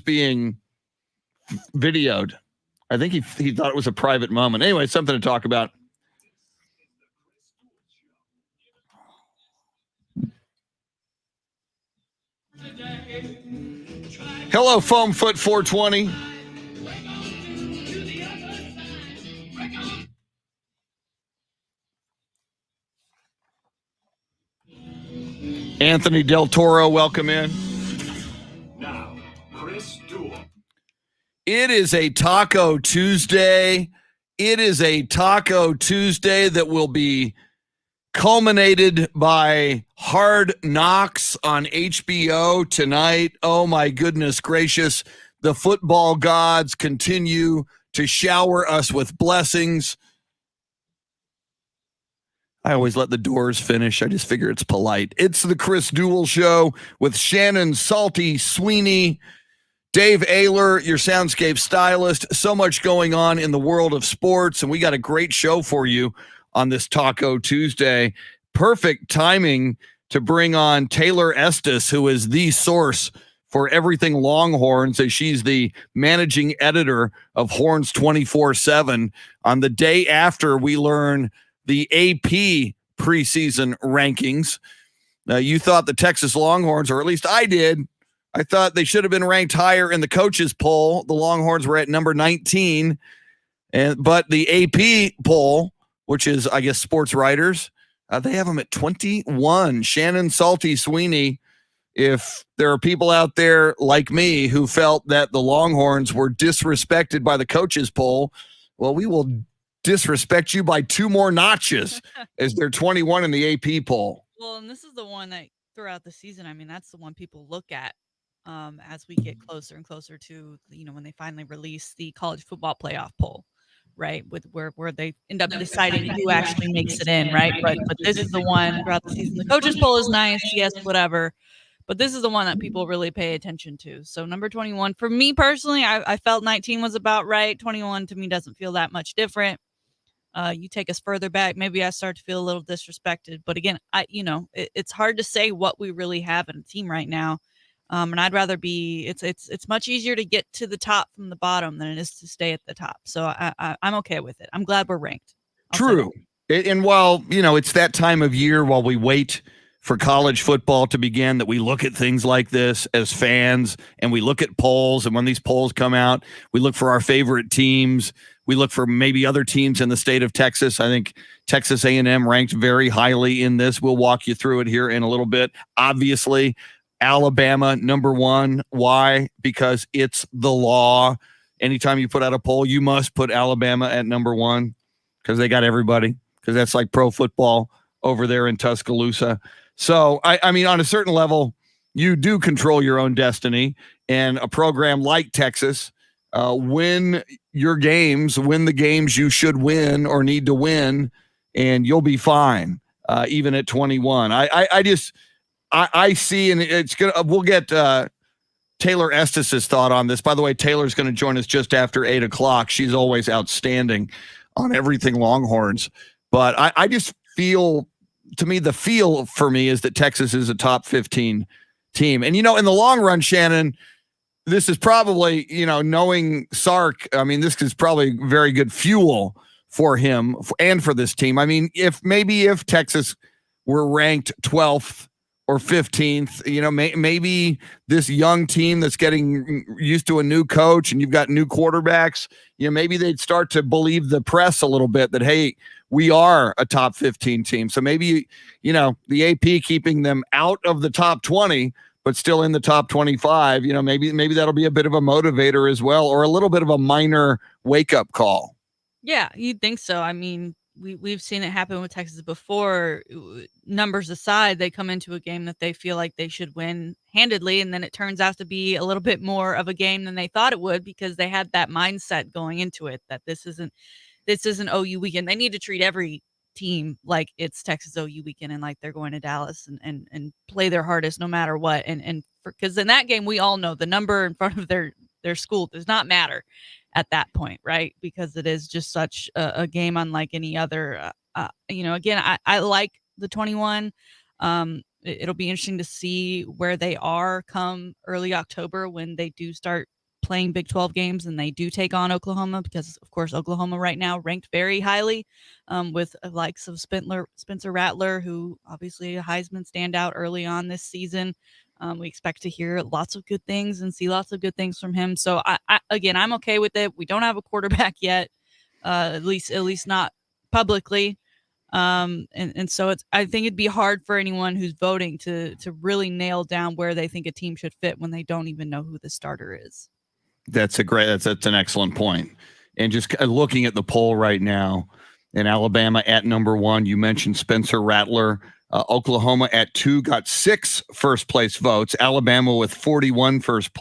being videoed. I think he thought it was a private moment. Anyway, something to talk about. Hello, Foam Foot 420. Anthony Del Toro, welcome in. Now, Chris Duel. It is a Taco Tuesday. It is a Taco Tuesday that will be culminated by Hard Knocks on HBO tonight. Oh, my goodness gracious. The football gods continue to shower us with blessings. I always let the doors finish. I just figure it's polite. It's the Chris Duel Show with Shannon Salty Sweeney, Dave Ayler, your soundscape stylist. So much going on in the world of sports, and we got a great show for you on this Taco Tuesday. Perfect timing to bring on Taylor Estes, who is the source for everything Longhorns, as she's the managing editor of Horns 24/7. On the day after we learn the AP preseason rankings. You thought the Texas Longhorns, or at least I did, I thought they should have been ranked higher in the coaches poll. The Longhorns were at number 19, but the AP poll, which is, I guess, sports writers, they have them at 21. Shannon Salty Sweeney, if there are people out there like me who felt that the Longhorns were disrespected by the coaches poll, well, we will disrespect you by 2 more notches as they're 21 in the AP poll. Well, and this is the one that throughout the season, I mean, that's the one people look at as we get closer and closer to, when they finally release the college football playoff poll, right? With where they end up deciding who actually makes it in, right? But this is the one throughout the season. The coaches poll is nice, yes, whatever. But this is the one that people really pay attention to. So number 21, for me personally, I felt 19 was about right. 21 to me doesn't feel that much different. You take us further back, maybe I start to feel a little disrespected. But again, it's hard to say what we really have in a team right now. And I'd rather be. It's much easier to get to the top from the bottom than it is to stay at the top. So I'm okay with it. I'm glad we're ranked. True. And while it's that time of year while we wait for college football to begin, that we look at things like this as fans, and we look at polls, and when these polls come out, we look for our favorite teams. We look for maybe other teams in the state of Texas. I think Texas A&M ranked very highly in this. We'll walk you through it here in a little bit. Obviously, Alabama, number 1. Why? Because it's the law. Anytime you put out a poll, you must put Alabama at number 1 because they got everybody, because that's like pro football over there in Tuscaloosa. So, I mean, on a certain level, you do control your own destiny. And a program like Texas, win your games, win the games you should win or need to win, and you'll be fine, even at 21. I see, and it's gonna. We'll get Taylor Estes' thought on this. By the way, Taylor's going to join us just after 8:00. She's always outstanding on everything Longhorns. But I just feel, to me, the feel for me is that Texas is a top 15 team. And, in the long run, Shannon, this is probably, knowing Sark, I mean, this is probably very good fuel for him and for this team. I mean, if Texas were ranked 12th or 15th, maybe this young team that's getting used to a new coach and you've got new quarterbacks, maybe they'd start to believe the press a little bit that, hey, we are a top 15 team. So maybe, the AP keeping them out of the top 20, but still in the top 25, maybe that'll be a bit of a motivator as well, or a little bit of a minor wake-up call. Yeah, you'd think so. I mean, we've seen it happen with Texas before. Numbers aside, they come into a game that they feel like they should win handedly, and then it turns out to be a little bit more of a game than they thought it would, because they had that mindset going into it that this isn't OU weekend. They need to treat every team like it's Texas OU weekend, and like they're going to Dallas and play their hardest no matter what. And because in that game, we all know the number in front of their school does not matter at that point, right? Because it is just such a game unlike any other. Again, I like the 21. it'll be interesting to see where they are come early October when they do start playing Big 12 games and they do take on Oklahoma, because of course Oklahoma right now ranked very highly, with likes of Spencer Rattler, who obviously a Heisman standout early on this season. We expect to hear lots of good things and see lots of good things from him. So again, I'm okay with it. We don't have a quarterback yet, at least not publicly. And so I think it'd be hard for anyone who's voting to really nail down where they think a team should fit when they don't even know who the starter is. That's an excellent point. And just looking at the poll right now, in Alabama at number 1, you mentioned Spencer Rattler. Oklahoma at 2 got 6 first place votes. Alabama with 47 first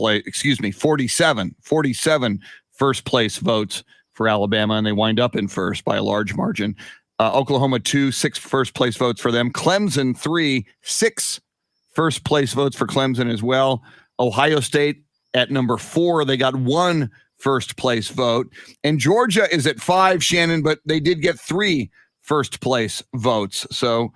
place votes for Alabama, and they wind up in first by a large margin. Oklahoma 2, 6 first place votes for them. Clemson 3, 6 first place votes for Clemson as well. Ohio State at number 4, they got 1 first place vote. And Georgia is at 5, Shannon, but they did get 3 first place votes. So,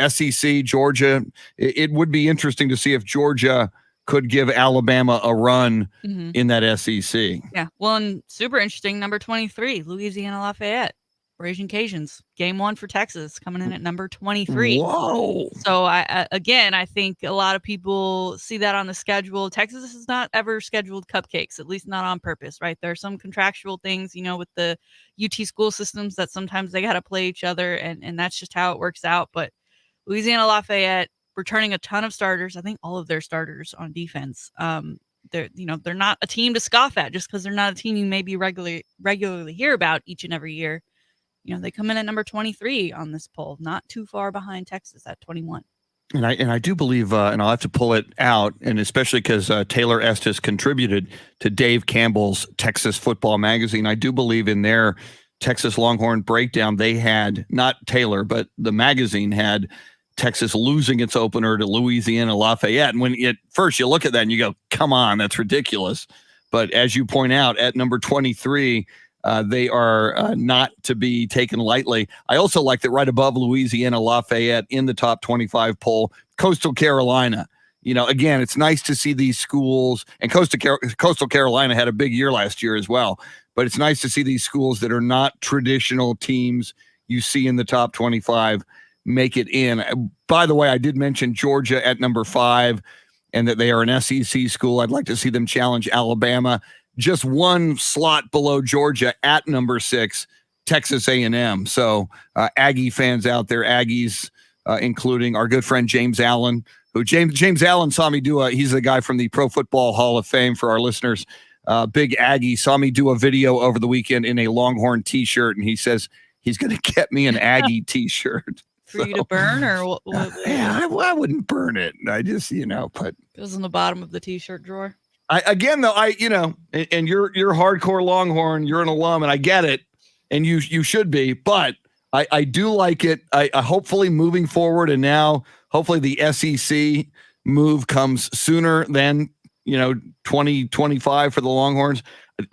SEC, Georgia, it would be interesting to see if Georgia could give Alabama a run in that SEC. Yeah. Well, and super interesting, number 23, Louisiana Lafayette. Asian Cajuns, game 1 for Texas, coming in at number 23. Whoa. So I think a lot of people see that on the schedule. Texas has not ever scheduled cupcakes, at least not on purpose, right? There are some contractual things, with the UT school systems that sometimes they got to play each other, and that's just how it works out. But Louisiana Lafayette returning a ton of starters. I think all of their starters on defense. They're not a team to scoff at just because they're not a team you maybe regularly hear about each and every year. They come in at number 23 on this poll, not too far behind Texas at 21. And I do believe, and I'll have to pull it out, and especially because Taylor Estes contributed to Dave Campbell's Texas Football Magazine. I do believe in their Texas Longhorn breakdown, they had, not Taylor, but the magazine had Texas losing its opener to Louisiana Lafayette. And when first you look at that and you go, come on, that's ridiculous. But as you point out, at number 23, they are not to be taken lightly. I also like that right above Louisiana Lafayette in the top 25 poll, Coastal Carolina. Again, it's nice to see these schools, and Coastal Carolina had a big year last year as well, but it's nice to see these schools that are not traditional teams you see in the top 25 make it in. By the way, I did mention Georgia at number 5 and that they are an SEC school. I'd like to see them challenge Alabama. Just 1 slot below Georgia at number 6, Texas A&M. So Aggie fans out there, Aggies, including our good friend James Allen, who James Allen saw me do he's the guy from the Pro Football Hall of Fame for our listeners. Big Aggie saw me do a video over the weekend in a Longhorn t-shirt, and he says he's going to get me an Aggie t-shirt. For you to burn, or what? Yeah, I wouldn't burn it. I just, but goes in the bottom of the t-shirt drawer. And you're hardcore Longhorn, you're an alum, and I get it, and you should be, but I do like it. I hopefully moving forward, and now hopefully the SEC move comes sooner than 2025 for the Longhorns,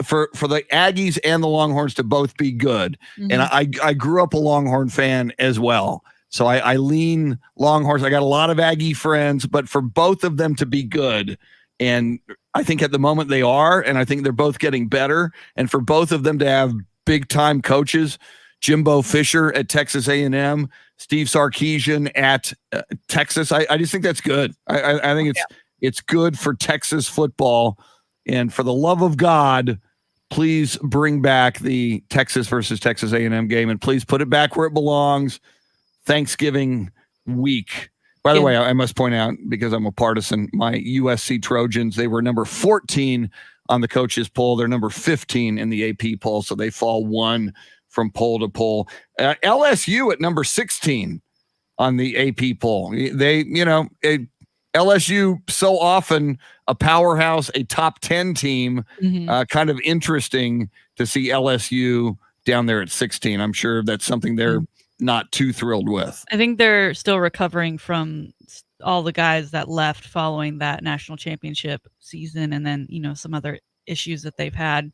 for the Aggies and the Longhorns to both be good. And I grew up a Longhorn fan as well, so I lean Longhorns. I got a lot of Aggie friends, but for both of them to be good. And I think at the moment they are, and I think they're both getting better. And for both of them to have big-time coaches, Jimbo Fisher at Texas A&M, Steve Sarkisian at Texas, I just think that's good. I think it's good for Texas football. And for the love of God, please bring back the Texas versus Texas A&M game, and please put it back where it belongs, Thanksgiving week. By the way, I must point out, because I'm a partisan, my USC Trojans, they were number 14 on the coaches poll. They're number 15 in the AP poll, so they fall 1 from poll to poll. LSU at number 16 on the AP poll. LSU so often a powerhouse, a top 10 team, kind of interesting to see LSU down there at 16. I'm sure that's something they're not too thrilled with. I think they're still recovering from all the guys that left following that national championship season, and then some other issues that they've had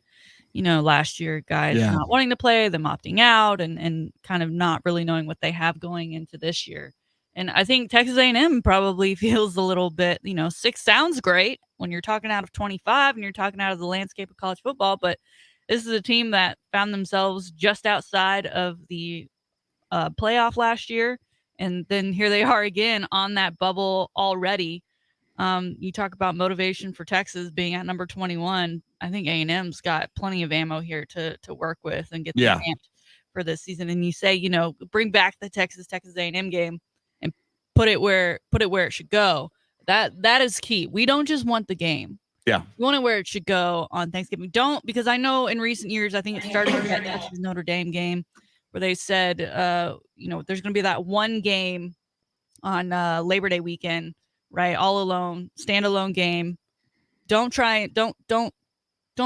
last year, guys not wanting to play, them opting out, and kind of not really knowing what they have going into this year. And I think Texas A&M probably feels a little bit, 6 sounds great when you're talking out of 25 and you're talking out of the landscape of college football, but this is a team that found themselves just outside of the playoff last year, and then here they are again on that bubble already. You talk about motivation for Texas being at number 21. I think A&M's got plenty of ammo here to work with and get them amped for this season. And you say, bring back the Texas A&M game and put it where it should go. That is key. We don't just want the game. Yeah. We want it where it should go on Thanksgiving. Because I know in recent years, I think it started with that Texas Notre Dame game where they said, there's going to be that one game on Labor Day weekend, right? All alone, standalone game. Don't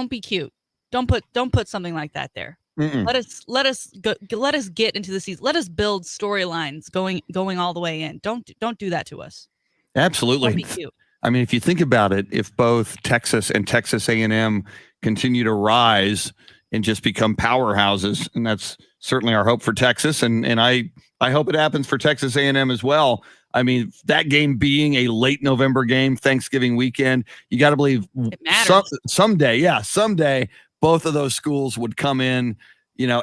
be cute. Don't put something like that there. Mm-mm. Let us get into the season. Let us build storylines going all the way in. Don't do that to us. Absolutely. Don't be cute. I mean, if you think about it, if both Texas and Texas A&M continue to rise and just become powerhouses, and that's certainly our hope for Texas, and I hope it happens for Texas A&M as well. I mean, that game being a late November game, Thanksgiving weekend, you got to believe someday both of those schools would come in,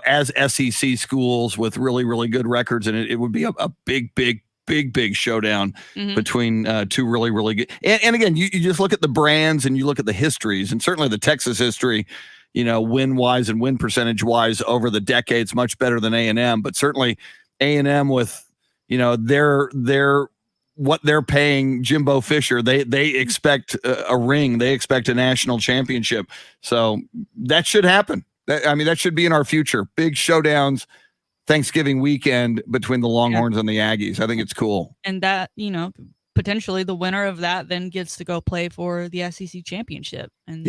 as SEC schools with really, really good records, and it would be a big showdown between two really, really good. And again, you just look at the brands and you look at the histories, and certainly the Texas history, win-wise and win percentage-wise over the decades, much better than A&M. But certainly A&M with, their what they're paying Jimbo Fisher, they expect a ring. They expect a national championship. So that should happen. That should be in our future. Big showdowns Thanksgiving weekend between the Longhorns and the Aggies. I think it's cool. And that, potentially the winner of that then gets to go play for the SEC championship. And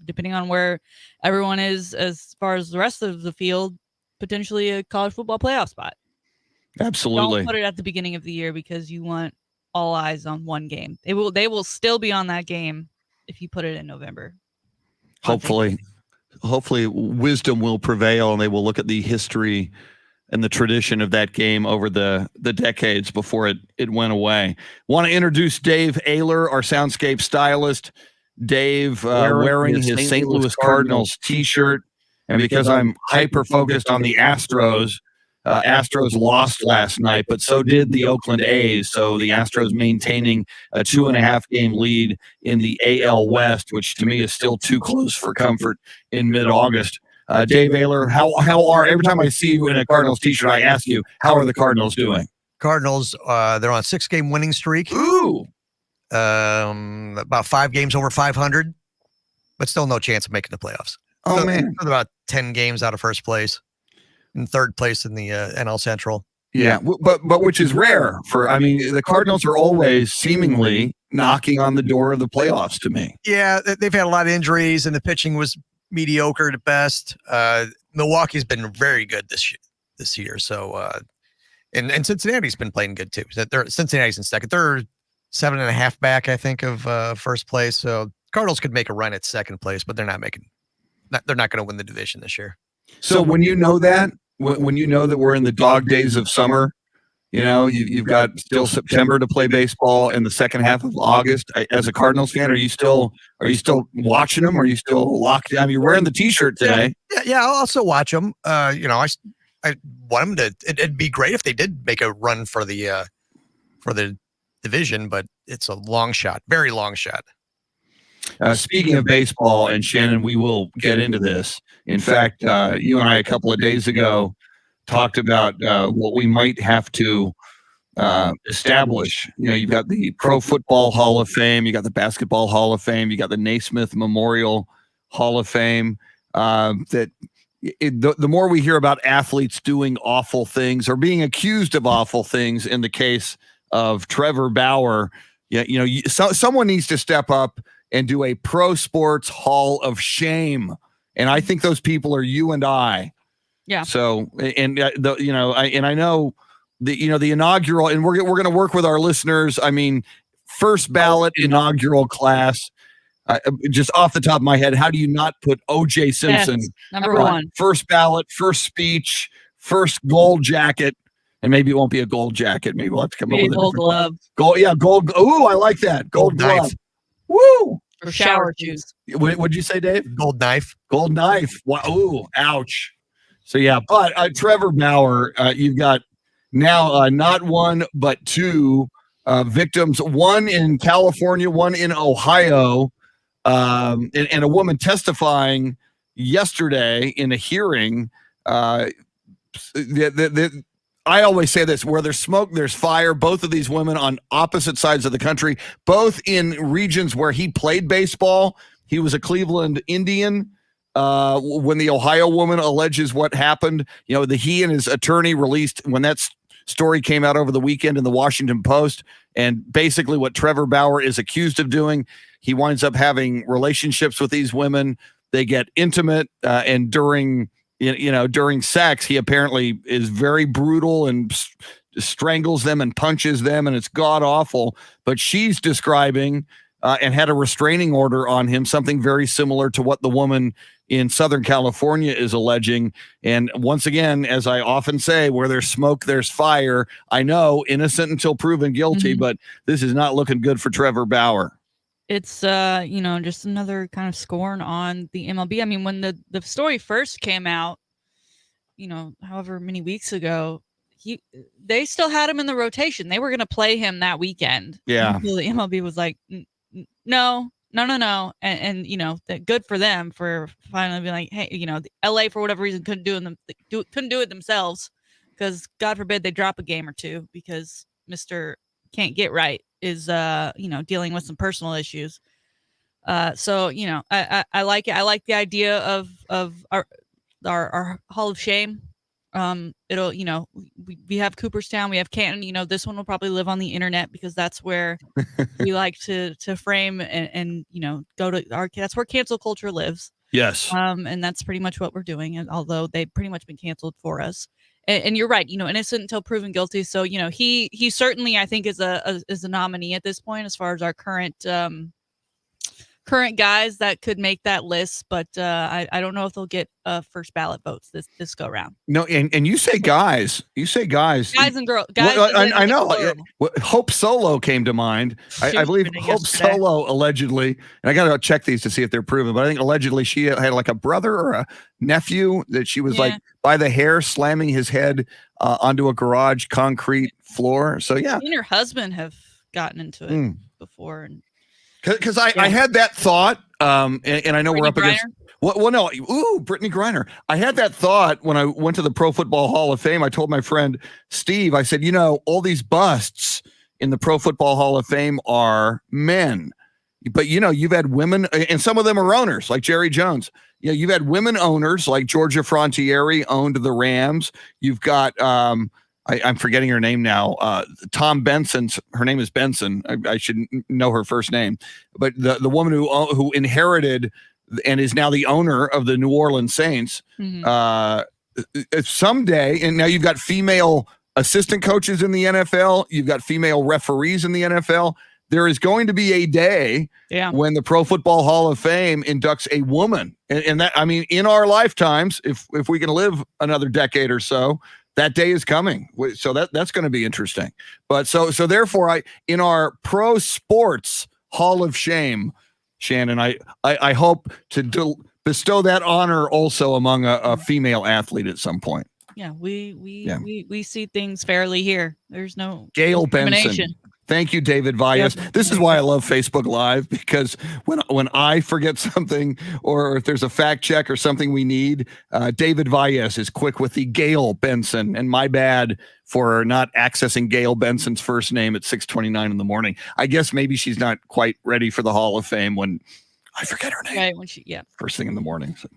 depending on where everyone is as far as the rest of the field, potentially a college football playoff spot. Absolutely. Don't put it at the beginning of the year because you want all eyes on one game. They will still be on that game if you put it in November. Hopefully wisdom will prevail and they will look at the history and the tradition of that game over the decades before it went away. Want to introduce Dave Ayler, our soundscape stylist. Dave wearing his St. Louis Cardinals t-shirt. And because I'm hyper-focused on the Astros, Astros lost last night, but so did the Oakland A's. So the Astros maintaining a 2.5 game lead in the AL West, which to me is still too close for comfort in mid-August. Dave Ayler, how are, every time I see you in a Cardinals t-shirt, I ask you, how are the Cardinals doing? Cardinals, they're on a 6-game winning streak. Ooh. About 5 games over 500, but still no chance of making the playoffs. Oh, man. They're about 10 games out of first place. In third place in the NL Central. Yeah, but which is rare the Cardinals are always seemingly knocking on the door of the playoffs to me. Yeah, they've had a lot of injuries and the pitching was mediocre at best. Milwaukee's been very good this year. So, and Cincinnati's been playing good too. Cincinnati's in second. They're 7.5 back, I think, of first place. So Cardinals could make a run at second place, but they're not going to win the division this year. So when you know that, when you know that we're in the dog days of summer, you've got still September to play baseball and the second half of August. As a Cardinals fan, are you still watching them? Are you still locked in? You're wearing the t-shirt today. Yeah, I'll also watch them. I want them to. It'd be great if they did make a run for the division, but it's a long shot, very long shot. Speaking of baseball, and Shannon, we will get into this. In fact, you and I a couple of days ago talked about what we might have to establish. You've got the Pro Football Hall of Fame, you got the Basketball Hall of Fame, you got the Naismith Memorial Hall of Fame. The more we hear about athletes doing awful things or being accused of awful things, in the case of Trevor Bauer, someone needs to step up and do a pro sports hall of shame. And I think those people are you and I. Yeah. So, I know the inaugural, and we're going to work with our listeners. First ballot inaugural class, just off the top of my head, how do you not put O.J. Simpson? Yes, number one. First ballot, first speech, first gold jacket. And maybe it won't be a gold jacket. Maybe we'll have to come up Be a with a gold different glove gold. Yeah, gold. Ooh, I like that. Gold Gold knife. glove. Woo! for shower shoes. What'd you say, Dave? Gold knife. Gold knife. Wow. Ooh, ouch. So yeah, but Trevor Bauer, you've got now not one but two victims. One in California, one in Ohio, and a woman testifying yesterday in a hearing. I always say this: where there's smoke, there's fire. Both of these women on opposite sides of the country, both in regions where he played baseball. He was a Cleveland Indian. When the Ohio woman alleges what happened, he and his attorney released when that story came out over the weekend in the Washington Post, and basically what Trevor Bauer is accused of doing, he winds up having relationships with these women. They get intimate, and during sex, he apparently is very brutal and strangles them and punches them, and it's god awful. But she's describing and had a restraining order on him, something very similar to what the woman in Southern California is alleging. And once again, as I often say, where there's smoke, there's fire. I know, innocent until proven guilty, but this is not looking good for Trevor Bauer. It's just another kind of scorn on the MLB. I mean, when the story first came out, however many weeks ago, they still had him in the rotation. They were going to play him that weekend. Yeah. Until the MLB was like, no. And that good for them for finally being like, hey, the LA for whatever reason couldn't do it themselves, because God forbid they drop a game or two because Mr. Can't Get Right is dealing with some personal issues. So I like it. I like the idea of our Hall of Shame. It'll we have Cooperstown, we have Canton. This one will probably live on the internet because that's where we like to frame and go to that's where cancel culture lives. Yes. And that's pretty much what we're doing. And although they've pretty much been canceled for us. And you're right, innocent until proven guilty. So, he certainly, I think, is a nominee at this point as far as our current guys that could make that list. But I don't know if they'll get first ballot votes this go round. No, and you say guys. Guys and girls. Guys. Well, I know. Hope Solo came to mind. I believe Hope Solo allegedly, and I got to check these to see if they're proven, but I think allegedly she had like a brother or a nephew that she was like by the hair slamming his head onto a garage concrete floor. So yeah. She and her husband have gotten into it before. And because I had that thought, and I know Brittany we're up against. Well, no. Brittany Griner. I had that thought when I went to the Pro Football Hall of Fame. I told my friend Steve, I said, all these busts in the Pro Football Hall of Fame are men. But, you've had women, and some of them are owners, like Jerry Jones. You've had women owners, like Georgia Frontiere owned the Rams. You've got, I'm forgetting her name now. Tom Benson. Her name is Benson. I should know her first name. But the woman who inherited and is now the owner of the New Orleans Saints. Someday, and now you've got female assistant coaches in the NFL. You've got female referees in the NFL. There is going to be a day when the Pro Football Hall of Fame inducts a woman. And that, I mean, in our lifetimes, if we can live another decade or so, that day is coming. So that's going to be interesting. But so therefore, in our pro sports Hall of Shame, Shannon, I hope to bestow that honor also among a female athlete at some point. Yeah, we see things fairly here. There's no Gail Benson. Thank you, David Valles. Yep. This is why I love Facebook Live, because when I forget something or if there's a fact check or something we need, David Valles is quick with the Gail Benson. And my bad for not accessing Gail Benson's first name at 6:29 in the morning. I guess maybe she's not quite ready for the Hall of Fame when I forget her name. Right, when first thing in the morning. So.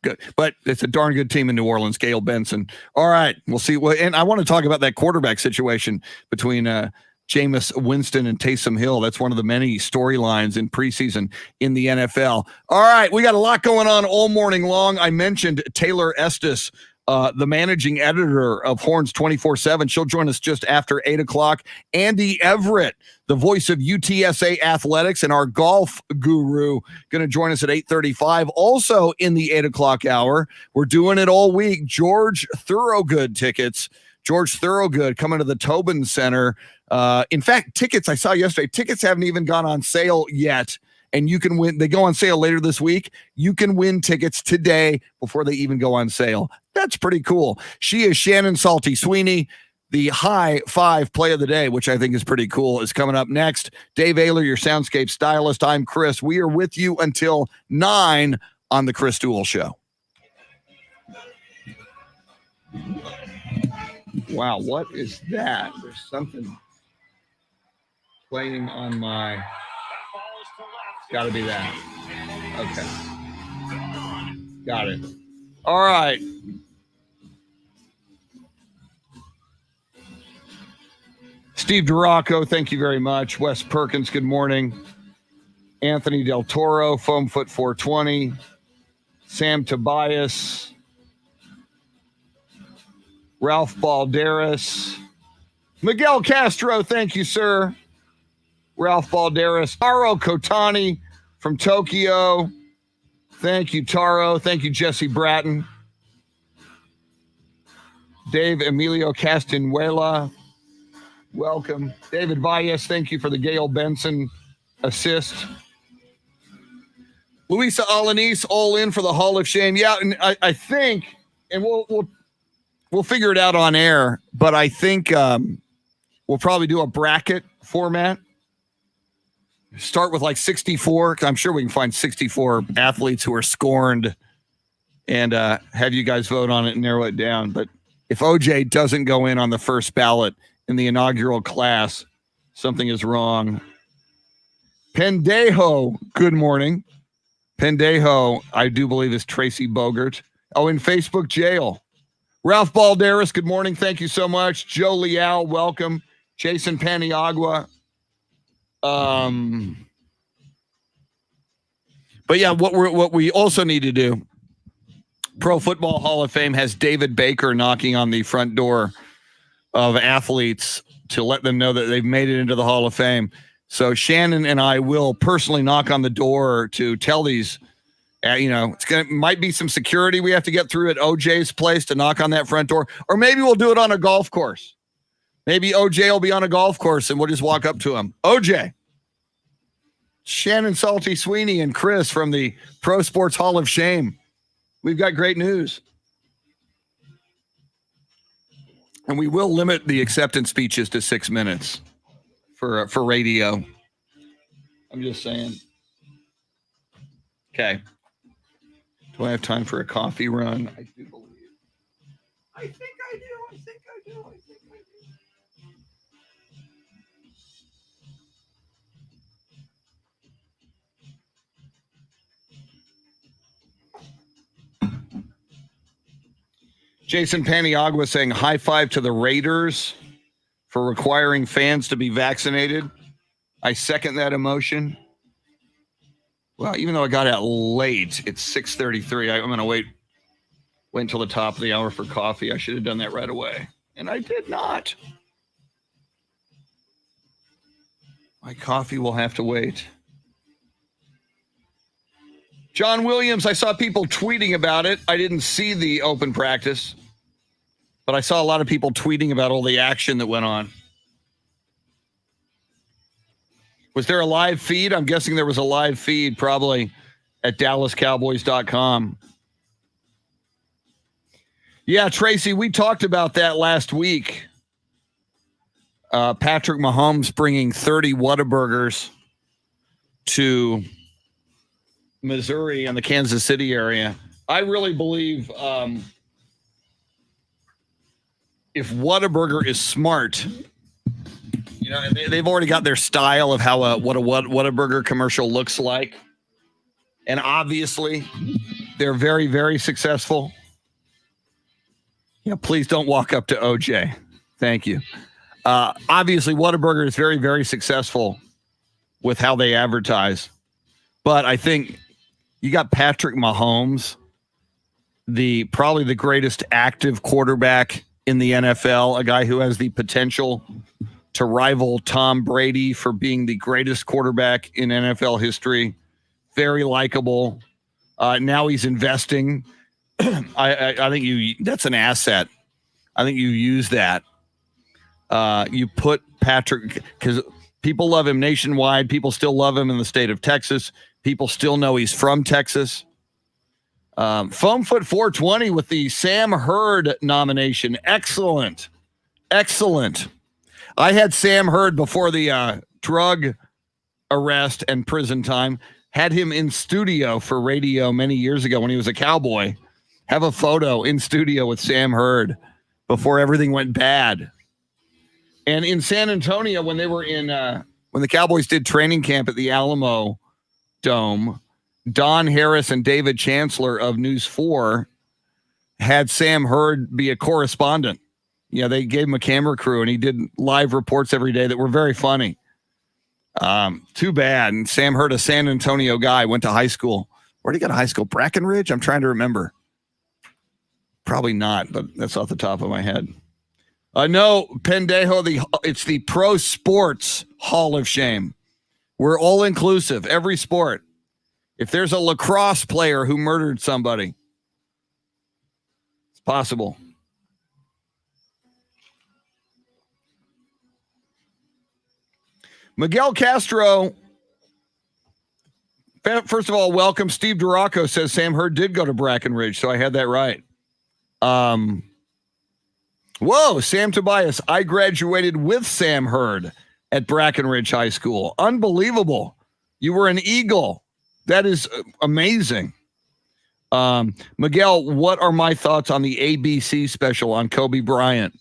Good. But it's a darn good team in New Orleans, Gail Benson. All right, we'll see. And I want to talk about that quarterback situation between Jameis Winston and Taysom Hill. That's one of the many storylines in preseason in the NFL. All right, we got a lot going on all morning long. I mentioned Taylor Estes, the managing editor of Horns 24/7. She'll join us just after 8 o'clock. Andy Everett, the voice of UTSA Athletics and our golf guru, going to join us at 8:35. Also in the 8 o'clock hour, we're doing it all week. George Thorogood tickets. George Thorogood coming to the Tobin Center. In fact, tickets I saw yesterday, tickets haven't even gone on sale yet. And you can win. They go on sale later this week. You can win tickets today before they even go on sale. That's pretty cool. She is Shannon Salty Sweeney. The high five play of the day, which I think is pretty cool, is coming up next. Dave Ayler, your soundscape stylist. I'm Chris. We are with you until 9 on the Chris Duel Show. Wow, what is that? There's something playing on my... It's got to be that. Okay. Got it. All right. Steve Duraco, thank you very much. Wes Perkins, good morning. Anthony Del Toro, Foamfoot 420. Sam Tobias. Ralph Balderas. Miguel Castro, thank you, sir. Ralph Balderas. Taro Kotani from Tokyo. Thank you, Taro. Thank you, Jesse Bratton. Dave Emilio Castanuela. Welcome. David Valles, thank you for the Gail Benson assist. Luisa Alanis, all in for the Hall of Shame. Yeah, and I think, and we'll figure it out on air, but I think we'll probably do a bracket format. Start with like 64. I'm sure we can find 64 athletes who are scorned and have you guys vote on it and narrow it down. But if OJ doesn't go in on the first ballot in the inaugural class, something is wrong. Pendejo, good morning. Pendejo, I do believe, is Tracy Bogert. Oh, in Facebook jail. Ralph Balderas, good morning. Thank you so much. Joe Leal, welcome. Jason Paniagua. But yeah, what we also need to do, Pro Football Hall of Fame has David Baker knocking on the front door of athletes to let them know that they've made it into the Hall of Fame. So Shannon and I will personally knock on the door to tell these, might be some security we have to get through at OJ's place to knock on that front door, or maybe we'll do it on a golf course. Maybe OJ will be on a golf course and we'll just walk up to him. OJ, Shannon Salty Sweeney and Chris from the Pro Sports Hall of Shame. We've got great news. And we will limit the acceptance speeches to 6 minutes for radio. I'm just saying. Okay. Do I have time for a coffee run? I do believe. I think I do. Jason Paniagua saying high five to the Raiders for requiring fans to be vaccinated. I second that emotion. Well, even though I got out late, it's 6:33. I'm going to wait until the top of the hour for coffee. I should have done that right away, and I did not. My coffee will have to wait. John Williams, I saw people tweeting about it. I didn't see the open practice, but I saw a lot of people tweeting about all the action that went on. Was there a live feed? I'm guessing there was a live feed probably at DallasCowboys.com. Yeah, Tracy, we talked about that last week. Patrick Mahomes bringing 30 Whataburgers to Missouri and the Kansas City area. I really believe if Whataburger is smart, and they've already got their style of how what a Whataburger commercial looks like. And obviously, they're very, very successful. Yeah, please don't walk up to OJ. Thank you. Obviously, Whataburger is very, very successful with how they advertise. But I think you got Patrick Mahomes, probably the greatest active quarterback in the NFL, a guy who has the potential to rival Tom Brady for being the greatest quarterback in NFL history. Very likable. Now he's investing. I think that's an asset. I think you use that. You put Patrick, because people love him nationwide. People still love him in the state of Texas. People still know he's from Texas. Foamfoot 420 with the Sam Hurd nomination. Excellent. Excellent. I had Sam Hurd before the drug arrest and prison time. Had him in studio for radio many years ago when he was a Cowboy. Have a photo in studio with Sam Hurd before everything went bad. And in San Antonio, when they were when the Cowboys did training camp at the Alamo Dome, Don Harris and David Chancellor of News 4 had Sam Hurd be a correspondent. Yeah, they gave him a camera crew, and he did live reports every day that were very funny. Too bad. And Sam Hurd, a San Antonio guy, went to high school. Where did he go to high school? Brackenridge? I'm trying to remember. Probably not, but that's off the top of my head. No, Pendejo, it's the Pro Sports Hall of Shame. We're all inclusive, every sport. If there's a lacrosse player who murdered somebody, it's possible. Miguel Castro, first of all, welcome. Steve Duraco says Sam Hurd did go to Brackenridge, so I had that right. Whoa, Sam Tobias. I graduated with Sam Hurd at Brackenridge High School. Unbelievable. You were an Eagle. That is amazing. Miguel, what are my thoughts on the ABC special on Kobe Bryant?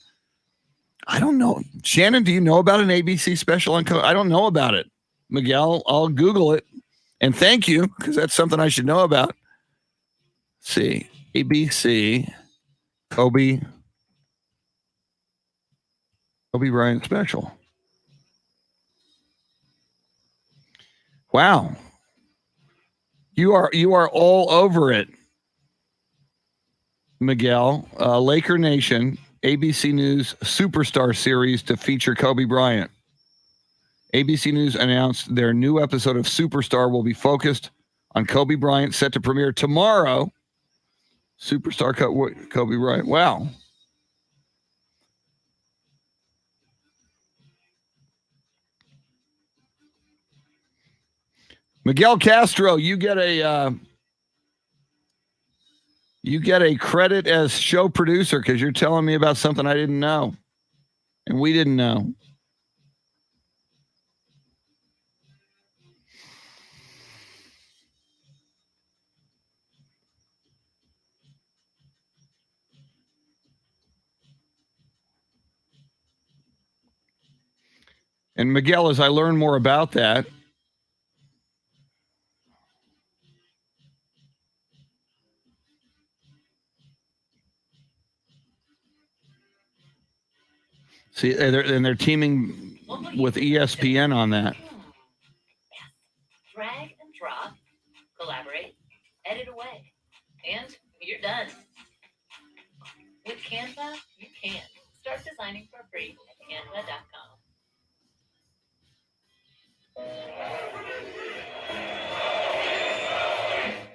I don't know. Shannon, do you know about an ABC special on Kobe? I don't know about it. Miguel, I'll Google it. And thank you, because that's something I should know about. Let's see. ABC, Kobe Bryant special. Wow. You are all over it, Miguel. Laker Nation, ABC News Superstar series to feature Kobe Bryant. ABC News announced their new episode of Superstar will be focused on Kobe Bryant, set to premiere tomorrow. Superstar Kobe Bryant. Wow. Miguel Castro, you get a credit as show producer because you're telling me about something I didn't know, and we didn't know. And Miguel, as I learn more about that, see, they're teaming with ESPN on that. Drag and drop, collaborate, edit away, and you're done. With Canva, you can. Start designing for free at canva.com.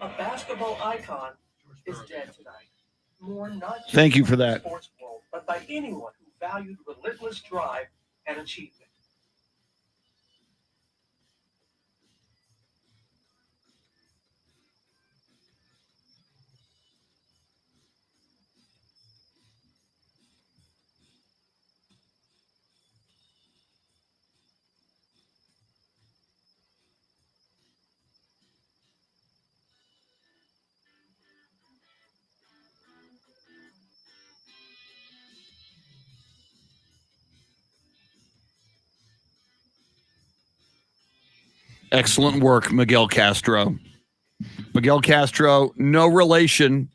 A basketball icon is dead tonight. Mourn not just Thank you for by the that. sports world, but by anyone who valued relentless drive and achievement. Excellent work, Miguel Castro. Miguel Castro, no relation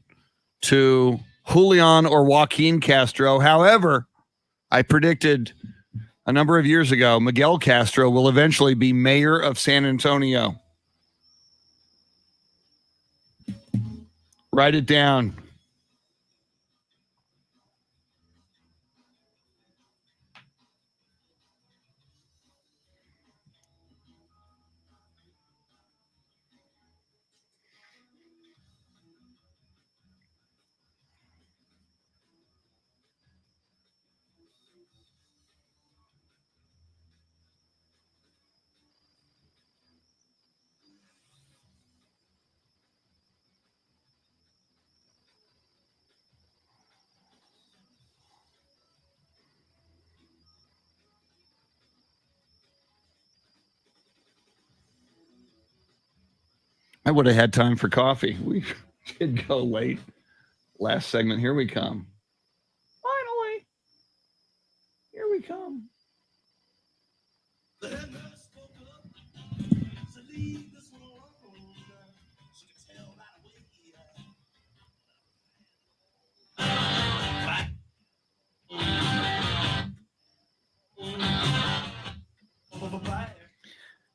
to Julian or Joaquin Castro. However, I predicted a number of years ago, Miguel Castro will eventually be mayor of San Antonio. Write it down. I would have had time for coffee. We did go late. Last segment. Here we come. Finally. Here we come.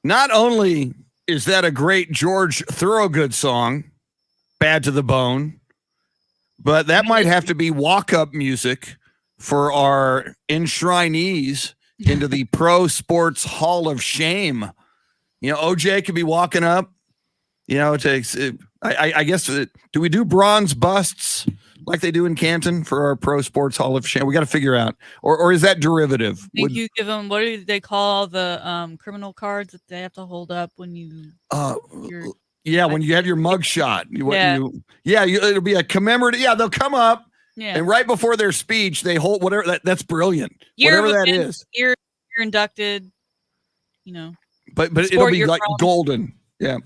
Not only is that a great George Thorogood song, Bad to the Bone, but that might have to be walk-up music for our enshrinees into the Pro Sports Hall of Shame. You know, OJ could be walking up. You know, it takes, I guess, do we do bronze busts like they do in Canton for our Pro Sports Hall of Shame? We got to figure out. Or is that derivative? I think you give them, what do they call the criminal cards that they have to hold up when you... when you have your mug shot. It'll be a commemorative. Yeah, they'll come up. Yeah. And right before their speech, they hold whatever. That's brilliant. Whatever that is. You're inducted, you know. But it'll be like golden. Yeah.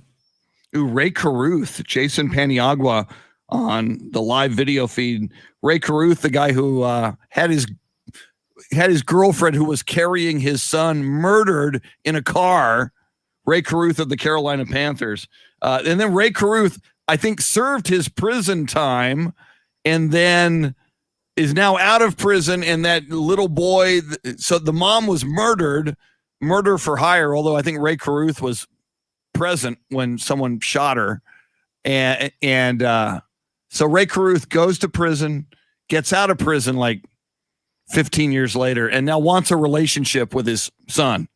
Ooh, Ray Carruth, Jason Paniagua on the live video feed. Ray Carruth, the guy who had his girlfriend who was carrying his son murdered in a car. Ray Carruth of the Carolina Panthers. And then Ray Carruth, I think, served his prison time and then is now out of prison. And that little boy, so the mom was murder for hire, although I think Ray Carruth was present when someone shot her. And so Ray Carruth goes to prison, gets out of prison like 15 years later, and now wants a relationship with his son.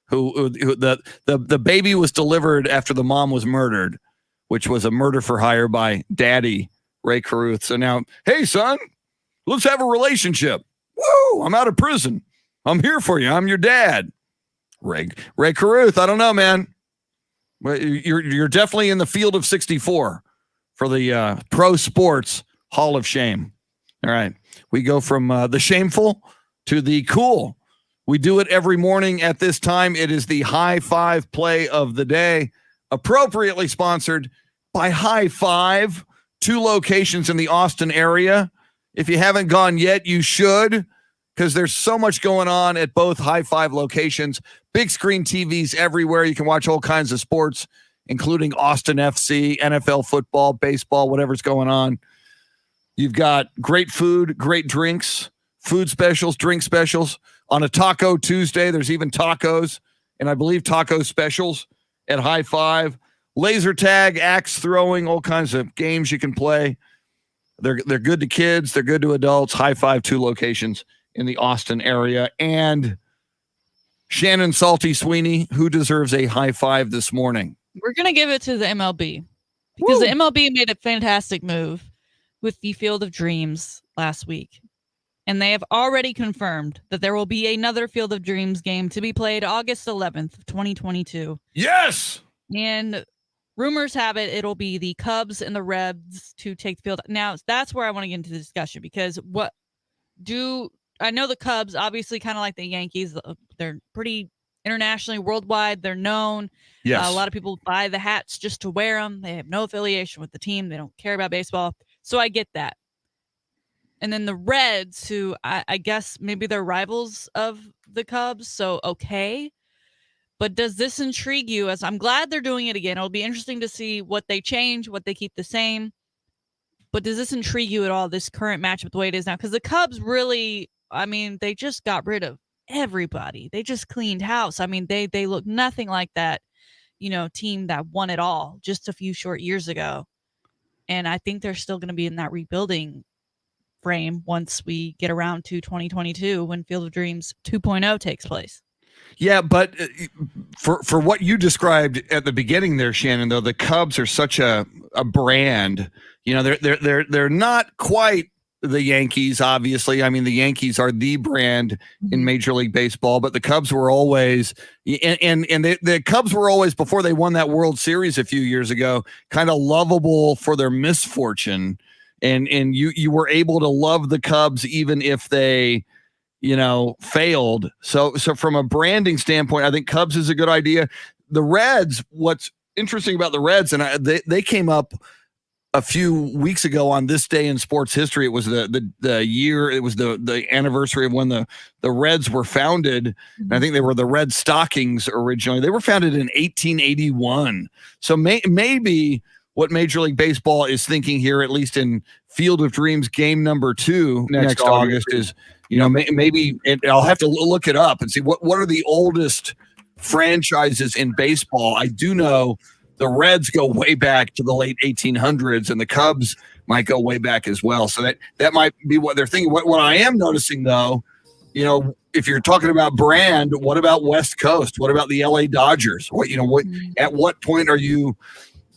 Who the baby was delivered after the mom was murdered, which was a murder for hire by daddy, Ray Carruth. So now, hey, son, let's have a relationship. Woo, I'm out of prison. I'm here for you. I'm your dad. Ray Carruth, I don't know, man. You're definitely in the field of 64 for the Pro Sports Hall of Shame. All right. We go from the shameful to the cool. We do it every morning at this time. It is the High Five play of the day, appropriately sponsored by High Five, 2 locations in the Austin area. If you haven't gone yet, you should, because there's so much going on at both High Five locations. Big screen TVs everywhere. You can watch all kinds of sports, including Austin FC, NFL football, baseball, whatever's going on. You've got great food, great drinks, food specials, drink specials. On a Taco Tuesday, there's even tacos, and I believe taco specials at High Five. Laser tag, axe throwing, all kinds of games you can play. They're good to kids. They're good to adults. High Five, 2 locations in the Austin area. And Shannon Salty Sweeney, who deserves a high five this morning? We're going to give it to the MLB because the MLB made a fantastic move with the Field of Dreams last week. And they have already confirmed that there will be another Field of Dreams game to be played August 11th, 2022. Yes! And rumors have it, it'll be the Cubs and the Reds to take the field. Now, that's where I want to get into the discussion because I know the Cubs, obviously kind of like the Yankees, they're pretty internationally, worldwide. They're known. Yes. A lot of people buy the hats just to wear them. They have no affiliation with the team. They don't care about baseball. So I get that. And then the Reds, who I guess maybe they're rivals of the Cubs, so okay. But does this intrigue you? As I'm glad they're doing it again. It'll be interesting to see what they change, what they keep the same. But does this intrigue you at all, this current matchup the way it is now? Because the Cubs really, I mean, they just got rid of everybody. They just cleaned house. I mean, they look nothing like that, team that won it all just a few short years ago. And I think they're still going to be in that rebuilding frame once we get around to 2022 when Field of Dreams 2.0 takes place. Yeah, but for what you described at the beginning there, Shannon, though, the Cubs are such a brand. They're not quite the Yankees, obviously. I mean, the Yankees are the brand in Major League Baseball, but the Cubs were always, and the Cubs were always, before they won that World Series a few years ago, kind of lovable for their misfortune. And you were able to love the Cubs even if they, failed. So from a branding standpoint, I think Cubs is a good idea. The Reds, what's interesting about the Reds, and they came up a few weeks ago on this day in sports history. It was the year, it was the anniversary of when the Reds were founded. And I think they were the Red Stockings originally. They were founded in 1881. So maybe what Major League Baseball is thinking here, at least in Field of Dreams game number 2 next August, is, maybe I'll have to look it up and see what are the oldest franchises in baseball. I do know the Reds go way back to the late 1800s, and the Cubs might go way back as well. So that might be what they're thinking. What I am noticing, though, if you're talking about brand, what about West Coast? What about the LA Dodgers? At what point are you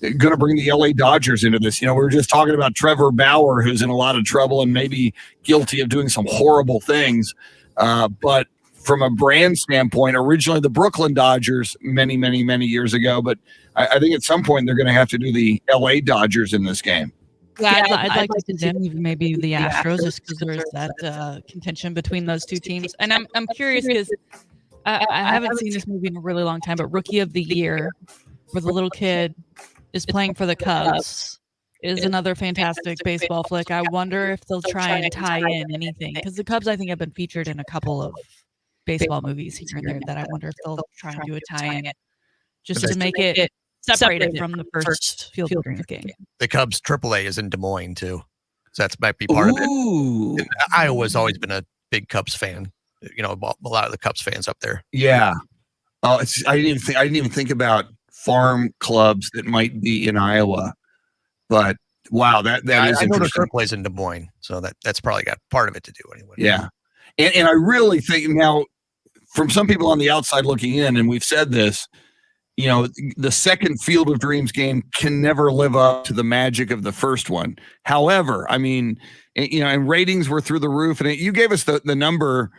going to bring the LA Dodgers into this? We were just talking about Trevor Bauer, who's in a lot of trouble and maybe guilty of doing some horrible things. But from a brand standpoint, originally the Brooklyn Dodgers many, many, many years ago, but I think at some point they're going to have to do the LA Dodgers in this game. Yeah, I'd like to see them, even maybe the Astros, just because there's that contention between those two teams. And I'm curious because I haven't seen this movie in a really long time, but Rookie of the Year, where the little kid is playing for the Cubs, is another fantastic baseball flick. I wonder if they'll try and tie in anything, because the Cubs, I think, have been featured in a couple of baseball movies here and there that I wonder if they'll try and do a tie-in just to make it separated from the first Field of Dreams game. The Cubs AAA is in Des Moines too, so that might be part of it. And Iowa's always been a big Cubs fan. A lot of the Cubs fans up there. Yeah. I didn't even think about farm clubs that might be in Iowa, but wow, that is I know interesting. the AAA's in Des Moines, so that's probably got part of it to do anyway. Yeah, and I really think now, from some people on the outside looking in, and we've said this, the second Field of Dreams game can never live up to the magic of the first one. However, I mean, and ratings were through the roof, and you gave us the number.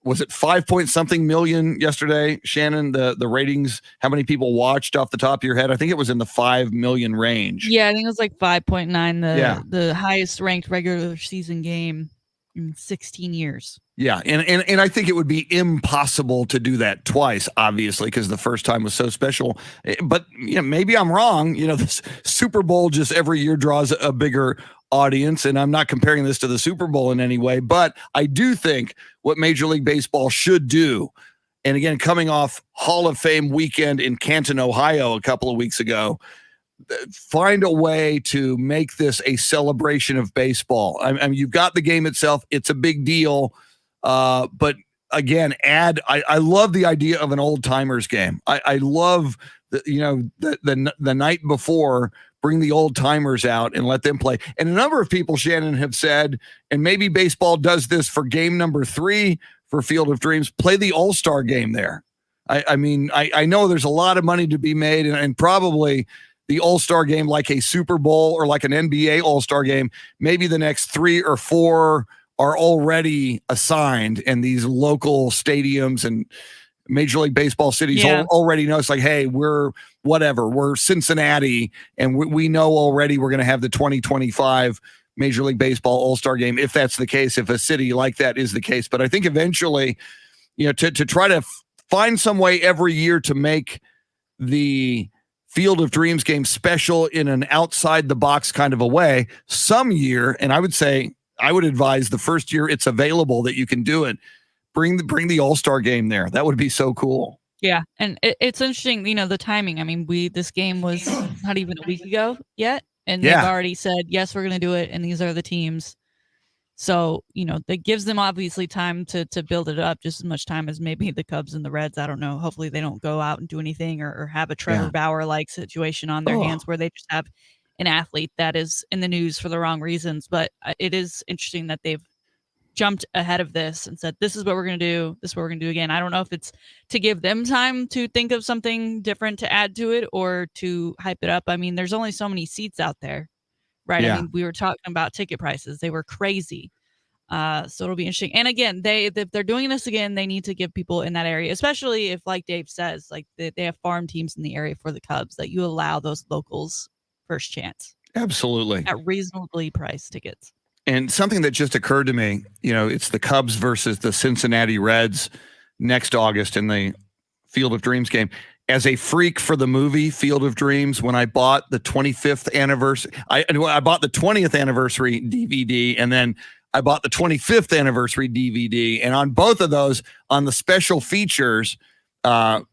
Was it 5-point-something million yesterday, Shannon? The ratings, how many people watched off the top of your head? I think it was in the 5 million range. Yeah, I think it was like 5.9, the highest ranked regular season game in 16 years. Yeah, and I think it would be impossible to do that twice, obviously, because the first time was so special. But maybe I'm wrong. The Super Bowl just every year draws a bigger audience, and I'm not comparing this to the Super Bowl in any way, but I do think what Major League Baseball should do, and again, coming off Hall of Fame weekend in Canton, Ohio a couple of weeks ago, find a way to make this a celebration of baseball. I mean, you've got the game itself. It's a big deal. But again, I love the idea of an old timers game. I love the night before, bring the old timers out and let them play. And a number of people, Shannon, have said, and maybe baseball does this for game number 3 for Field of Dreams, play the All-Star game there. I mean, I know there's a lot of money to be made, and probably the All-Star game, like a Super Bowl or like an NBA All-Star game, maybe the next 3 or 4 are already assigned, and these local stadiums and Major League Baseball cities already know. It's like, hey, we're Cincinnati, and we know already we're going to have the 2025 Major League Baseball All-Star game, if that's the case, if a city like that is the case. But I think eventually, to try to find some way every year to make the Field of Dreams game special in an outside the box kind of a way, some year, and I would advise the first year it's available that you can do it, bring the All-Star game there. That would be so cool. Yeah, and it's interesting, the timing. I mean, this game was not even a week ago yet, and they've already said, yes, we're going to do it, and these are the teams. So, that gives them obviously time to build it up, just as much time as maybe the Cubs and the Reds. I don't know. Hopefully they don't go out and do anything or have a Trevor Bauer-like situation on their hands where they just have an athlete that is in the news for the wrong reasons. But it is interesting that they've jumped ahead of this and said, this is what we're going to do. This is what we're going to do again. I don't know if it's to give them time to think of something different to add to it or to hype it up. I mean, there's only so many seats out there, right? Yeah. I mean, we were talking about ticket prices. They were crazy. So it'll be interesting. And again, if they're doing this again, they need to give people in that area, especially if, like Dave says, like they have farm teams in the area for the Cubs, that you allow those locals first chance. Absolutely. At reasonably priced tickets. And something that just occurred to me, it's the Cubs versus the Cincinnati Reds next August in the Field of Dreams game. as a freak for the movie Field of Dreams, when I bought the 25th anniversary, I bought the 20th anniversary DVD, and then I bought the 25th anniversary DVD. And on both of those, on the special features, Kevin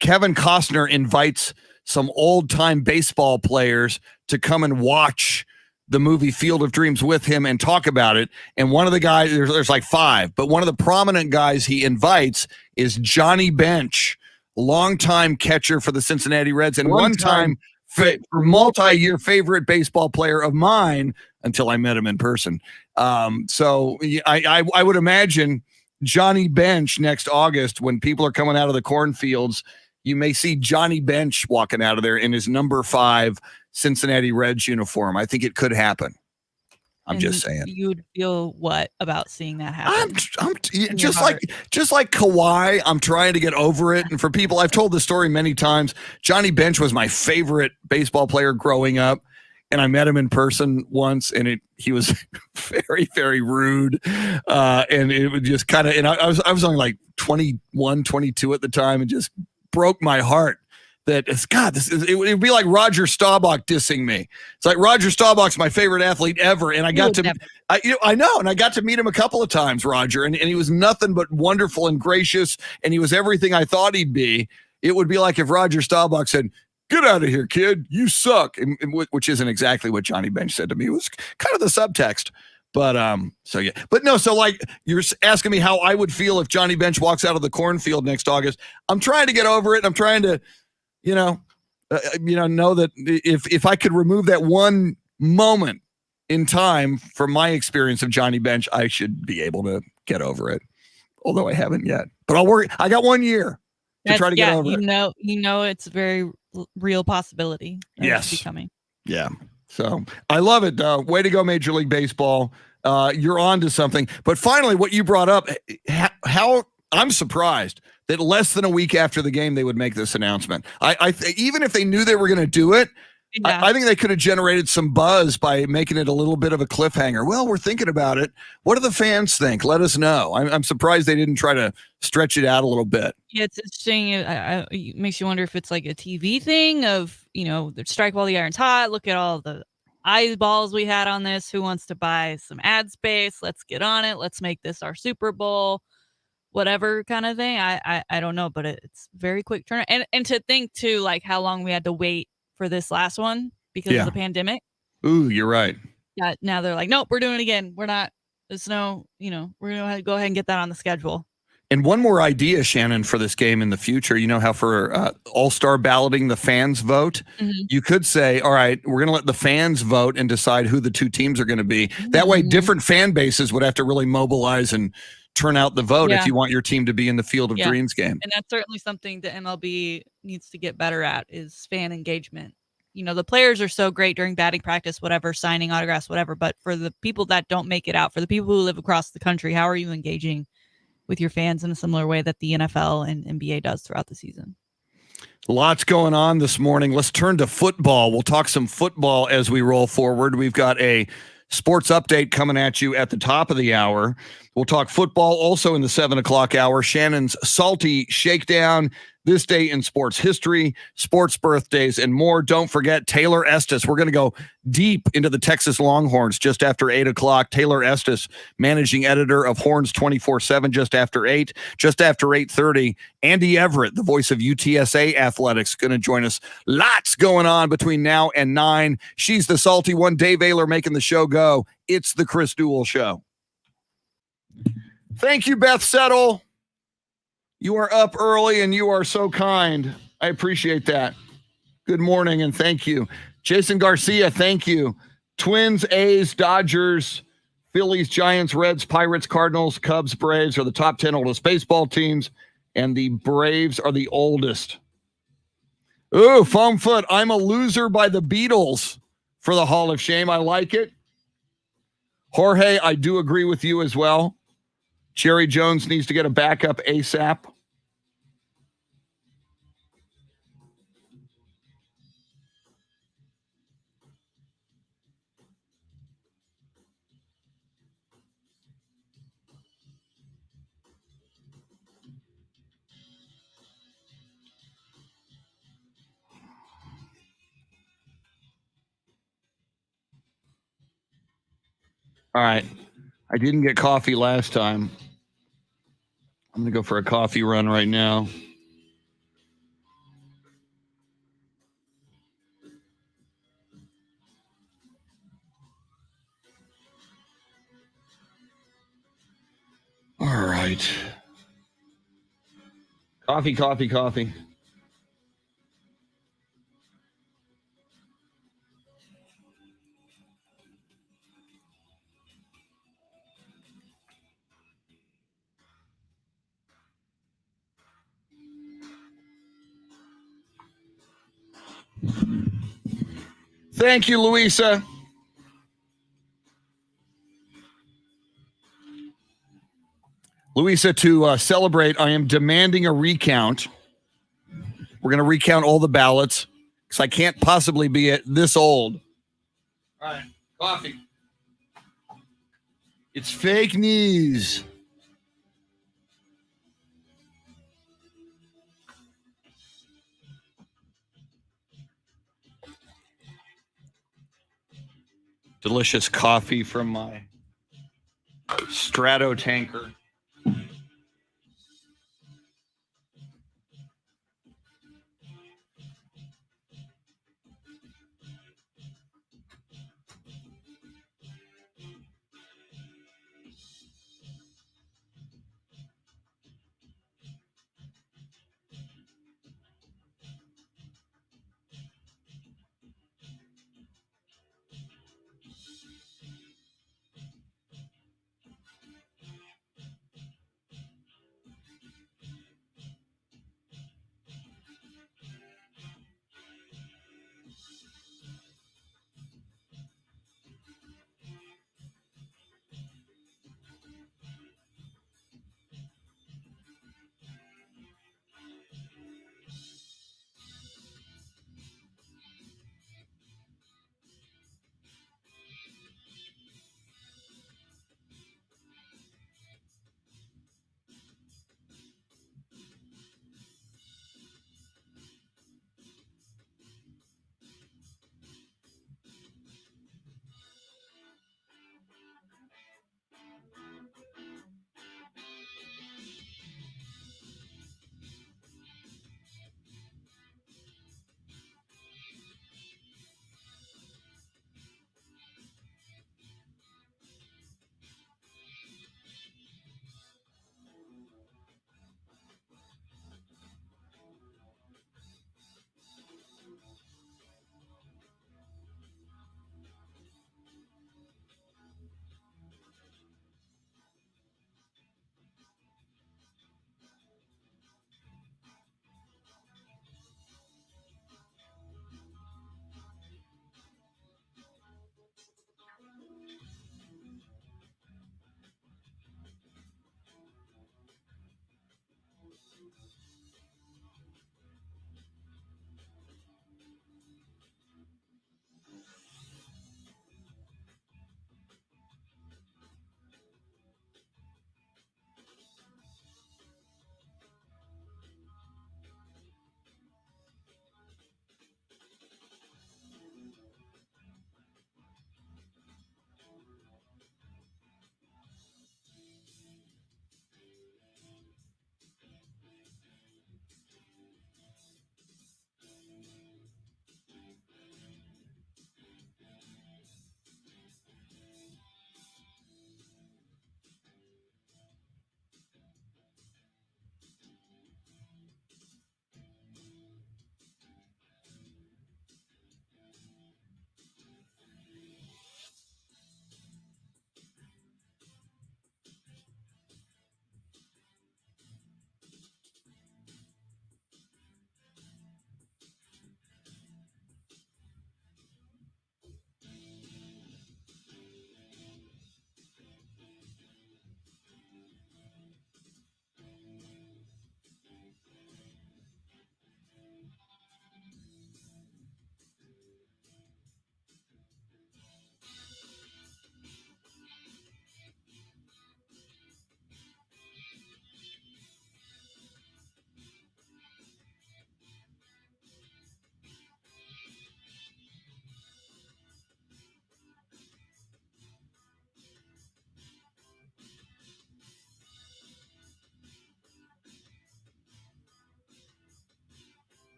Costner invites some old-time baseball players to come and watch the movie Field of Dreams with him and talk about it. And one of the guys, there's like 5, but one of the prominent guys he invites is Johnny Bench, longtime catcher for the Cincinnati Reds and one-time multi-year favorite baseball player of mine until I met him in person. So I would imagine Johnny Bench next August, when people are coming out of the cornfields, you may see Johnny Bench walking out of there in his number 5 Cincinnati Reds uniform. I think it could happen. I'm just saying. You would feel what about seeing that happen? I'm just like Kawhi. I'm trying to get over it. And for people, I've told this story many times. Johnny Bench was my favorite baseball player growing up, and I met him in person once, and he was very, very rude, and it would just kind of. And I was only like 21, 22 at the time, and just broke my heart. That is, God, it would be like Roger Staubach dissing me. It's like Roger Staubach's my favorite athlete ever, and I got to, I know, and I got to meet him a couple of times, Roger, and he was nothing but wonderful and gracious, and he was everything I thought he'd be. It would be like if Roger Staubach said, "Get out of here, kid, you suck," which isn't exactly what Johnny Bench said to me. It was kind of the subtext. But so like you're asking me how I would feel if Johnny Bench walks out of the cornfield next August. I'm trying to get over it. I'm trying to. Know that if I could remove that one moment in time from my experience of Johnny Bench, I should be able to get over it. Although I haven't yet, but I'll worry. I got 1 year to try to get over it. It's a very real possibility. Yes, it's becoming. Yeah. So I love it. Way to go, Major League Baseball. You're on to something. But finally, what you brought up, how I'm surprised that less than a week after the game, they would make this announcement. Even if they knew they were going to do it, yeah. I think they could have generated some buzz by making it a little bit of a cliffhanger. Well, we're thinking about it. What do the fans think? Let us know. I'm surprised they didn't try to stretch it out a little bit. Yeah, it's interesting. It makes you wonder if it's like a TV thing of, strike while the iron's hot. Look at all the eyeballs we had on this. Who wants to buy some ad space? Let's get on it. Let's make this our Super Bowl. Whatever kind of thing. I don't know, but it's very quick turn. And to think too, like how long we had to wait for this last one because of the pandemic. Ooh, you're right. Yeah. Now they're like, nope, we're doing it again. We're not, there's no, we're going to go ahead and get that on the schedule. And one more idea, Shannon, for this game in the future, how for all-star balloting, the fans vote, you could say, all right, we're going to let the fans vote and decide who the 2 teams are going to be. That way, different fan bases would have to really mobilize and turn out the vote if you want your team to be in the Field of Dreams game. And that's certainly something the MLB needs to get better at is fan engagement. The players are so great during batting practice, whatever, signing autographs, whatever. But for the people that don't make it out, for the people who live across the country, how are you engaging with your fans in a similar way that the NFL and NBA does throughout the season? Lots going on this morning. Let's turn to football. We'll talk some football as we roll forward. We've got a sports update coming at you at the top of the hour. We'll talk football also in the 7:00 hour. Shannon's Salty Shakedown, this day in sports history, sports birthdays, and more. Don't forget Taylor Estes. We're going to go deep into the Texas Longhorns just after 8:00. Taylor Estes, managing editor of Horns 24/7, just after 8. Just after 8:30, Andy Everett, the voice of UTSA Athletics, going to join us. Lots going on between now and 9. She's the salty one. Dave Ayler making the show go. It's the Chris Duel Show. Thank you, Beth Settle. You are up early and you are so kind. I appreciate that. Good morning and thank you. Jason Garcia, thank you. Twins, A's, Dodgers, Phillies, Giants, Reds, Pirates, Cardinals, Cubs, Braves are the top 10 oldest baseball teams, and the Braves are the oldest. Ooh, Foam Foot, I'm a loser by the Beatles for the Hall of Shame. I like it. Jorge, I do agree with you as well. Jerry Jones needs to get a backup ASAP. All right. I didn't get coffee last time. I'm going to go for a coffee run right now. All right. Coffee, coffee, coffee. Thank you, Louisa. Louisa, to celebrate, I am demanding a recount. We're going to recount all the ballots because I can't possibly be this old. All right, coffee. It's fake news. Delicious coffee from my Strato tanker.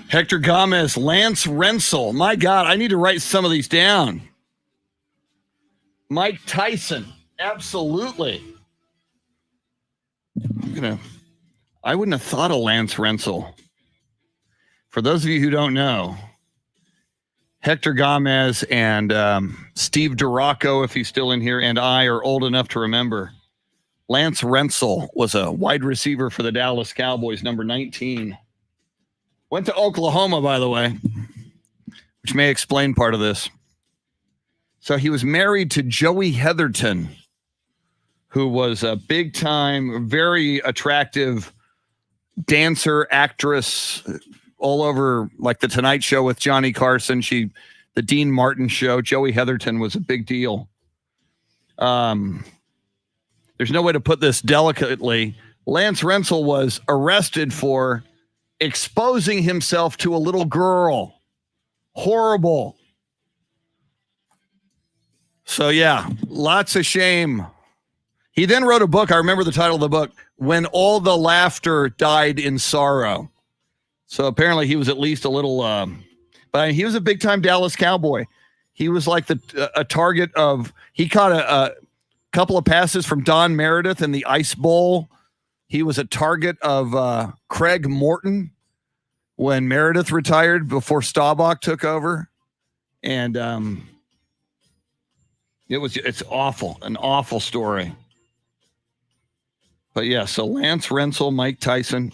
Hector Gomez, Lance Rensel. My God, I need to write some of these down. Mike Tyson. Absolutely. I wouldn't have thought of Lance Rensel. For those of you who don't know, Hector Gomez and Steve Duraco, if he's still in here, and I are old enough to remember. Lance Rensel was a wide receiver for the Dallas Cowboys, number 19. Went to Oklahoma, by the way, which may explain part of this. So he was married to Joey Heatherton, who was a big-time, very attractive dancer, actress, all over, like The Tonight Show with Johnny Carson. The Dean Martin Show. Joey Heatherton was a big deal. There's no way to put this delicately. Lance Rensel was arrested for exposing himself to a little girl. Horrible. So, yeah, lots of shame. He then wrote a book. I remember the title of the book, When All the Laughter Died in Sorrow. So apparently he was at least a little, but he was a big-time Dallas Cowboy. He was like a target of, he caught a couple of passes from Don Meredith in the Ice Bowl. He was a target of Craig Morton when Meredith retired before Staubach took over. And it's awful, an awful story. But yeah, so Lance Rensel, Mike Tyson.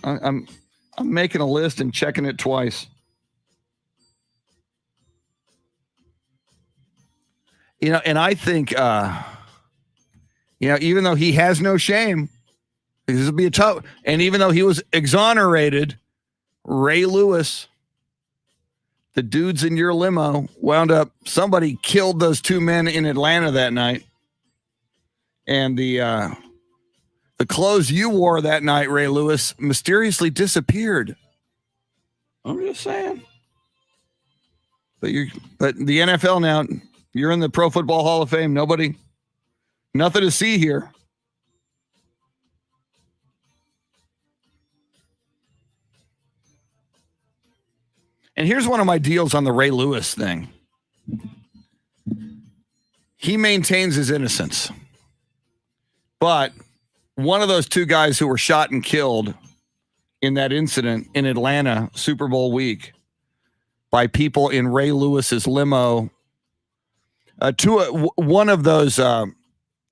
I'm making a list and checking it twice. And I think, even though he has no shame, this would be a tough. And even though he was exonerated, Ray Lewis, the dudes in your limo, wound up, somebody killed those two men in Atlanta that night. And the clothes you wore that night, Ray Lewis, mysteriously disappeared. I'm just saying. But the NFL now, you're in the Pro Football Hall of Fame. Nothing to see here. And here's one of my deals on the Ray Lewis thing. He maintains his innocence. But one of those two guys who were shot and killed in that incident in Atlanta, Super Bowl week, by people in Ray Lewis's limo, one of those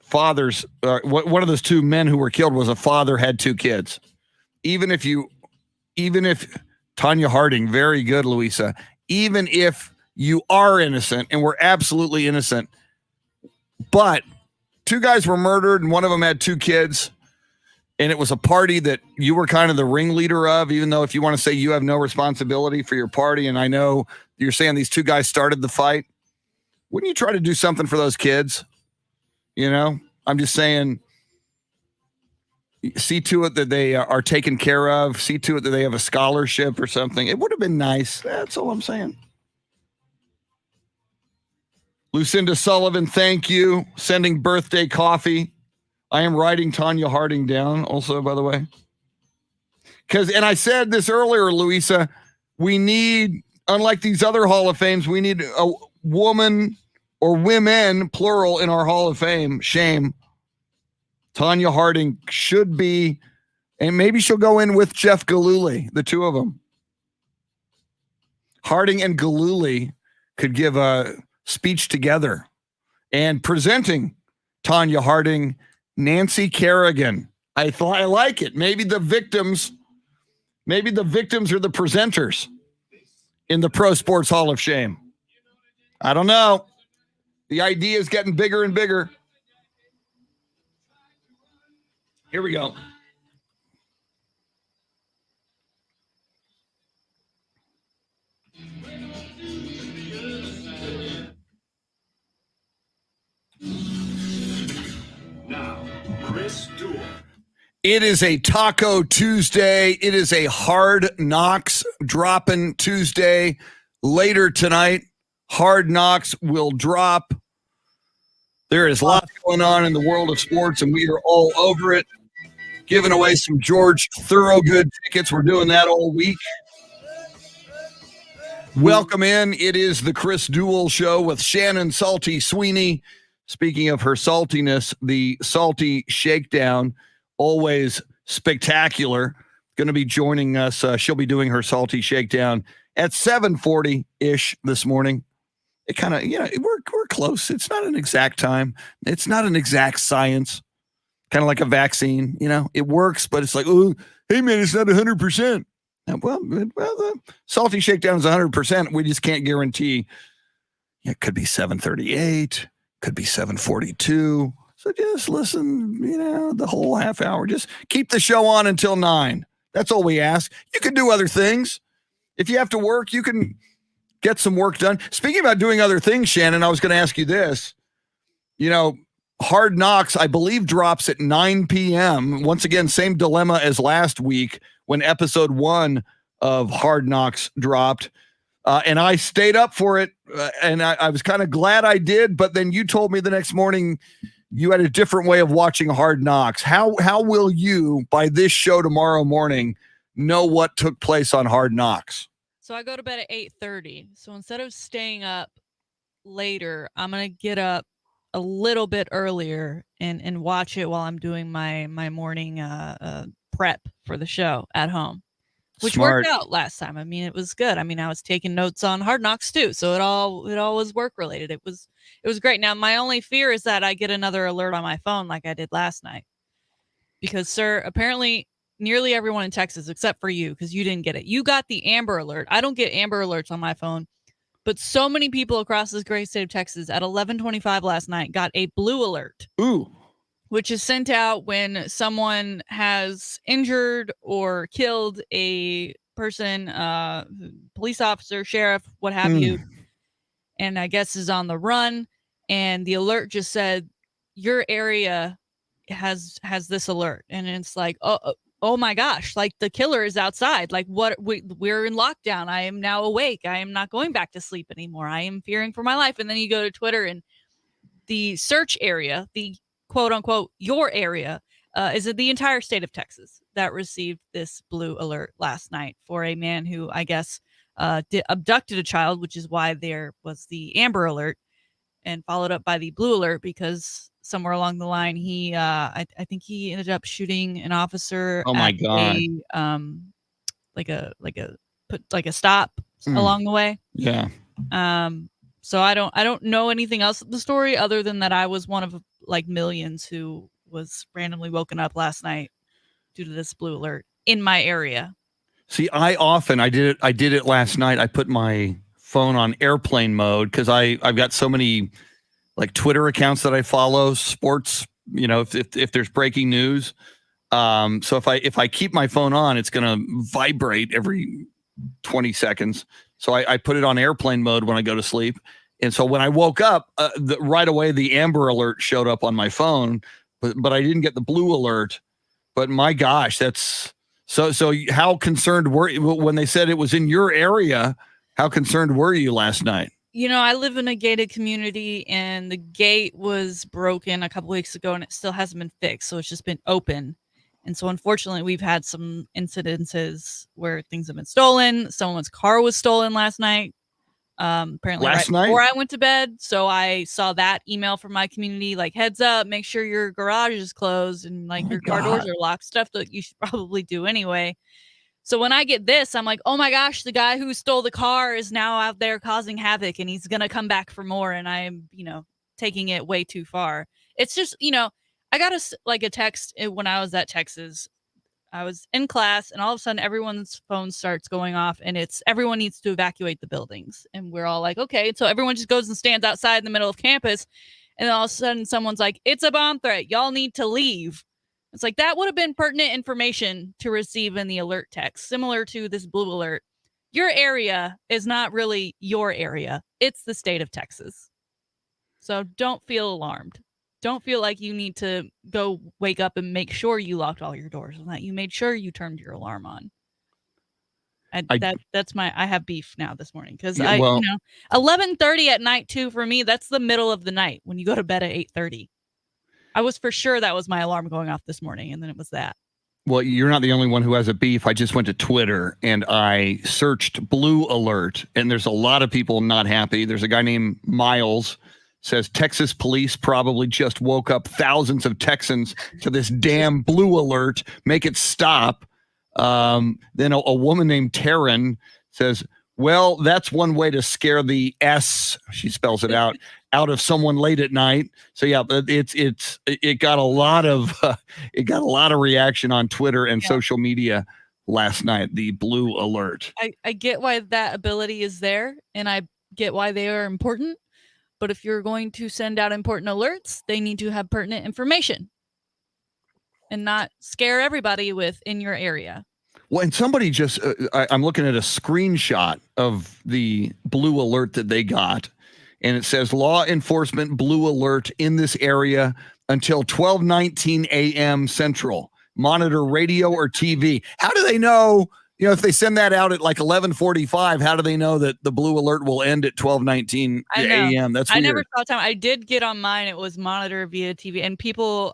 fathers, one of those two men who were killed was a father, had two kids. Even if Tanya Harding, very good, Louisa, even if you are innocent, and we're absolutely innocent, but two guys were murdered and one of them had two kids, and it was a party that you were kind of the ringleader of, even though if you want to say you have no responsibility for your party, and I know you're saying these two guys started the fight, wouldn't you try to do something for those kids? I'm just saying, see to it that they are taken care of. See to it that they have a scholarship or something. It would have been nice. That's all I'm saying. Lucinda Sullivan, thank you. Sending birthday coffee. I am writing Tanya Harding down also, by the way. And I said this earlier, Louisa, we need, unlike these other Hall of Fames, we need a woman or women, plural, in our Hall of Fame. Shame. Tanya Harding should be, and maybe she'll go in with Jeff Gillooly, the two of them. Harding and Gillooly could give a speech together. And presenting Tanya Harding, Nancy Kerrigan. I like it. Maybe the victims are the presenters in the Pro Sports Hall of Shame. I don't know. The idea is getting bigger and bigger. Here we go. Now, Chris Duel. It is a Taco Tuesday. It is a Hard Knocks dropping Tuesday. Later tonight, Hard Knocks will drop. There is lots going on in the world of sports, and we are all over it. Giving away some George Thorogood tickets. We're doing that all week. Welcome in. It is the Chris Duel Show with Shannon Salty Sweeney. Speaking of her saltiness, the Salty Shakedown, always spectacular, going to be joining us. She'll be doing her Salty Shakedown at 7:40-ish this morning. It kind of, we're close. It's not an exact time. It's not an exact science. Kind of like a vaccine, it works, but it's like, oh, hey man, it's not 100%. Well, the Salty Shakedown is 100%. We just can't guarantee. It could be 7:38, could be 7:42. So just listen, the whole half hour. Just keep the show on until 9. That's all we ask. You can do other things. If you have to work, you can get some work done. Speaking about doing other things, Shannon, I was going to ask you this. Hard Knocks, I believe, drops at 9 p.m. Once again, same dilemma as last week when episode 1 of Hard Knocks dropped. And I stayed up for it, and I was kind of glad I did. But then you told me the next morning you had a different way of watching Hard Knocks. How will you, by this show tomorrow morning, know what took place on Hard Knocks? So I go to bed at 8:30. So instead of staying up later, I'm going to get up a little bit earlier and watch it while I'm doing my morning prep for the show at home, which Smart. worked out last time. I mean, it was good. I mean, I was taking notes on Hard Knocks too, so it all was work related. It was great. Now, my only fear is that I get another alert on my phone like I did last night, because, sir, apparently nearly everyone in Texas, except for you, because you didn't get it. You got the Amber Alert. I don't get Amber Alerts on my phone. But so many people across this great state of Texas at 11:25 last night got a blue alert. Ooh. Which is sent out when someone has injured or killed a person, police officer, sheriff, what have you, and I guess is on the run. And the alert just said, your area has this alert. And it's like, oh my gosh, like the killer is outside. Like we're in lockdown. I am now awake. I am not going back to sleep anymore. I am fearing for my life. And then you go to Twitter and the search area, the quote unquote, your area, is the entire state of Texas that received this blue alert last night for a man who, I guess, abducted a child, which is why there was the Amber Alert, and followed up by the blue alert because somewhere along the line, he, I think he ended up shooting an officer. Oh my God. Like a stop along the way. Yeah. So I don't know anything else of the story other than that I was one of like millions who was randomly woken up last night due to this blue alert in my area. See, I did it last night. I put my phone on airplane mode because I've got so many like Twitter accounts that I follow, sports, if there's breaking news. So if I keep my phone on, it's going to vibrate every 20 seconds. So I put it on airplane mode when I go to sleep. And so when I woke up, right away, the Amber Alert showed up on my phone, but I didn't get the blue alert. But my gosh, that's so how concerned were you when they said it was in your area? How concerned were you last night? I live in a gated community, and the gate was broken a couple weeks ago, and it still hasn't been fixed. So it's just been open. And so unfortunately, we've had some incidences where things have been stolen. Someone's car was stolen last night. Apparently last night night before I went to bed. So I saw that email from my community, like, heads up, make sure your garage is closed and like your car doors are locked, stuff that you should probably do anyway. So when I get this, I'm like, oh my gosh, the guy who stole the car is now out there causing havoc and he's going to come back for more. And I'm, taking it way too far. It's just, I got a text when I was at Texas. I was in class and all of a sudden everyone's phone starts going off and it's everyone needs to evacuate the buildings. And we're all like, okay. So everyone just goes and stands outside in the middle of campus. And then all of a sudden someone's like, it's a bomb threat. Y'all need to leave. It's like that would have been pertinent information to receive in the alert text, similar to this blue alert. Your area is not really your area. It's the state of Texas. So don't feel alarmed. Don't feel like you need to go wake up and make sure you locked all your doors and that you made sure you turned your alarm on. I have beef now this morning because 11:30 at night too, for me, that's the middle of the night when you go to bed at 8:30. I was for sure that was my alarm going off this morning, and then it was that. Well, you're not the only one who has a beef. I just went to Twitter and I searched Blue Alert, and there's a lot of people not happy. There's a guy named Miles says Texas police probably just woke up thousands of Texans to this damn Blue Alert. Make it stop. Then a woman named Taryn says, well, that's one way to scare the S, she spells it out of someone late at night. So yeah, it got a lot of reaction on Twitter and social media last night. The Blue Alert. I get why that ability is there, and I get why they are important. But if you're going to send out important alerts, they need to have pertinent information and not scare everybody with in your area. Well, and somebody just, I'm looking at a screenshot of the Blue Alert that they got, and it says law enforcement Blue Alert in this area until 12:19 a.m. Central. Monitor radio or TV. How do they know, if they send that out at like 11:45, how do they know that the Blue Alert will end at 12:19 a.m.? That's weird. I never saw time. I did get on mine. It was monitor via TV, and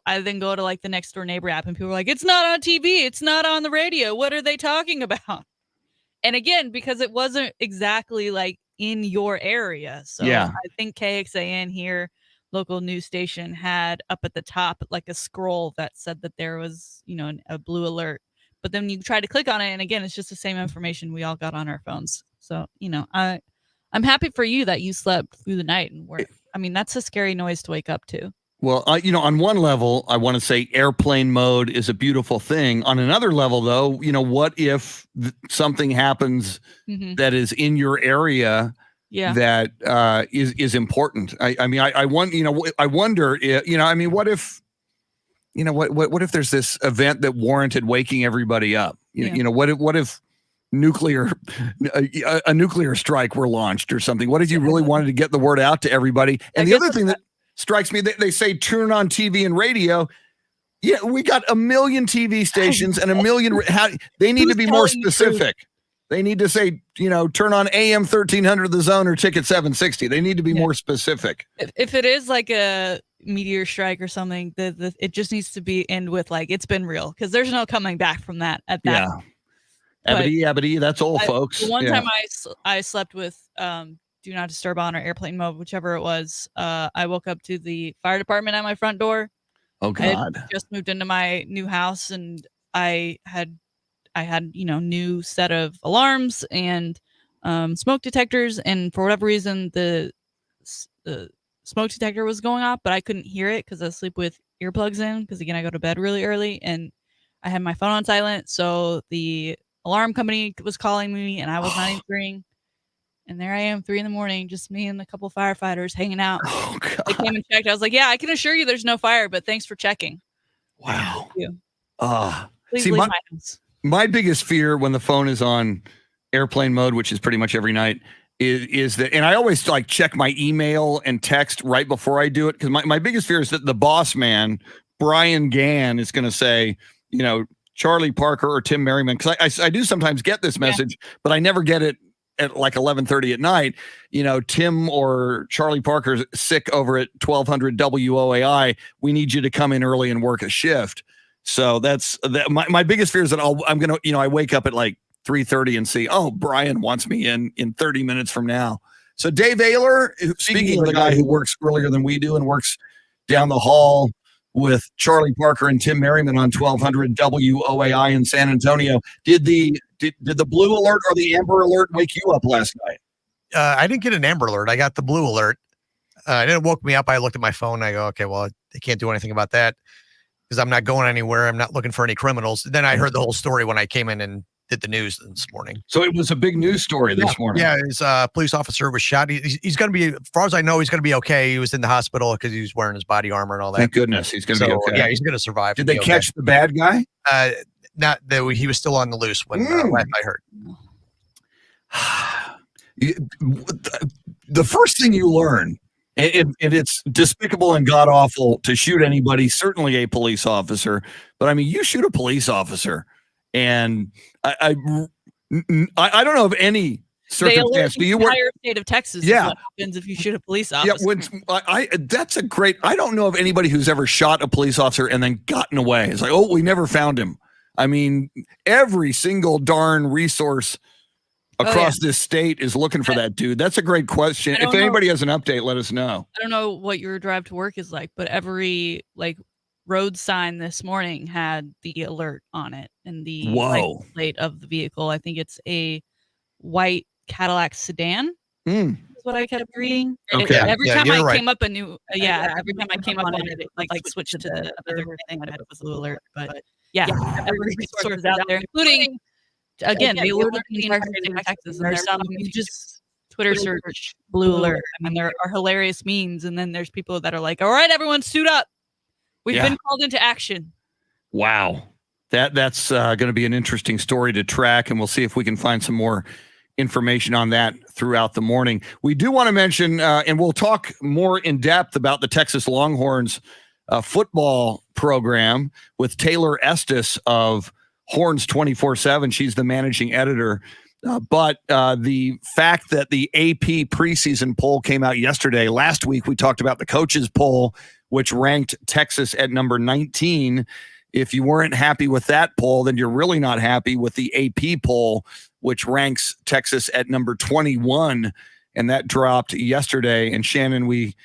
I then go to like the next door neighbor app, and people are like, it's not on TV. It's not on the radio. What are they talking about? And again, because it wasn't exactly like in your area. So I think KXAN here, local news station, had up at the top like a scroll that said that there was, a Blue Alert. But then you try to click on it, and again, it's just the same information we all got on our phones. So, I'm happy for you that you slept through the night, and that's a scary noise to wake up to. Well, on one level, I want to say airplane mode is a beautiful thing. On another level, though, what if something happens that is in your area that is important? I wonder, what if, what if there's this event that warranted waking everybody up? What if a nuclear strike were launched or something? What if you really wanted to get the word out to everybody? And the other thing that strikes me, they say turn on TV and radio. Yeah, we got a million TV stations and a million. They need to be more specific. They need to say, turn on AM 1300 The Zone or Ticket 760. They need to be more specific. If it is like a meteor strike or something, it just needs to end with like, it's been real, because there's no coming back from that at that. Abity, that's all, folks. The one time I slept with do not disturb on or airplane mode, whichever it was. I woke up to the fire department at my front door. Oh God! I had just moved into my new house, and I had new set of alarms and smoke detectors, and for whatever reason the smoke detector was going off, but I couldn't hear it because I sleep with earplugs in, because again I go to bed really early, and I had my phone on silent, so the alarm company was calling me and I was not answering. And there I am, 3 a.m, just me and a couple firefighters hanging out. Oh, God. They came and checked. I was like, yeah, I can assure you there's no fire, but thanks for checking. Wow. Thank you. Please See, leave my house. My biggest fear when the phone is on airplane mode, which is pretty much every night, is that, and I always like check my email and text right before I do it, because my biggest fear is that the boss man, Brian Gann, is going to say, Charlie Parker or Tim Merriman, because I do sometimes get this message, but I never get it at like 11:30 at night. Tim or Charlie Parker's sick over at 1200 WOAI. We need you to come in early and work a shift. So that's my biggest fear is that I'm going to, I wake up at like 3:30 and see, oh, Brian wants me in 30 minutes from now. So Dave Ayler, speaking of the guy who works earlier than we do and works down the hall with Charlie Parker and Tim Merriman on 1200 WOAI in San Antonio, did the Blue Alert or the Amber Alert wake you up last night? I didn't get an Amber Alert. I got the Blue Alert. It didn't woke me up. I looked at my phone and I go, okay, well, they can't do anything about that because I'm not going anywhere. I'm not looking for any criminals. Then I heard the whole story when I came in and did the news this morning. So it was a big news story this morning. Yeah, his police officer was shot. He's going to be, as far as I know, he's going to be okay. He was in the hospital because he was wearing his body armor and all that. Thank goodness he's going to be okay. Yeah, he's going to survive. Did they catch the bad guy? Not that he was still on the loose when last I heard. The first thing you learn, and it's despicable and god awful to shoot anybody, certainly a police officer, but you shoot a police officer, and I don't know of any circumstance. The entire state of Texas. Yeah, is what happens if you shoot a police officer. Yeah, that's a great. I don't know of anybody who's ever shot a police officer and then gotten away. It's like, oh, we never found him. I mean, every single darn resource across this state is looking for that dude. That's a great question. If anybody has an update, let us know. I don't know what your drive to work is like, but every road sign this morning had the alert on it and the license plate of the vehicle. I think it's a white Cadillac sedan. Is what I kept reading. Okay. Every time I came up a new, every every time I came up on it, it switched to the other thing that it was blue alert. But every resource is out there, including again the alert of the entire state of Texas. And there's some you just Twitter search blue alert. I mean, there are hilarious memes, and then there's people that are like, "All right, everyone, suit up. We've been called into action." Wow, that's going to be an interesting story to track, and we'll see if we can find some more information on that throughout the morning. We do want to mention, and we'll talk more in depth about the Texas Longhorns football program with Taylor Estes of Horns 24/7. She's the managing editor. But the fact that the AP preseason poll came out yesterday, last week we talked about the coaches poll, which ranked Texas at number 19. If you weren't happy with that poll, then you're really not happy with the AP poll, which ranks Texas at number 21, and that dropped yesterday. And Shannon, we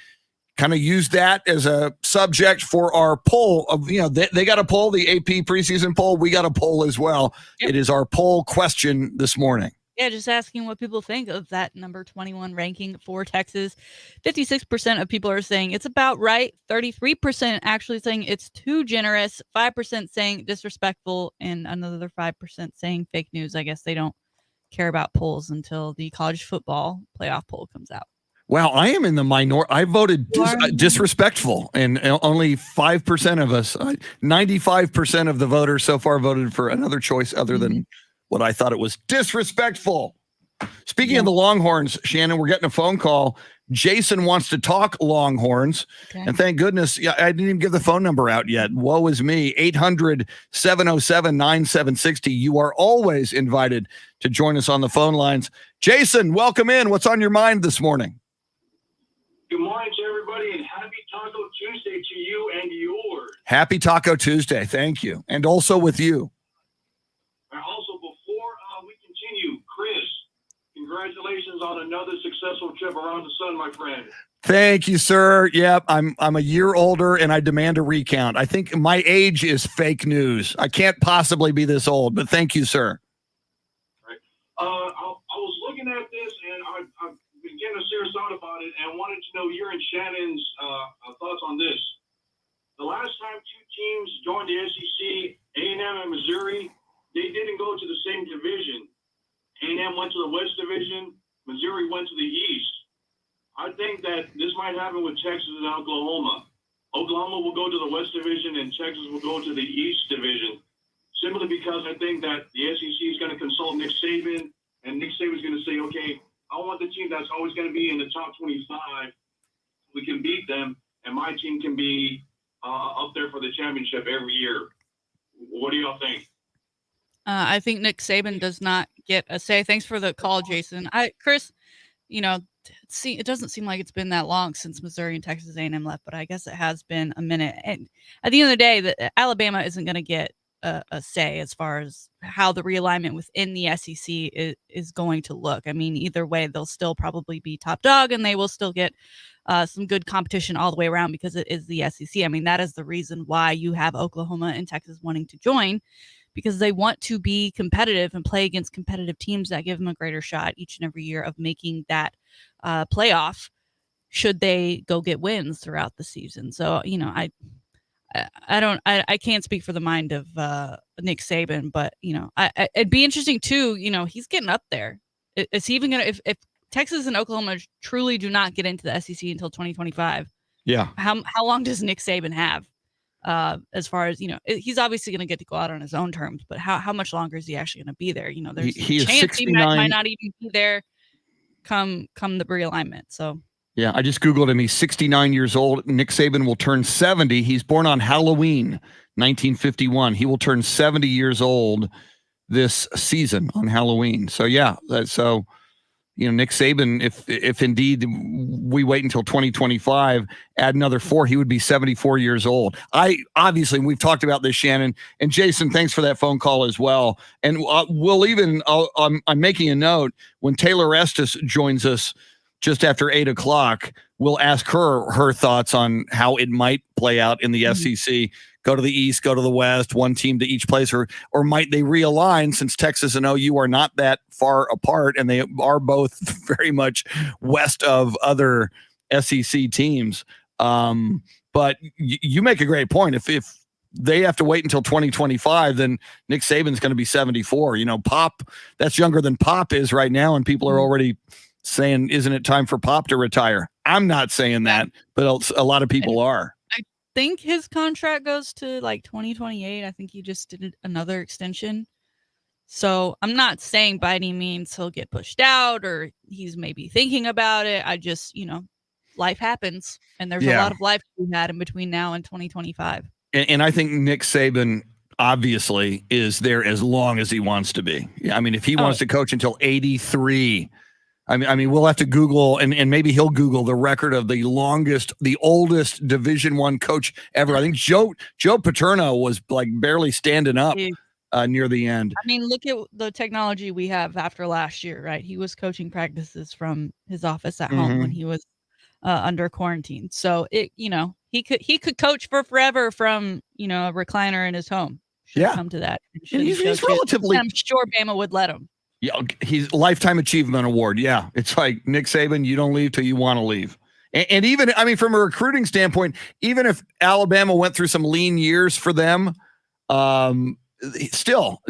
kind of used that as a subject for our poll of, they got a poll, the AP preseason poll. We got a poll as well. Yep. It is our poll question this morning. Yeah, just asking what people think of that number 21 ranking for Texas. 56% of people are saying it's about right. 33% actually saying it's too generous. 5% saying disrespectful, and another 5% saying fake news. I guess they don't care about polls until the college football playoff poll comes out. Wow, I am in the minority. I voted disrespectful, and only 5% of us, 95% of the voters so far voted for another choice other than what I thought it was disrespectful. Speaking of the Longhorns, Shannon, we're getting a phone call. Jason wants to talk Longhorns. Okay. And thank goodness, I didn't even give the phone number out yet. Woe is me. 800-707-9760. You are always invited to join us on the phone lines. Jason, welcome in. What's on your mind this morning? Good morning to everybody, and happy Taco Tuesday to you and yours. Happy Taco Tuesday. Thank you. And also with you. Also, before we continue, Chris, congratulations on another successful trip around the sun, my friend. Thank you, sir. Yep, I'm a year older, and I demand a recount. I think my age is fake news. I can't possibly be this old, but thank you, sir. Right. I was looking at this, and I've been getting a serious thought about it, and wanted to know your and Shannon's thoughts on this. The last time two teams joined the SEC, A&M and Missouri, they didn't go to the same division. A&M went to the West Division. Missouri went to the East. I think that this might happen with Texas and Oklahoma. Oklahoma will go to the West Division, and Texas will go to the East Division, simply because I think that the SEC is going to consult Nick Saban, and Nick Saban is going to say, okay, I want the team that's always going to be in the top 25. We can beat them, and my team can be up there for the championship every year. What do y'all think? I think Nick Saban does not get a say. Thanks for the call, Jason. Chris, it doesn't seem like it's been that long since Missouri and Texas A&M left, but I guess it has been a minute. And at the end of the day, Alabama isn't going to get a say as far as how the realignment within the SEC is going to look. I mean, either way, they'll still probably be top dog, and they will still get some good competition all the way around because it is the SEC. I mean, that is the reason why you have Oklahoma and Texas wanting to join, because they want to be competitive and play against competitive teams that give them a greater shot each and every year of making that playoff should they go get wins throughout the season. So, I can't speak for the mind of Nick Saban, but, it'd be interesting too. He's getting up there. Is he even going to, if Texas and Oklahoma truly do not get into the SEC until 2025, how long does Nick Saban have? As far as, he's obviously going to get to go out on his own terms, but how much longer is he actually going to be there? There's he a chance 69. he might not even be there come the realignment. So yeah, I just Googled him. He's 69 years old. Nick Saban will turn 70. He's born on Halloween, 1951. He will turn 70 years old this season on Halloween. So yeah, Nick Saban, if indeed we wait until 2025, add another 4, he would be 74 years old. Obviously, we've talked about this, Shannon, and Jason, thanks for that phone call as well. And I'm making a note, when Taylor Estes joins us just after 8:00, we'll ask her thoughts on how it might play out in the SEC. Go to the East, go to the West, one team to each place, or might they realign, since Texas and OU are not that far apart and they are both very much west of other SEC teams. But you make a great point. If they have to wait until 2025, then Nick Saban's going to be 74. Pop, that's younger than Pop is right now, and people are already saying, isn't it time for Pop to retire? I'm not saying that, but a lot of people are. I think his contract goes to like 2028. I think he just did another extension. So I'm not saying by any means he'll get pushed out or he's maybe thinking about it. I just, life happens, and there's a lot of life to be had in between now and 2025. And I think Nick Saban obviously is there as long as he wants to be. I mean, if he wants to coach until 83, I mean, we'll have to Google, and maybe he'll Google the record of the oldest Division I coach ever. I think Joe Paterno was like barely standing up near the end. I mean, look at the technology we have after last year, right? He was coaching practices from his office at home when he was under quarantine. So he could coach for forever from a recliner in his home. Should come to that. He's relatively. I'm sure Bama would let him. Yeah, he's Lifetime Achievement Award. Yeah, it's like Nick Saban, you don't leave till you want to leave. And even, I mean, from a recruiting standpoint, even if Alabama went through some lean years for them, still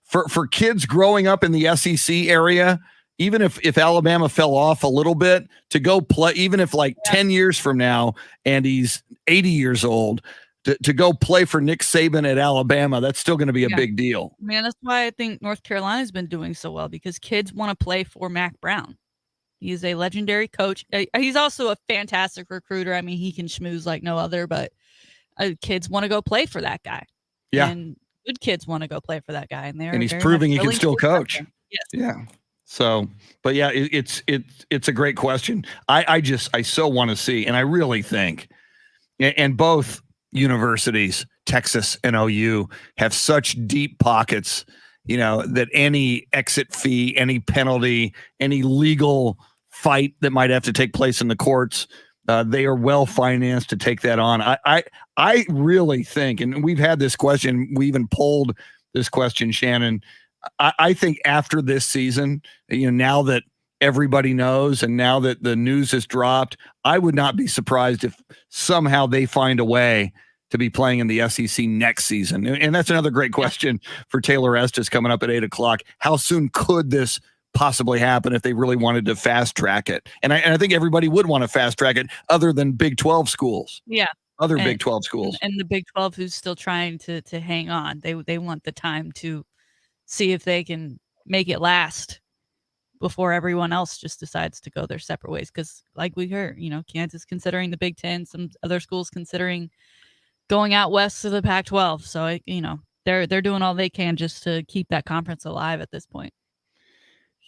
for kids growing up in the SEC area, even if Alabama fell off a little bit, to go play, even if 10 years from now and he's 80 years old, to go play for Nick Saban at Alabama, that's still going to be a big deal. Man, that's why I think North Carolina's been doing so well, because kids want to play for Mac Brown. He's a legendary coach. He's also a fantastic recruiter. I mean, he can schmooze like no other, but kids want to go play for that guy. Yeah. And good kids want to go play for that guy. And he's proving he can still coach. Yes. Yeah. So, but yeah, it's a great question. I so want to see, and I really think, and both universities, Texas and OU, have such deep pockets, that any exit fee, any penalty, any legal fight that might have to take place in the courts, they are well financed to take that on. I really think, and we've had this question, we even polled this question, Shannon. I think after this season, now that everybody knows and now that the news has dropped, I would not be surprised if somehow they find a way to be playing in the SEC next season. And that's another great question for Taylor Estes coming up at 8:00. How soon could this possibly happen if they really wanted to fast track it? And I think everybody would want to fast track it, other than Big 12 schools. Yeah. Big 12 schools. And the Big 12 who's still trying to hang on. They want the time to see if they can make it last before everyone else just decides to go their separate ways. Because like we heard, Kansas considering the Big 10, some other schools considering going out west to the Pac-12. So, they're doing all they can just to keep that conference alive at this point.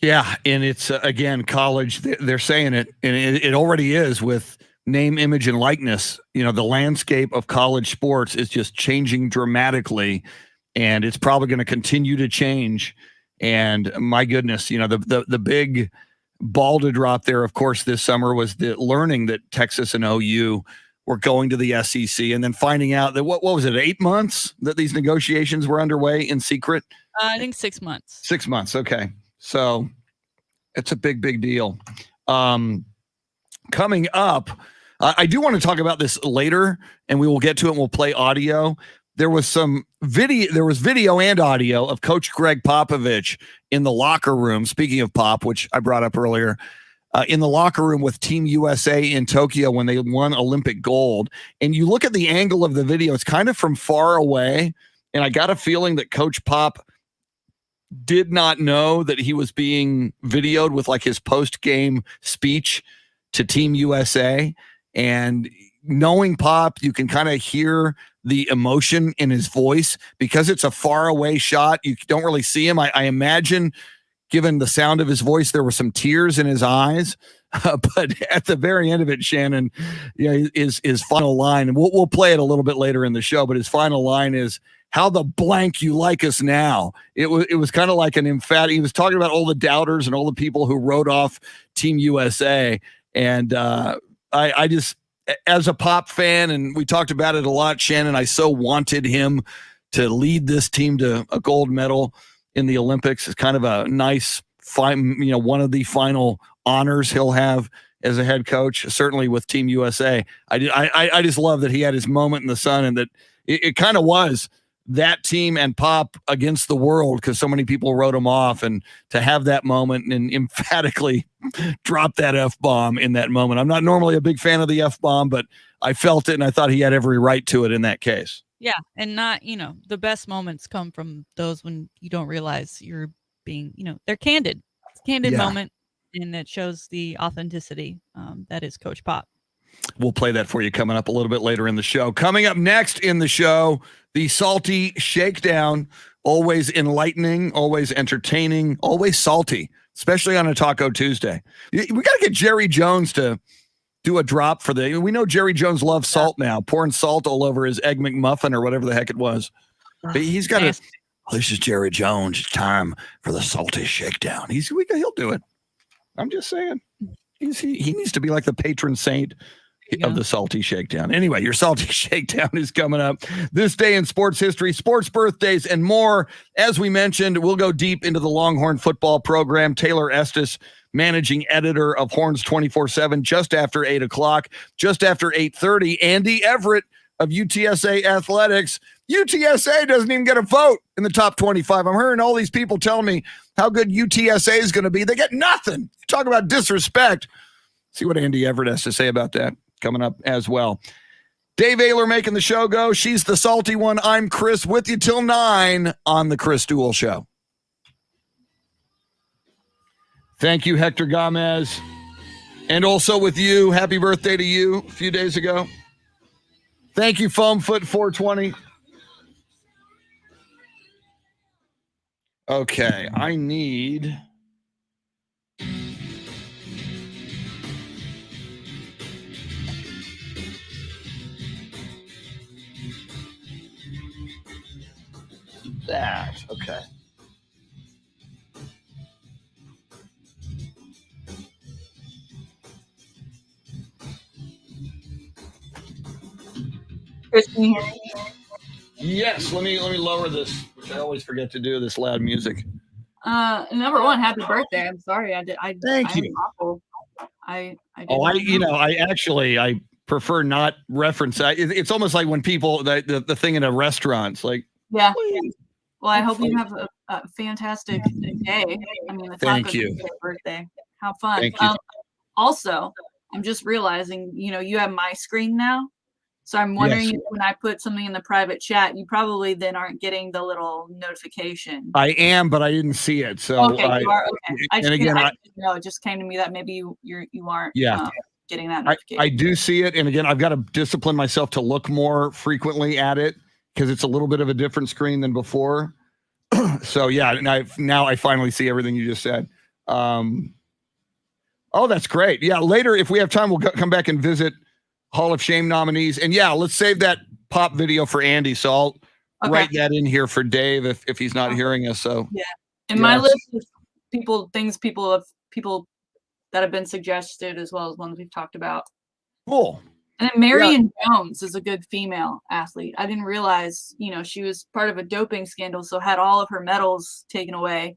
Yeah, and it's, again, college, they're saying it, and it already is with name, image, and likeness. The landscape of college sports is just changing dramatically, and it's probably going to continue to change. And my goodness, the big ball to drop there, of course, this summer was the learning that Texas and OU were going to the SEC, and then finding out that what was it, 8 months that these negotiations were underway in secret? I think 6 months. 6 months. Okay. So it's a big deal. Coming up, I do want to talk about this later, and we will get to it and we'll play audio. There was video and audio of Coach Greg Popovich in the locker room. Speaking of Pop, which I brought up earlier, in the locker room with Team USA in Tokyo when they won Olympic gold. And you look at the angle of the video, it's kind of from far away. And I got a feeling that Coach Pop did not know that he was being videoed with his post-game speech to Team USA. And knowing Pop, you can kind of hear the emotion in his voice because it's a far away shot. You don't really see him. I imagine given the sound of his voice, there were some tears in his eyes. But at the very end of it, Shannon, his final line, and we'll play it a little bit later in the show, but his final line is, "How the blank you like us now." It was kind of like an emphatic. He was talking about all the doubters and all the people who wrote off Team USA. And I just, as a Pop fan, and we talked about it a lot, Shannon, I so wanted him to lead this team to a gold medal in the Olympics. It's kind of a nice, one of the final honors he'll have as a head coach, certainly with Team USA. I just love that he had his moment in the sun, and that it kind of was that team and Pop against the world, because so many people wrote him off, and to have that moment and emphatically drop that F-bomb in that moment. I'm not normally a big fan of the F-bomb, but I felt it, and I thought he had every right to it in that case. Yeah. And not, the best moments come from those when you don't realize you're being, they're candid. It's a candid moment, and it shows the authenticity that is Coach Pop. We'll play that for you coming up a little bit later in the show. Coming up next in the show, the Salty Shakedown. Always enlightening, always entertaining, always salty, especially on a Taco Tuesday. We got to get Jerry Jones to do a drop for we know Jerry Jones loves salt now, pouring salt all over his Egg McMuffin or whatever the heck it was. But he's got to, this is Jerry Jones. It's time for the Salty Shakedown. He'll do it. I'm just saying. He needs to be like the patron saint of the Salty Shakedown. Anyway, your Salty Shakedown is coming up this day in sports history, sports birthdays, and more. As we mentioned, we'll go deep into the Longhorn football program. Taylor Estes, managing editor of Horns 24/7, just after 8 o'clock, just after 8:30. Andy Everett of UTSA Athletics. UTSA doesn't even get a vote in the top 25. I'm hearing all these people telling me how good UTSA is going to be. They get nothing. Talk about disrespect. See what Andy Everett has to say about that coming up as well. Dave Ayler making the show go. She's the salty one. I'm Chris, with you till 9 on the Chris Duel Show. Thank you, Hector Gomez. And also with you, happy birthday to you a few days ago. Thank you, Foamfoot 420. Okay, I need... that. Okay. Chris, can you hear me? Yes, let me lower this, which I always forget to do, this loud music. Number one, happy birthday. I'm sorry. Thank you. Awful. I prefer not reference. It's almost like when people the thing in a restaurant. It's like, yeah. please. Well, I hope you have a fantastic day. I mean, the Thank you. Birthday. How fun. Thank you. Also, I'm just realizing, you have my screen now. So I'm wondering if when I put something in the private chat, you probably then aren't getting the little notification. I am, but I didn't see it. So okay, you are okay. It just came to me that maybe you aren't getting that notification. I do see it, and again, I've got to discipline myself to look more frequently at it, because it's a little bit of a different screen than before. So yeah, now I finally see everything you just said. Oh, that's great. Yeah, later if we have time, we'll come back and visit Hall of Shame nominees. And yeah, let's save that Pop video for Andy. So I'll write that in here for Dave if he's not hearing us. So yeah, and my list is people that have been suggested, as well as ones we've talked about. Cool. And then Marion Jones is a good female athlete. I didn't realize, she was part of a doping scandal, so had all of her medals taken away.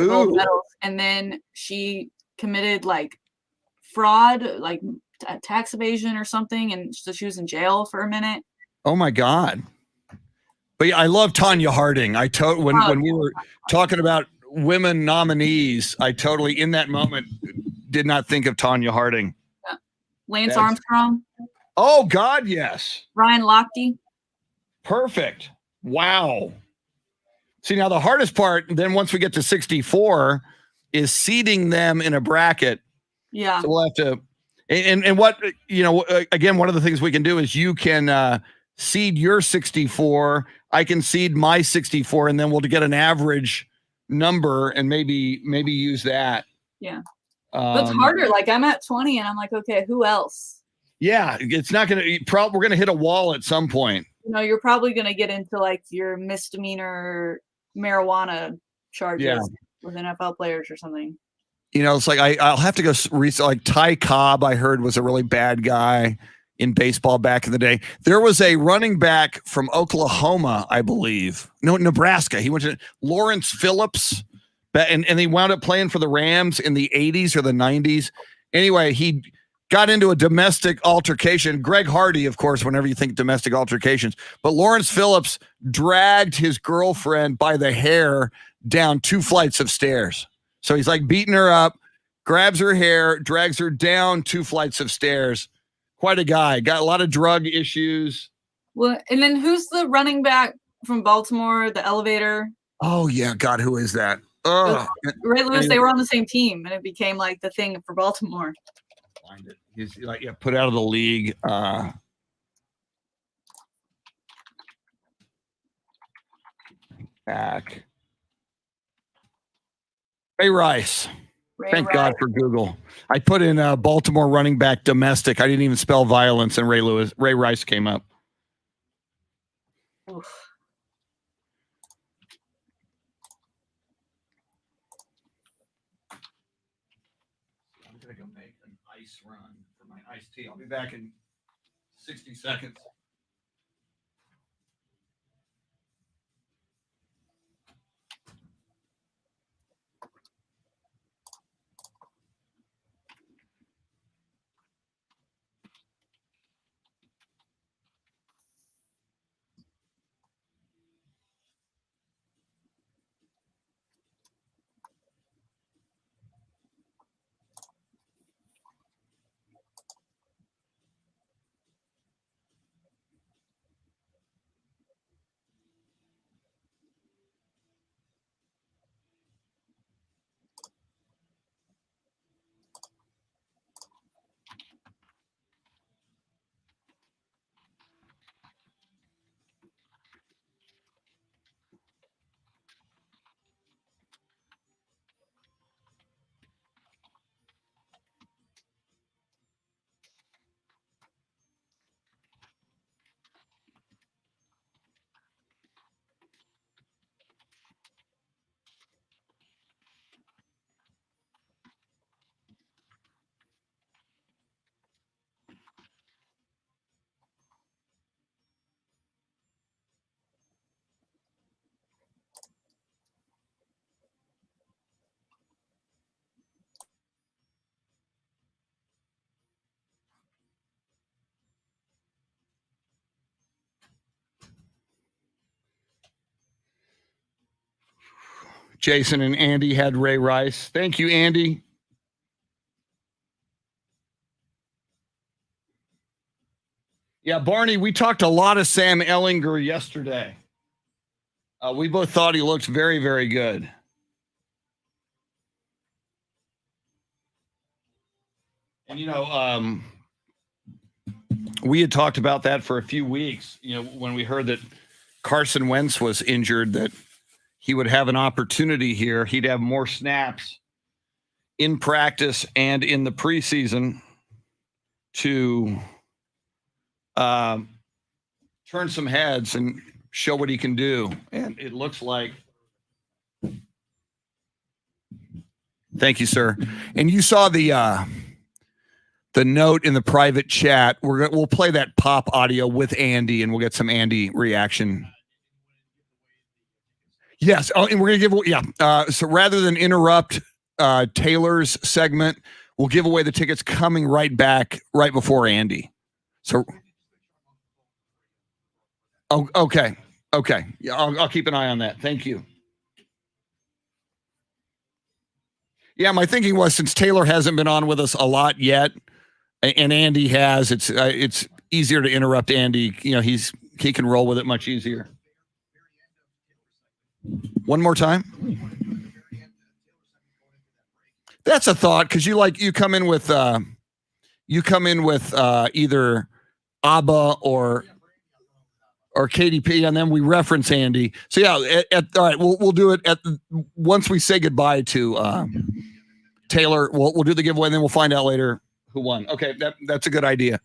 Gold medals, and then she committed fraud, tax evasion or something, and so she was in jail for a minute. Oh my God. But yeah, I love Tanya Harding. When we were talking about women nominees, I totally in that moment did not think of Tanya Harding. Lance Armstrong. Oh God, yes. Ryan Lochte. Perfect. Wow. See, now the hardest part, then once we get to 64, is seeding them in a bracket. Yeah. So we'll have to, and what, again, one of the things we can do is you can seed your 64. I can seed my 64, and then we'll get an average number and maybe use that. Yeah. But it's harder. Like I'm at 20 and I'm like, okay, who else? Yeah, it's not going to we're going to hit a wall at some point. You know, you're probably going to get into like your misdemeanor marijuana charges with NFL players or something. You know, it's like I'll have to go like Ty Cobb, I heard, was a really bad guy in baseball back in the day. There was a running back from Oklahoma, I believe. No, Nebraska. He went to Lawrence Phillips, and he wound up playing for the Rams in the 80s or the 90s. Anyway, he got into a domestic altercation. Greg Hardy, of course, whenever you think domestic altercations. But Lawrence Phillips dragged his girlfriend by the hair down 2 flights of stairs. So he's like beating her up, grabs her hair, drags her down 2 flights of stairs. Quite a guy. Got a lot of drug issues. Well, and then who's the running back from Baltimore, the elevator? Oh, yeah. God, who is that? Oh, Ray Lewis, they were on the same team, and it became like the thing for Baltimore. Find it. He's like put out of the league. Back. Ray Rice. Thank God for Google. I put in Baltimore running back domestic. I didn't even spell violence, and Ray Rice came up. Oof. I'm gonna go make an ice run for my iced tea. I'll be back in 60 seconds. Jason and Andy had Ray Rice. Thank you, Andy. Yeah, Barney, we talked a lot of Sam Ehlinger yesterday. We both thought he looked very, very good. And, you know, we had talked about that for a few weeks, you know, when we heard that Carson Wentz was injured, that he would have an opportunity here. He'd have more snaps in practice and in the preseason to turn some heads and show what he can do. And it looks like. Thank you, sir. And you saw the note in the private chat. We'll play that pop audio with Andy, and we'll get some Andy reaction. Yes. Oh, and we're going to give, so rather than interrupt Taylor's segment, we'll give away the tickets coming right back right before Andy. So, oh, okay. Okay. Yeah, I'll keep an eye on that. Thank you. Yeah, my thinking was, since Taylor hasn't been on with us a lot yet, and Andy has, it's easier to interrupt Andy. You know, he can roll with it much easier. One more time. That's a thought, because you come in with either ABBA or or KDP, and then we reference Andy. So yeah, all right, we'll do it once we say goodbye to Taylor. We'll do the giveaway, and then we'll find out later who won. Okay, that's a good idea.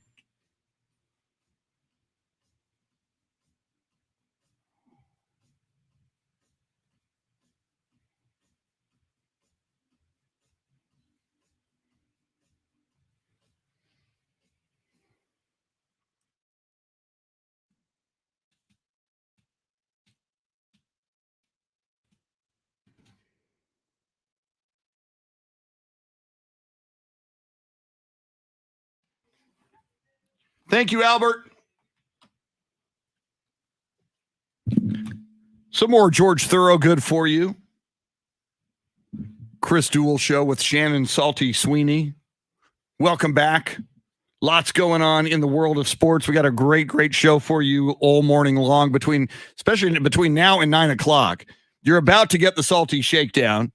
Thank you, Albert. Some more George Thorogood for you. Chris Duel Show with Shannon Salty Sweeney. Welcome back. Lots going on in the world of sports. We got a great show for you all morning long, especially between now and 9 o'clock. You're about to get the Salty Shakedown.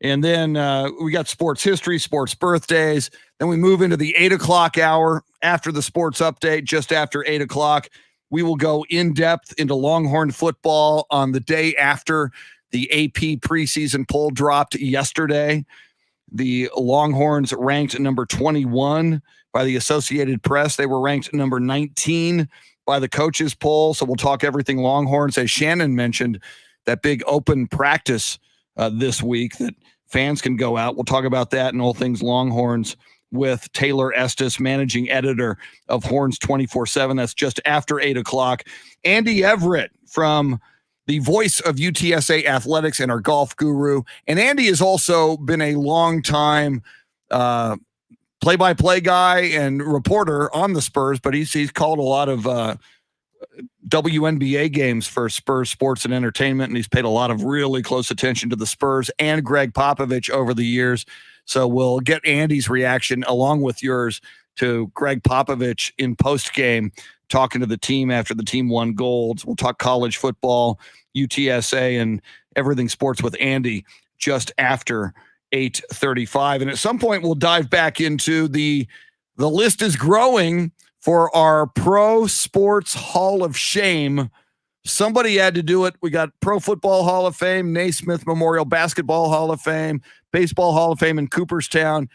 And then we got sports history, sports birthdays. Then we move into the 8 o'clock hour after the sports update, just after 8 o'clock. We will go in depth into Longhorn football on the day after the AP preseason poll dropped yesterday. The Longhorns ranked number 21 by the Associated Press. They were ranked number 19 by the coaches poll. So we'll talk everything Longhorns. As Shannon mentioned, that big open practice this week that fans can go out. We'll talk about that and all things Longhorns with Taylor Estes, managing editor of Horns 24/7. That's just after 8 o'clock. Andy Everett from the voice of UTSA Athletics and our golf guru. And Andy has also been a long time play-by-play guy and reporter on the Spurs, but he's called a lot of WNBA games for Spurs Sports and Entertainment, and he's paid a lot of really close attention to the Spurs and Greg Popovich over the years. So we'll get Andy's reaction along with yours to Greg Popovich in post-game, talking to the team after the team won gold. We'll talk college football, UTSA, and everything sports with Andy just after 8:35. And at some point, we'll dive back into the list is growing for our Pro Sports Hall of Shame. Somebody had to do it. We got Pro Football Hall of Fame, Naismith Memorial Basketball Hall of Fame, Baseball Hall of Fame in Cooperstown.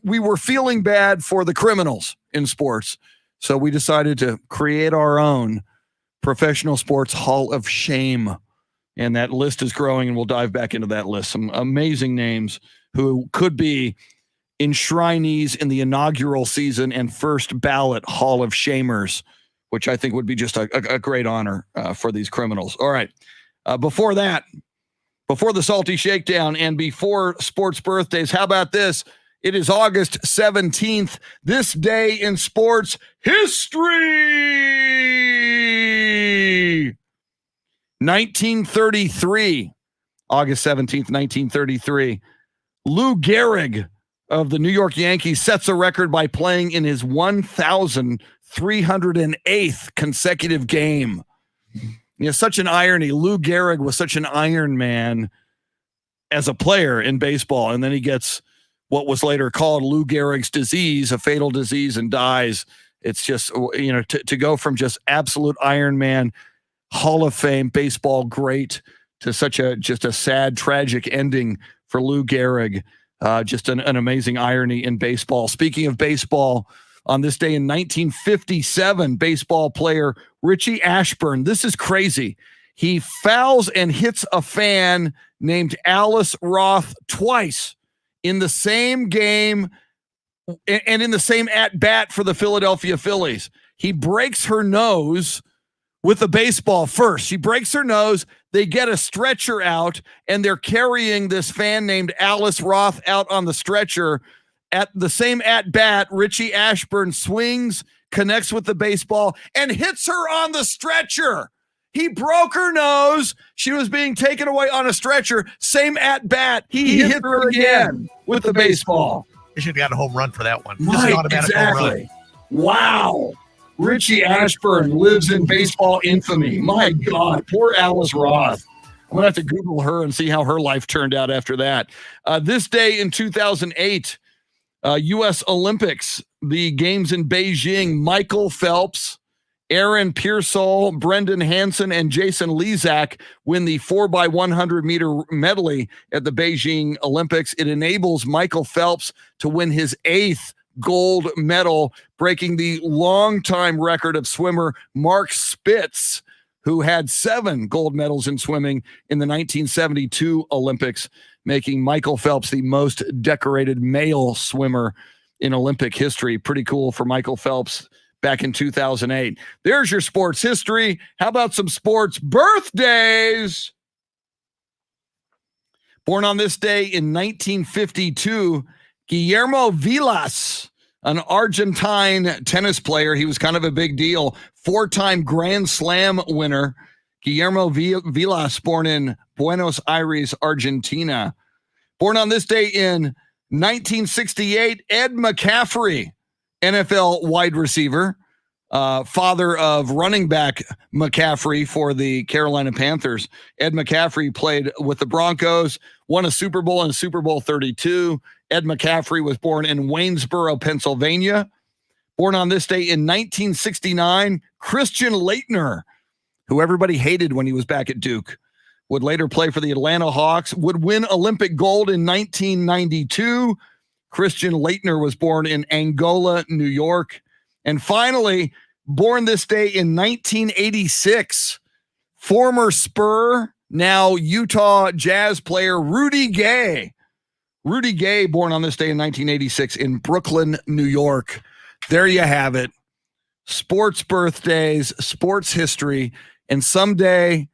We were feeling bad for the criminals in sports, so we decided to create our own Professional Sports Hall of Shame. And that list is growing, and we'll dive back into that list. Some amazing names who could be enshrinees in the inaugural season and first ballot Hall of Shamers, which I think would be just a great honor for these criminals. All right. Before the Salty Shakedown and before sports birthdays, how about this? It is August 17th, this day in sports history. 1933, August 17th, 1933. Lou Gehrig of the New York Yankees sets a record by playing in his 1,308th consecutive game. You know, such an irony. Lou Gehrig was such an Iron Man as a player in baseball, and then he gets what was later called Lou Gehrig's disease, a fatal disease, and dies. It's just, you know, to go from just absolute Iron Man, Hall of Fame baseball great to such a sad, tragic ending for Lou Gehrig. Just an amazing irony in baseball. Speaking of baseball, on this day in 1957, baseball player Richie Ashburn, this is crazy. He fouls and hits a fan named Alice Roth twice in the same game and in the same at-bat for the Philadelphia Phillies. He breaks her nose with the baseball first. She breaks her nose. They get a stretcher out, and they're carrying this fan named Alice Roth out on the stretcher. At the same at-bat, Richie Ashburn swings, connects with the baseball, and hits her on the stretcher. He broke her nose. She was being taken away on a stretcher. Same at-bat. He hit her again with the baseball. He should have got a home run for that one. Right, exactly. Wow. Richie Ashburn lives in baseball infamy. My God, poor Alice Roth. I'm going to have to Google her and see how her life turned out after that. This day in 2008, U.S. Olympics, the games in Beijing, Michael Phelps Aaron Pearsall, Brendan Hansen, and Jason Lezak win the 4x100 meter medley at the Beijing Olympics. It enables Michael Phelps to win his 8th gold medal, breaking the longtime record of swimmer Mark Spitz, who had 7 gold medals in swimming in the 1972 Olympics, making Michael Phelps the most decorated male swimmer in Olympic history. Pretty cool for Michael Phelps back in 2008. There's your sports history. How about some sports birthdays? Born on this day in 1952, Guillermo Vilas, an Argentine tennis player. He was kind of a big deal. 4-time Grand Slam winner. Guillermo Vilas, born in Buenos Aires, Argentina. Born on this day in 1968, Ed McCaffrey, NFL wide receiver, father of running back McCaffrey for the Carolina Panthers. Ed McCaffrey played with the Broncos, won a Super Bowl in Super Bowl 32. Ed McCaffrey was born in Waynesboro, Pennsylvania. Born on this day in 1969, Christian Laettner, who everybody hated when he was back at Duke, would later play for the Atlanta Hawks, would win Olympic gold in 1992. Christian Laettner was born in Angola, New York. And finally, born this day in 1986, former Spur, now Utah Jazz player Rudy Gay. Rudy Gay, born on this day in 1986 in Brooklyn, New York. There you have it. Sports birthdays, sports history. And someday,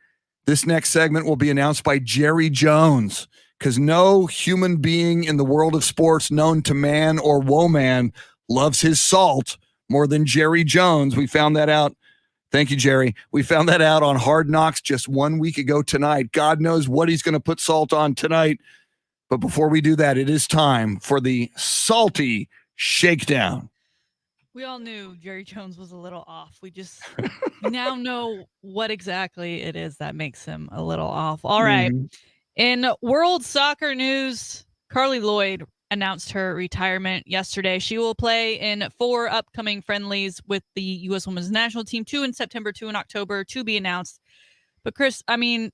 this next segment will be announced by Jerry Jones, because no human being in the world of sports known to man or woman loves his salt more than Jerry Jones. We found that out. Thank you, Jerry. We found that out on Hard Knocks just 1 week ago tonight. God knows what he's going to put salt on tonight. But before we do that, it is time for the Salty Shakedown. We all knew Jerry Jones was a little off. We just now know what exactly it is that makes him a little off. All right. Mm-hmm. In world soccer news, Carly Lloyd announced her retirement yesterday. She will play in 4 upcoming friendlies with the U.S. Women's National Team, 2 in September, 2 in October, to be announced. But Chris, I mean,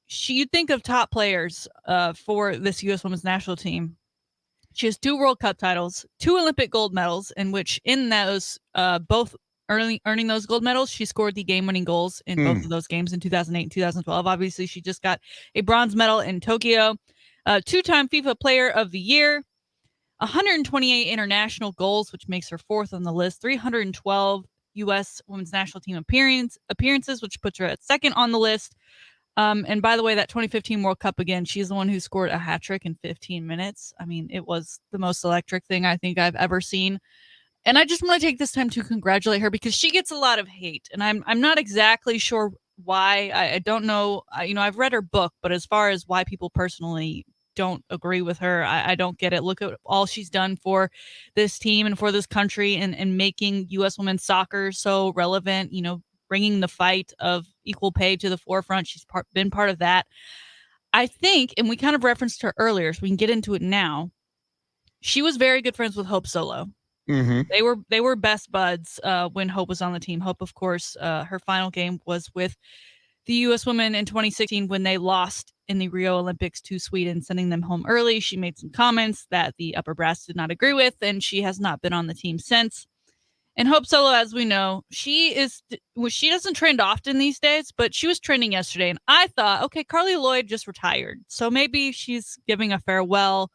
you'd think of top players for this U.S. Women's National Team. She has 2 World Cup titles, 2 Olympic gold medals, in which in those, both earning those gold medals, she scored the game-winning goals in both of those games in 2008 and 2012. Obviously, she just got a bronze medal in Tokyo. 2-time FIFA Player of the Year, 128 international goals, which makes her 4th on the list, 312 U.S. Women's National Team appearances, which puts her at 2nd on the list. And by the way, that 2015 World Cup, again, she's the one who scored a hat trick in 15 minutes. I mean, it was the most electric thing I think I've ever seen. And I just want to take this time to congratulate her, because she gets a lot of hate, and I'm not exactly sure why. I don't know. I've read her book, but as far as why people personally don't agree with her, I don't get it. Look at all she's done for this team and for this country, and making U.S. women's soccer so relevant, bringing the fight of equal pay to the forefront. She's been part of that. I think, and we kind of referenced her earlier, so we can get into it now. She was very good friends with Hope Solo. Mm-hmm. They were best buds when Hope was on the team. Hope, of course, her final game was with the U.S. women in 2016 when they lost in the Rio Olympics to Sweden, sending them home early. She made some comments that the upper brass did not agree with, and she has not been on the team since. And Hope Solo, as we know, she doesn't trend often these days, but she was trending yesterday. And I thought, okay, Carly Lloyd just retired, so maybe she's giving a farewell,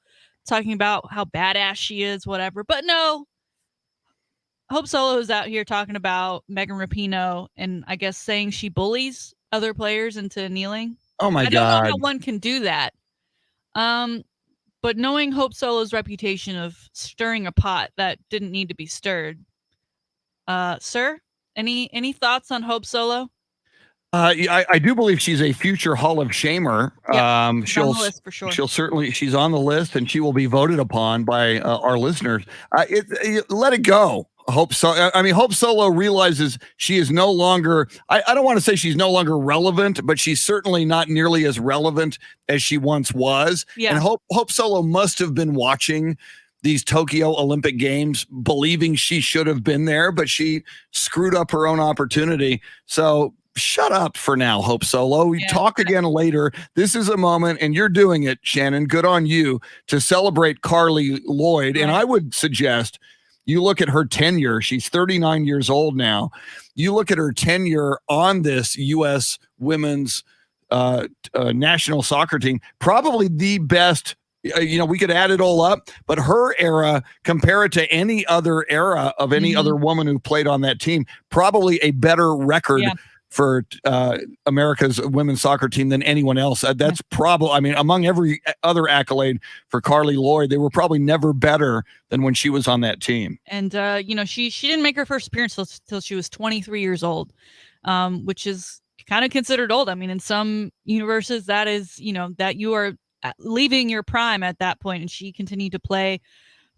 talking about how badass she is, whatever. But no, Hope Solo is out here talking about Megan Rapinoe, and I guess saying she bullies other players into kneeling. Oh my God. I don't know how one can do that. But knowing Hope Solo's reputation of stirring a pot that didn't need to be stirred, sir, any thoughts on Hope Solo? I do believe she's a future Hall of Shamer. Yep, she's on the list for sure. She's on the list, and she will be voted upon by our listeners. Let it go. Hope Solo realizes she is no longer, I don't want to say she's no longer relevant, but she's certainly not nearly as relevant as she once was. Yeah. And Hope Solo must have been watching these Tokyo Olympic Games believing she should have been there, but she screwed up her own opportunity. So shut up for now, Hope Solo. We talk again later. This is a moment, and you're doing it, Shannon. Good on you to celebrate Carly Lloyd. Right. And I would suggest you look at her tenure. She's 39 years old now. You look at her tenure on this U.S. women's national soccer team, probably the best. We could add it all up, but her era, compare it to any other era of any other woman who played on that team, probably a better record for America's women's soccer team than anyone else. That's probably, among every other accolade for Carly Lloyd, they were probably never better than when she was on that team. And, she didn't make her first appearance till she was 23 years old, which is kind of considered old. In some universes that is, that you are leaving your prime at that point, and she continued to play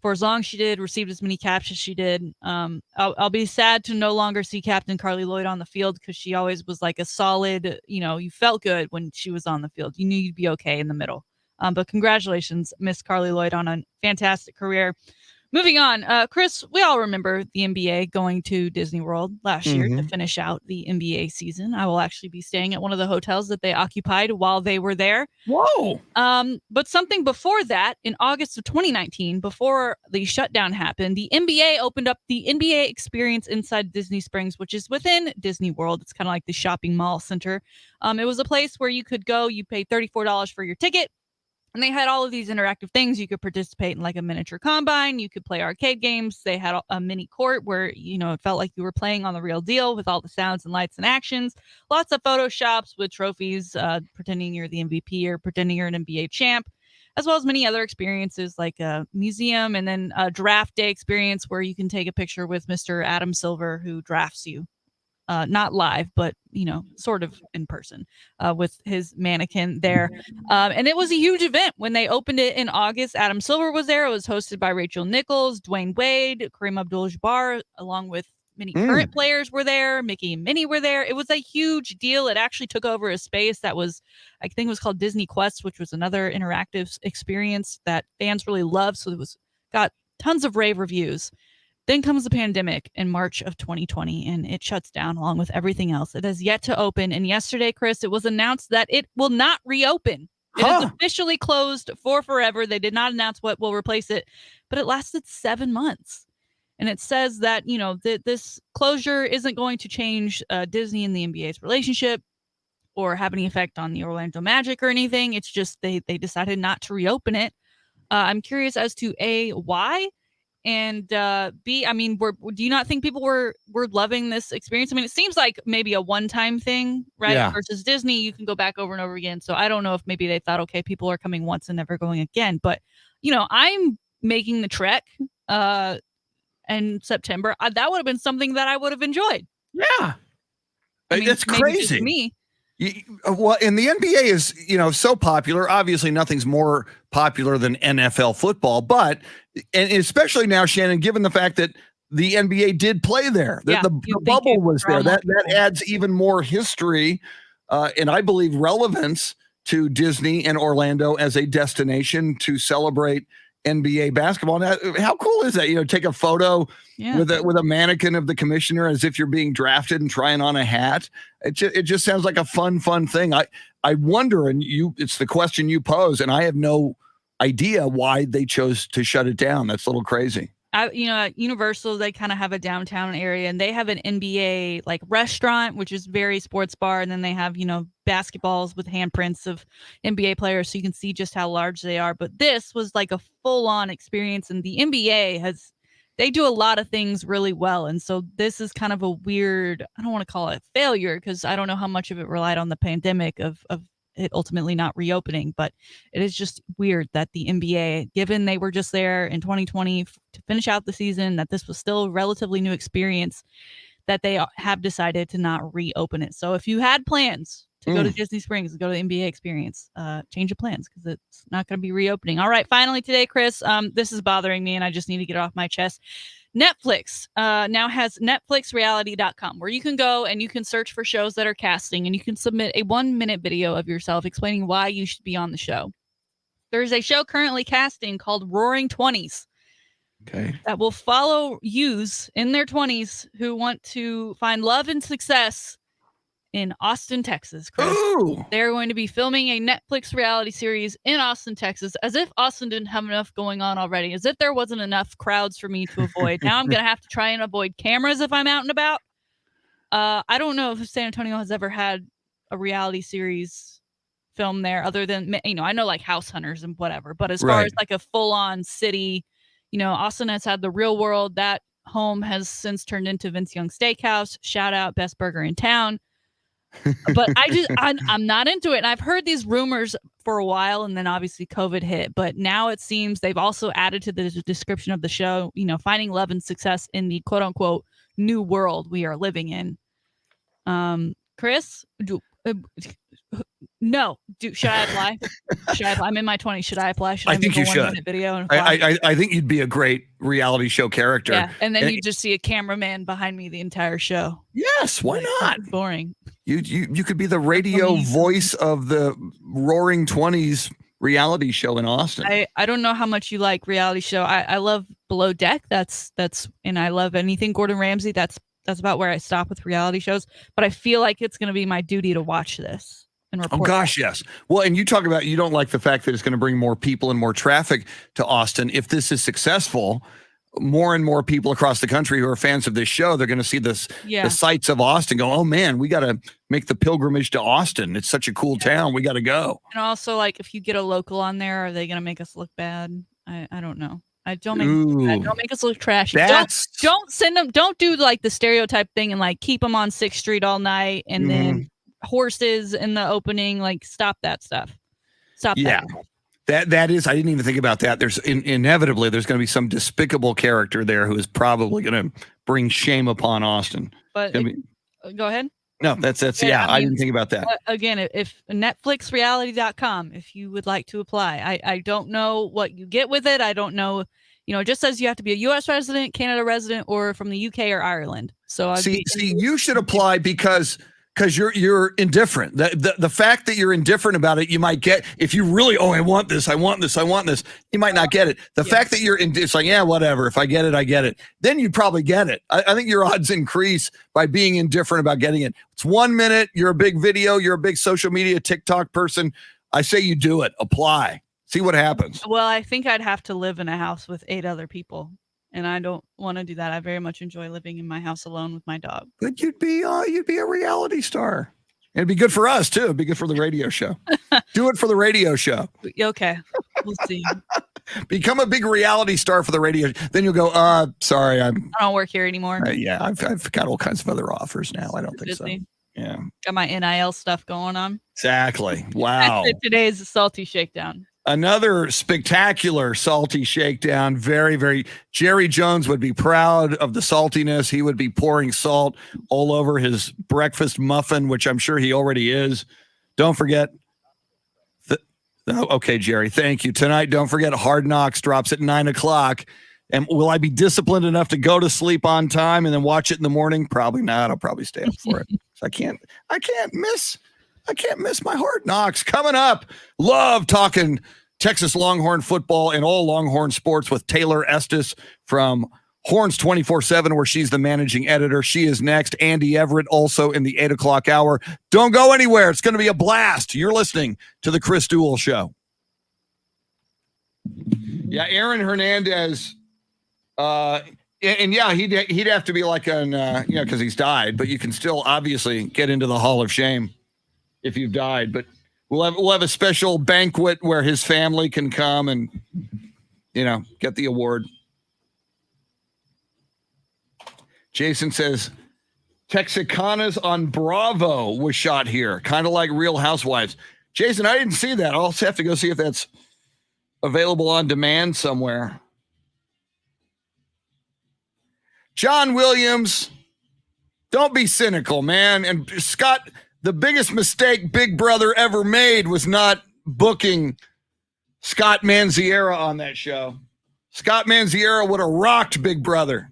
for as long as she did, received as many caps as she did. I'll be sad to no longer see Captain Carly Lloyd on the field, because she always was like a solid, you felt good when she was on the field. You knew you'd be okay in the middle. But congratulations, Miss Carly Lloyd, on a fantastic career. Moving on, Chris, we all remember the NBA going to Disney World last year to finish out the NBA season. I will actually be staying at one of the hotels that they occupied while they were there. Whoa! But something before that, in August of 2019, before the shutdown happened, the NBA opened up the NBA experience inside Disney Springs, which is within Disney World. It's kind of like the shopping mall center. It was a place where you could go. You paid $34 for your ticket. And they had all of these interactive things. You could participate in like a miniature combine. You could play arcade games. They had a mini court where, it felt like you were playing on the real deal with all the sounds and lights and actions. Lots of photoshops with trophies, pretending you're the MVP or pretending you're an NBA champ, as well as many other experiences like a museum, and then a draft day experience where you can take a picture with Mr. Adam Silver, who drafts you. Not live, but, sort of in person, with his mannequin there. And it was a huge event when they opened it in August. Adam Silver was there. It was hosted by Rachel Nichols, Dwayne Wade, Kareem Abdul-Jabbar, along with many current players were there. Mickey and Minnie were there. It was a huge deal. It actually took over a space that was, I think it was called Disney Quest, which was another interactive experience that fans really loved. So it got tons of rave reviews. Then comes the pandemic in March of 2020, and it shuts down along with everything else. It has yet to open. And yesterday, Chris, it was announced that it will not reopen. It is officially closed for forever. They did not announce what will replace it, but it lasted 7 months. And it says that, this closure isn't going to change Disney and the NBA's relationship or have any effect on the Orlando Magic or anything. It's just they decided not to reopen it. I'm curious as to A, why? And B, do you not think people were loving this experience? It seems like maybe a one-time thing, right? Yeah. Versus Disney, you can go back over and over again. So I don't know if maybe they thought, okay, people are coming once and never going again. But, I'm making the trek in September. That would have been something that I would have enjoyed. Yeah. That's crazy. Me. Well, and the NBA is, so popular. Obviously, nothing's more popular than NFL football, but and especially now, Shannon, given the fact that the NBA did play there, that the bubble was there, that adds even more history and I believe relevance to Disney and Orlando as a destination to celebrate NBA basketball. Now, how cool is that? Take a photo with a mannequin of the commissioner as if you're being drafted and trying on a hat. It just sounds like a fun thing. I wonder, and it's the question you pose, and I have no idea why they chose to shut it down. That's a little crazy. At Universal, they kind of have a downtown area, and they have an NBA like restaurant, which is very sports bar. And then they have, basketballs with handprints of NBA players. So you can see just how large they are. But this was like a full on experience. And the NBA they do a lot of things really well. And so this is kind of a weird, I don't want to call it a failure, because I don't know how much of it relied on the pandemic of it ultimately not reopening, but it is just weird that the NBA, given they were just there in 2020 to finish out the season, that this was still a relatively new experience, that they have decided to not reopen it. So if you had plans to go to Disney Springs and go to the NBA experience, change your plans, because it's not going to be reopening. All right, finally today, Chris, this is bothering me and I just need to get it off my chest. Netflix now has netflixreality.com, where you can go and you can search for shows that are casting, and you can submit a 1-minute video of yourself explaining why you should be on the show. There's a show currently casting called Roaring 20s. Okay. that will follow youths in their 20s who want to find love and success in Austin, Texas, Chris. Ooh. They're going to be filming a Netflix reality series in Austin, Texas, as if Austin didn't have enough going on already, as if there wasn't enough crowds for me to avoid. Now I'm going to have to try and avoid cameras if I'm out and about. I don't know if San Antonio has ever had a reality series film there other than, I know like House Hunters and whatever, but as far as like a full-on city, Austin has had The Real World. That home has since turned into Vince Young Steakhouse. Shout out, best burger in town. But I'm not into it. And I've heard these rumors for a while, and then obviously COVID hit. But now it seems they've also added to the description of the show, finding love and success in the quote unquote new world we are living in. Chris, no. Should I apply? I'm in my 20s. Should I apply? Should I think make you a should. 1 minute video and apply? I think you'd be a great reality show character. Yeah, and then you just see a cameraman behind me the entire show. Yes, why not? It's boring. You could be the radio voice of the Roaring 20s reality show in Austin. I don't know how much you like reality show. I love Below Deck. That's and I love anything Gordon Ramsay. That's about where I stop with reality shows. But I feel like it's going to be my duty to watch this and report. Oh gosh, yes. Well, and you talk about you don't like the fact that it's going to bring more people and more traffic to Austin. If this is successful, more and more people across the country who are fans of this show, they're going to see the sights of Austin, go, oh man, we got to make the pilgrimage to Austin. It's such a cool town. We got to go. And also, like, if you get a local on there, are they going to make us look bad? I don't know. Don't make us look trashy. Don't send them. Don't do like the stereotype thing and like keep them on 6th Street all night and then horses in the opening. Like, stop that stuff. Stop that. That is, I didn't even think about that. There's inevitably there's going to be some despicable character there who is probably going to bring shame upon Austin. But go ahead. No, that's I didn't think about that. Again, if NetflixReality.com, if you would like to apply, I don't know what you get with it. I don't know. It just says you have to be a U.S. resident, Canada resident, or from the U.K. or Ireland. So you should apply because you're indifferent. The fact that you're indifferent about it, you might get, if you really, I want this, you might not get it. The fact that it's like, yeah, whatever. If I get it, I get it. Then you'd probably get it. I think your odds increase by being indifferent about getting it. It's 1 minute. You're a big video. You're a big social media TikTok person. I say you do it. Apply. See what happens. Well, I think I'd have to live in a house with 8 other people. And I don't want to do that. I very much enjoy living in my house alone with my dog. But you'd be a reality star. And it'd be good for us too. It'd be good for the radio show. Do it for the radio show. Okay. We'll see. Become a big reality star for the radio. Then you'll go, sorry. I don't work here anymore. I've got all kinds of other offers now. I don't think so. Yeah. Got my NIL stuff going on. Exactly. Wow. Today's Salty Shakedown. Another spectacular salty shakedown. Very, very. Jerry Jones would be proud of the saltiness. He would be pouring salt all over his breakfast muffin, which I'm sure he already is. Don't forget. Okay, Jerry, thank you. Tonight, don't forget Hard Knocks drops at 9:00. And will I be disciplined enough to go to sleep on time and then watch it in the morning? Probably not. I'll probably stay up for it. I can't miss my Hard Knocks. Coming up, love talking Texas Longhorn football and all Longhorn sports with Taylor Estes from Horns 24/7, where she's the managing editor. She is next. Andy Everett also in the 8:00 hour. Don't go anywhere. It's going to be a blast. You're listening to the Chris Duel Show. Yeah, Aaron Hernandez. He'd have to be like because he's died, but you can still obviously get into the Hall of Shame if you've died. But we'll have a special banquet where his family can come and get the award. Jason says Texicanas on Bravo was shot here, kind of like Real Housewives. Jason, I didn't see that. I'll also have to go see if that's available on demand somewhere. John Williams, don't be cynical, man. And Scott, the biggest mistake Big Brother ever made was not booking Scott Manziera on that show. Scott Manziera would have rocked Big Brother.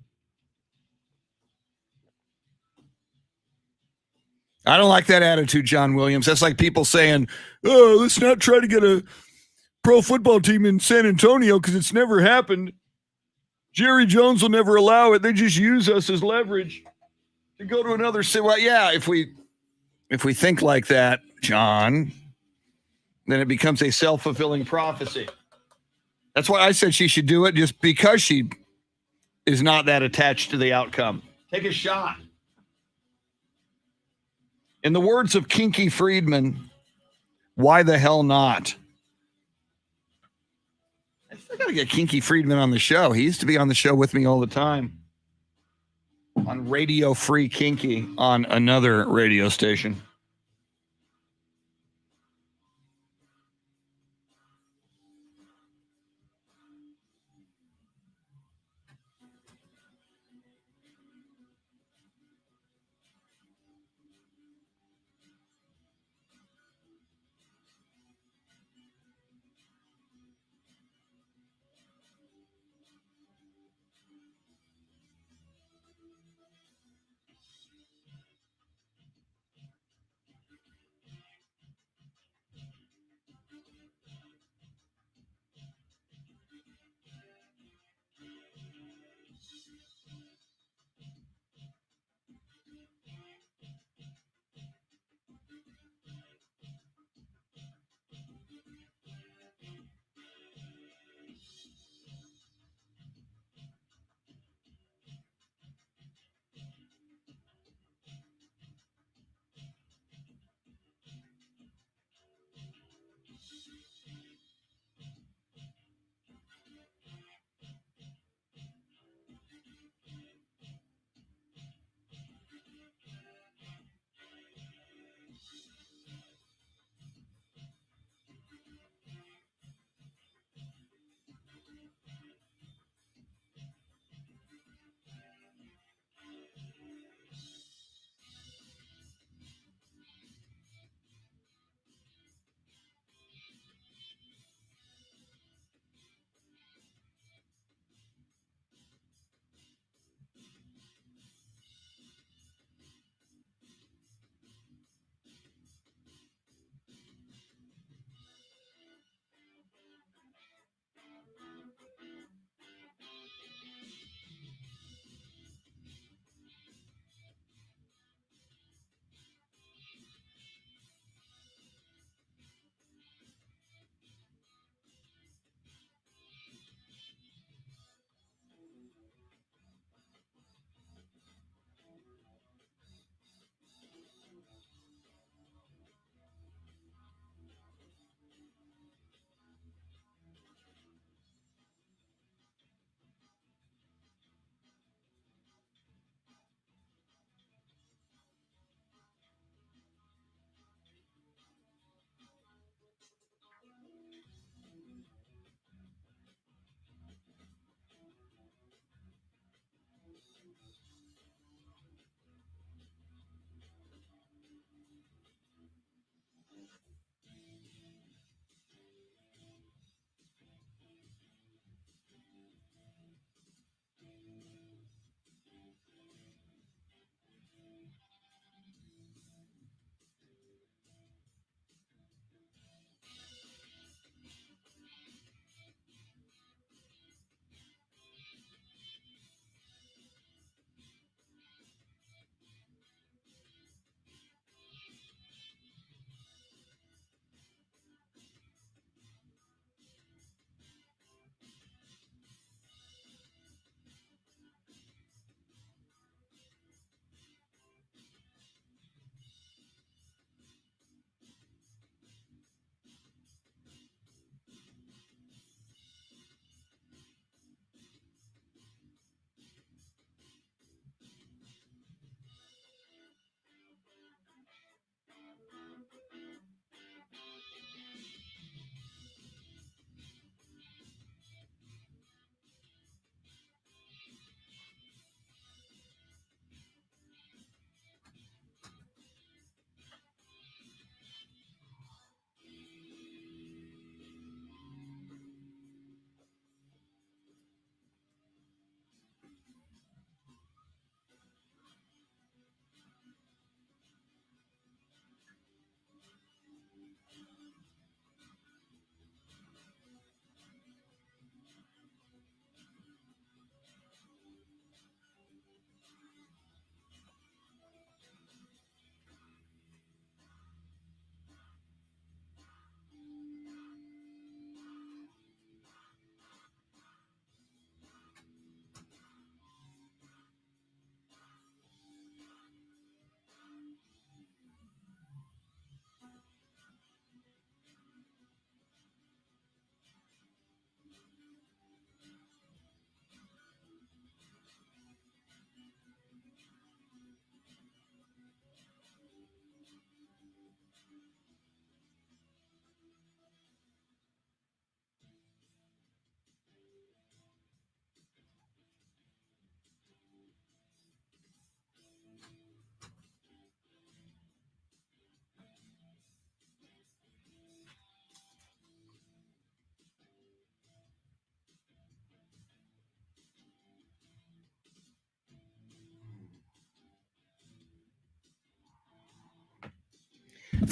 I don't like that attitude, John Williams. That's like people saying, oh, let's not try to get a pro football team in San Antonio because it's never happened. Jerry Jones will never allow it. They just use us as leverage to go to another city. Well, yeah, if we think like that, John, then it becomes a self-fulfilling prophecy. That's why I said she should do it, just because she is not that attached to the outcome. Take a shot. In the words of Kinky Friedman, why the hell not? I still got to get Kinky Friedman on the show. He used to be on the show with me all the time on Radio Free Kinky on another radio station.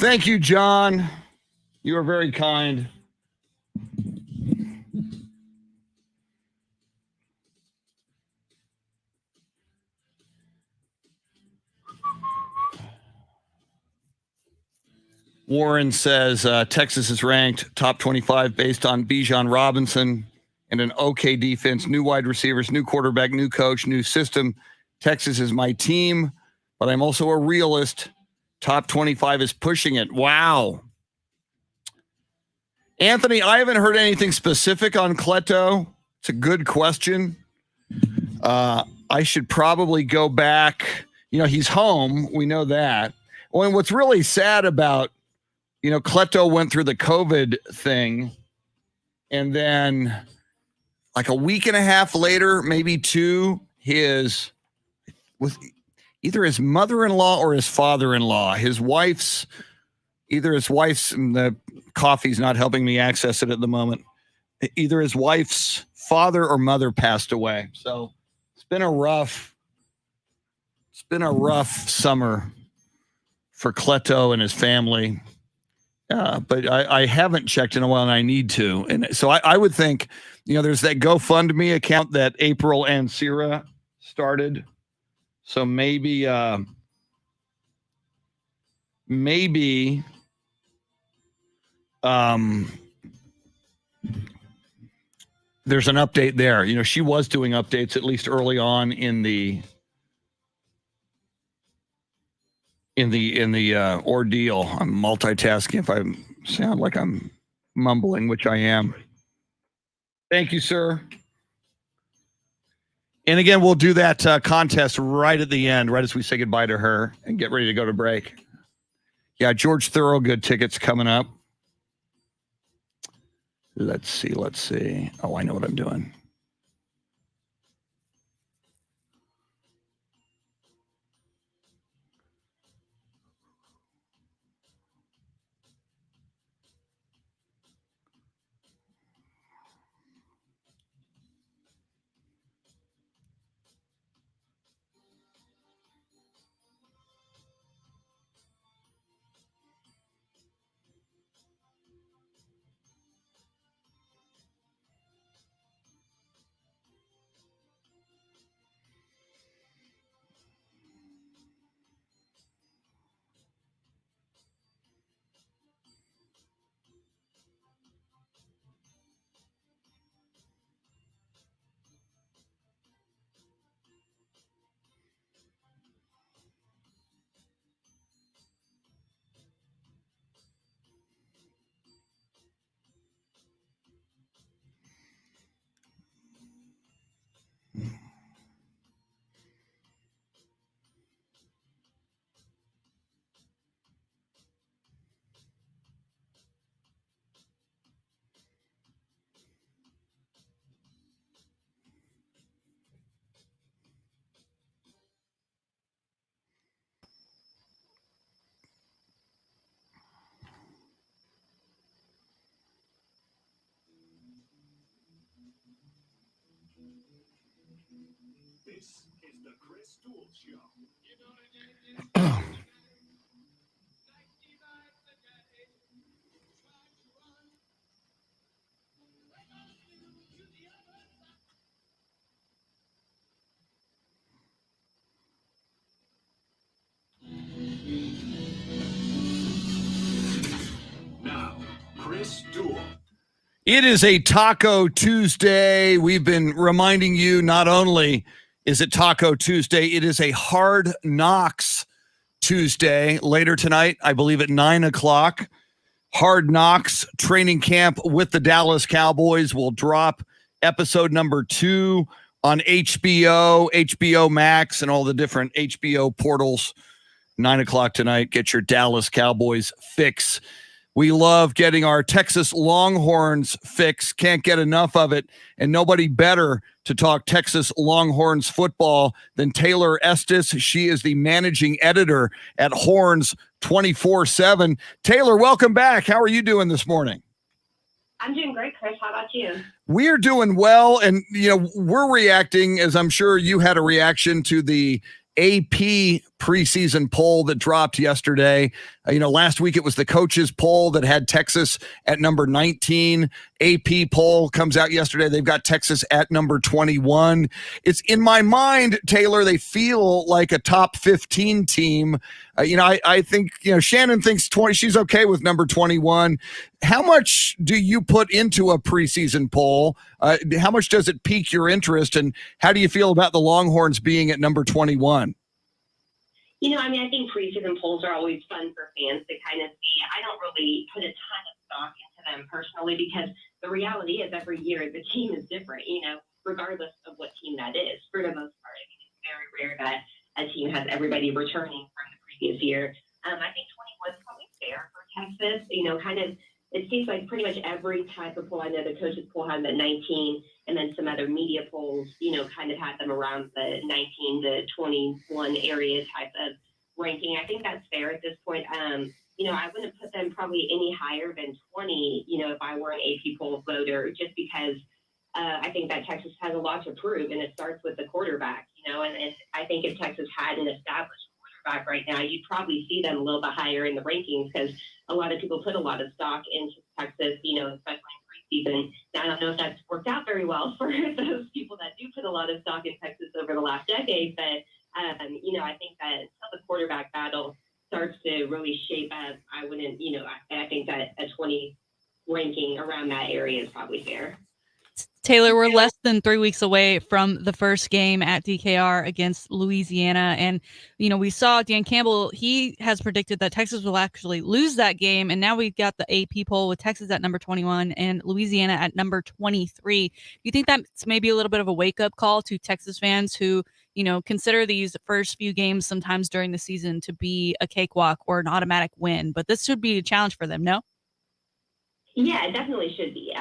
Thank you, John. You are very kind. Warren says Texas is ranked top 25 based on Bijan Robinson and an okay defense, new wide receivers, new quarterback, new coach, new system. Texas is my team, but I'm also a realist. Top 25 is pushing it. Wow. Anthony, I haven't heard anything specific on Cleto. It's a good question. I should probably go back. He's home. We know that. Well, and what's really sad about, Cleto went through the COVID thing, and then like a week and a half later, maybe two, with either his mother-in-law or his father-in-law, and the coffee's not helping me access it at the moment. Either his wife's father or mother passed away. So it's been a rough summer for Cleto and his family. But I haven't checked in a while, and I need to. And so I would think, there's that GoFundMe account that April and Sierra started. So maybe there's an update there. She was doing updates at least early on in the ordeal. I'm multitasking if I sound like I'm mumbling, which I am. Thank you, sir. And again, we'll do that contest right at the end, right as we say goodbye to her and get ready to go to break. Yeah, George Thorogood tickets coming up. Let's see. Oh, I know what I'm doing. This is the Chris Duel Show. Now, Chris Duel. It is a Taco Tuesday. We've been reminding you, not only is it Taco Tuesday, it is a Hard Knocks Tuesday. Later tonight, I believe at 9:00, Hard Knocks training camp with the Dallas Cowboys will drop episode number 2 on HBO, HBO Max, and all the different HBO portals. 9:00 tonight. Get your Dallas Cowboys fix. We love getting our Texas Longhorns fix. Can't get enough of it. And nobody better to talk Texas Longhorns football than Taylor Estes. She is the managing editor at Horns 24/7. Taylor, welcome back. How are you doing this morning? I'm doing great, Chris. How about you? We're doing well. And, we're reacting, as I'm sure you had a reaction to the AP preseason poll that dropped yesterday. Last week it was the coaches poll that had Texas at number 19. AP poll comes out yesterday. They've got Texas at number 21. It's in my mind, Taylor, they feel like a top 15 team. I think, Shannon thinks 20, she's okay with number 21. How much do you put into a preseason poll? How much does it pique your interest? And how do you feel about the Longhorns being at number 21? I think preseason polls are always fun for fans to kind of see. I don't really put a ton of stock into them personally because the reality is every year the team is different, regardless of what team that is. For the most part, it's very rare that a team has everybody returning from the previous year. I think 21 is probably fair for Texas. It seems like pretty much every type of poll. I know the coaches poll had them at 19, and then some other media polls, kind of had them around the 19 to 21 area type of ranking. I think that's fair at this point. I wouldn't put them probably any higher than 20, if I were an AP poll voter, just because I think that Texas has a lot to prove, and it starts with the quarterback, and I think if Texas had an established quarterback right now, you'd probably see them a little bit higher in the rankings because a lot of people put a lot of stock into Texas, especially in preseason. Now, I don't know if that's worked out very well for those people that do put a lot of stock in Texas over the last decade, but, I think that until the quarterback battle starts to really shape up, I wouldn't, I think that a 20 ranking around that area is probably fair. Taylor, we're less than 3 weeks away from the first game at DKR against Louisiana. And, we saw Dan Campbell, he has predicted that Texas will actually lose that game. And now we've got the AP poll with Texas at number 21 and Louisiana at number 23. Do you think that's maybe a little bit of a wake-up call to Texas fans who, consider these first few games sometimes during the season to be a cakewalk or an automatic win? But this should be a challenge for them, no? Yeah, it definitely should be.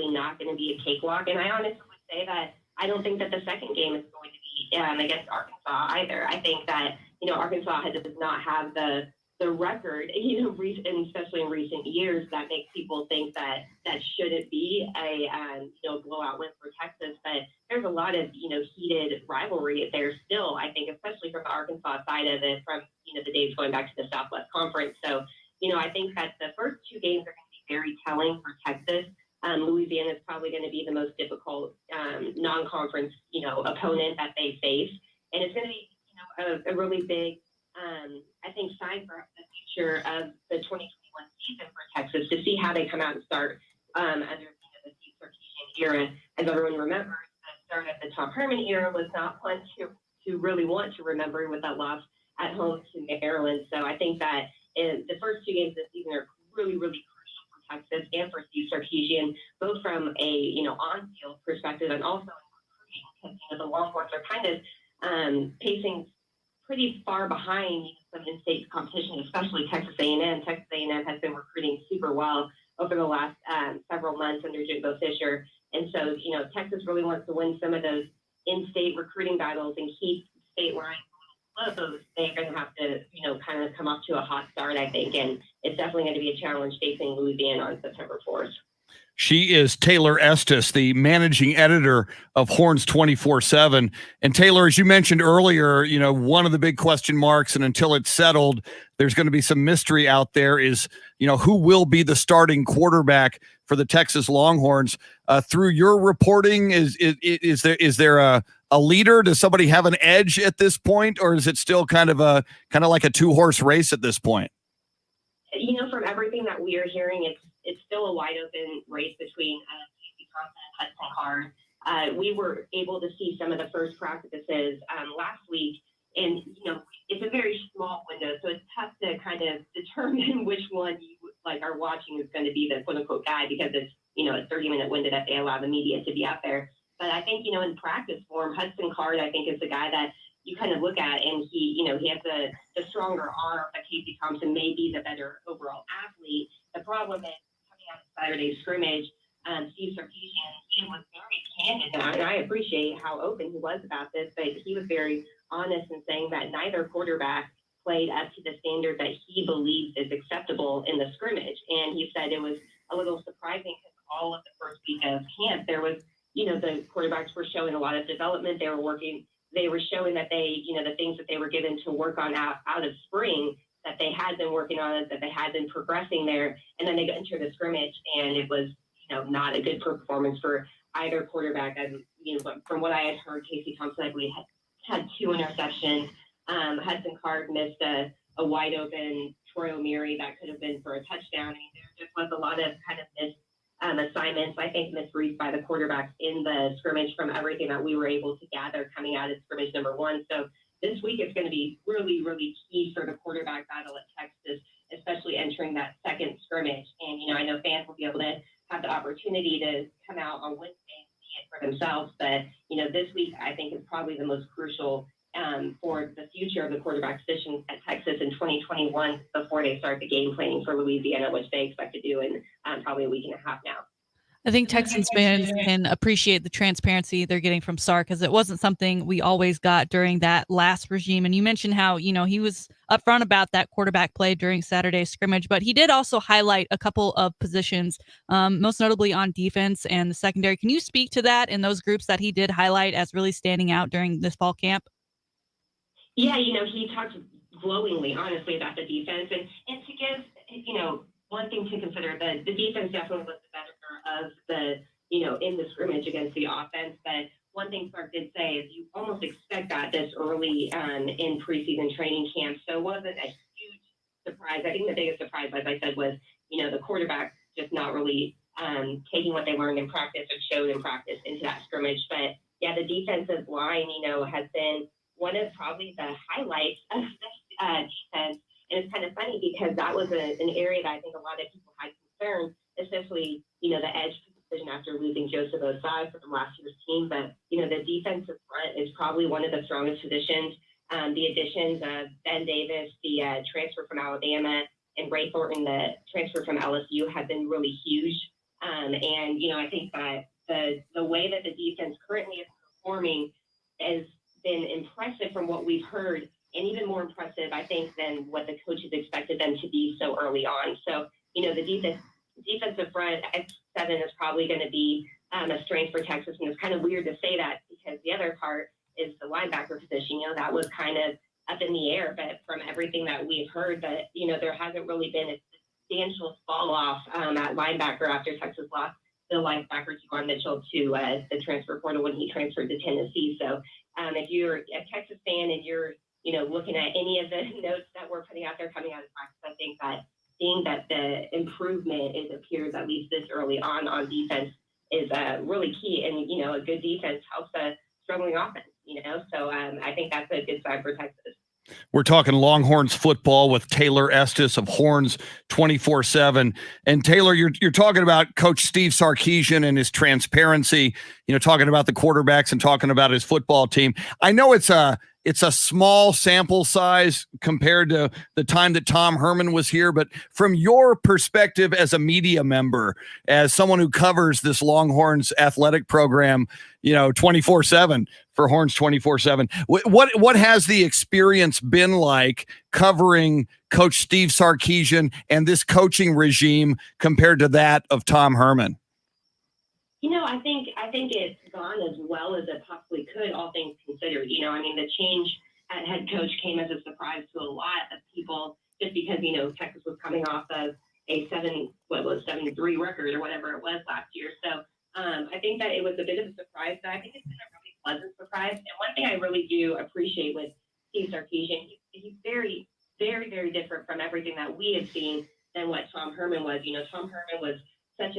Not going to be a cakewalk, and I honestly would say that I don't think that the second game is going to be against Arkansas either. I think that Arkansas does not have the record, and especially in recent years, that makes people think that shouldn't be a blowout win for Texas. But there's a lot of heated rivalry there still. I think, especially from the Arkansas side of it, from the days going back to the Southwest Conference. So I think that the first two games are going to be very telling for Texas. Louisiana is probably going to be the most difficult non-conference, opponent that they face, and it's going to be, a really big, I think, sign for the future of the 2021 season for Texas to see how they come out and start under the Steve Sarkisian era. As everyone remembers, the start of the Tom Herman era was not one to really want to remember with that loss at home to Maryland. So I think that the first two games this season are really, really Texas and for Steve Sarkisian, both from a on-field perspective and also in recruiting, because the Longhorns are kind of pacing pretty far behind some in-state competition, especially Texas A&M. Texas A&M has been recruiting super well over the last several months under Jimbo Fisher, and so Texas really wants to win some of those in-state recruiting battles and keep state lines close. They're going to have to, kind of come off to a hot start, I think, and it's definitely going to be a challenge facing Louisiana on September 4th. She is Taylor Estes, the managing editor of Horns 24/7. And Taylor, as you mentioned earlier, one of the big question marks, and until it's settled, there's going to be some mystery out there, is, who will be the starting quarterback for the Texas Longhorns. Through your reporting, is there a leader? Does somebody have an edge at this point, or is it still kind of like a two-horse race at this point? From everything that we are hearing, it's still a wide open race between Casey Thompson and Hudson Card. We were able to see some of the first practices last week, and it's a very small window, so it's tough to kind of determine which one you are watching is going to be the quote unquote guy, because it's a 30-minute window that they allow the media to be out there. But I think in practice form, Hudson Card, I think, is the guy that you kind of look at, and he has the stronger arm, but Casey Thompson may be the better overall athlete. The problem is, coming out of Saturday's scrimmage, Steve Sarkisian, he was very candid, and I appreciate how open he was about this, but he was very honest in saying that neither quarterback played up to the standard that he believes is acceptable in the scrimmage. And he said it was a little surprising because all of the first week of camp, there was, the quarterbacks were showing a lot of development. They were showing that they, the things that they were given to work on out of spring, that they had been working on it, that they had been progressing there. And then they got into the scrimmage and it was, not a good performance for either quarterback. And, from what I had heard, Casey Thompson, I believe, had 2 interceptions. Hudson Card missed a wide open Troy O'Meary that could have been for a touchdown. I mean, there just was a lot of kind of missed assignments, I think, misreads by the quarterbacks in the scrimmage from everything that we were able to gather coming out of scrimmage number 1. So this week is going to be really, really key for the quarterback battle at Texas, especially entering that second scrimmage. And, I know fans will be able to have the opportunity to come out on Wednesday and see it for themselves. But, this week I think is probably the most crucial for the future of the quarterback position at Texas in 2021 before they start the game planning for Louisiana, which they expect to do in probably a week and a half now. I think Texans fans can appreciate the transparency they're getting from Sark, because it wasn't something we always got during that last regime. And you mentioned how, he was upfront about that quarterback play during Saturday's scrimmage, but he did also highlight a couple of positions, most notably on defense and the secondary. Can you speak to that and those groups that he did highlight as really standing out during this fall camp? Yeah, he talked glowingly, honestly, about the defense. And to give, one thing to consider, the defense definitely was the better of the, in the scrimmage against the offense. But one thing Clark did say is you almost expect that this early in preseason training camp. So it wasn't a huge surprise. I think the biggest surprise, as I said, was, the quarterback just not really taking what they learned in practice or showed in practice into that scrimmage. But yeah, the defensive line, has been one of probably the highlights of this defense. And it's kind of funny because that was an area that I think a lot of people had concern, especially, the edge position after losing Joseph Osai from last year's team. But, the defensive front is probably one of the strongest positions. The additions of Ben Davis, the transfer from Alabama, and Ray Thornton, the transfer from LSU, have been really huge. And, I think that the way that the defense currently is performing has been impressive from what we've heard, and even more impressive, I think, than what the coaches expected them to be so early on. So, the defensive front at 7 is probably going to be a strength for Texas. And it's kind of weird to say that because the other part is the linebacker position. That was kind of up in the air, but from everything that we've heard, that, there hasn't really been a substantial fall off at linebacker after Texas lost the linebacker Juwan Mitchell to the transfer portal when he transferred to Tennessee. So if you're a Texas fan and you're, looking at any of the notes that we're putting out there coming out of practice, I think that seeing that the improvement appears at least this early on defense is really key. And, a good defense helps a struggling offense, so I think that's a good sign for Texas. We're talking Longhorns football with Taylor Estes of Horns 24/7. And Taylor, you're talking about Coach Steve Sarkisian and his transparency, talking about the quarterbacks and talking about his football team. I know it's a small sample size compared to the time that Tom Herman was here, but from your perspective as a media member, as someone who covers this Longhorns athletic program, 24/7 for Horns 24/7, what has the experience been like covering Coach Steve Sarkisian and this coaching regime compared to that of Tom Herman? I think it's gone as well as it possibly could, all things considered. The change at head coach came as a surprise to a lot of people just because, Texas was coming off of a 7-3 record or whatever it was last year. So I think that it was a bit of a surprise, but I think it's been a really pleasant surprise. And one thing I really do appreciate with Steve Sarkisian, he's very, very, very different from everything that we have seen than what Tom Herman was. Tom Herman was such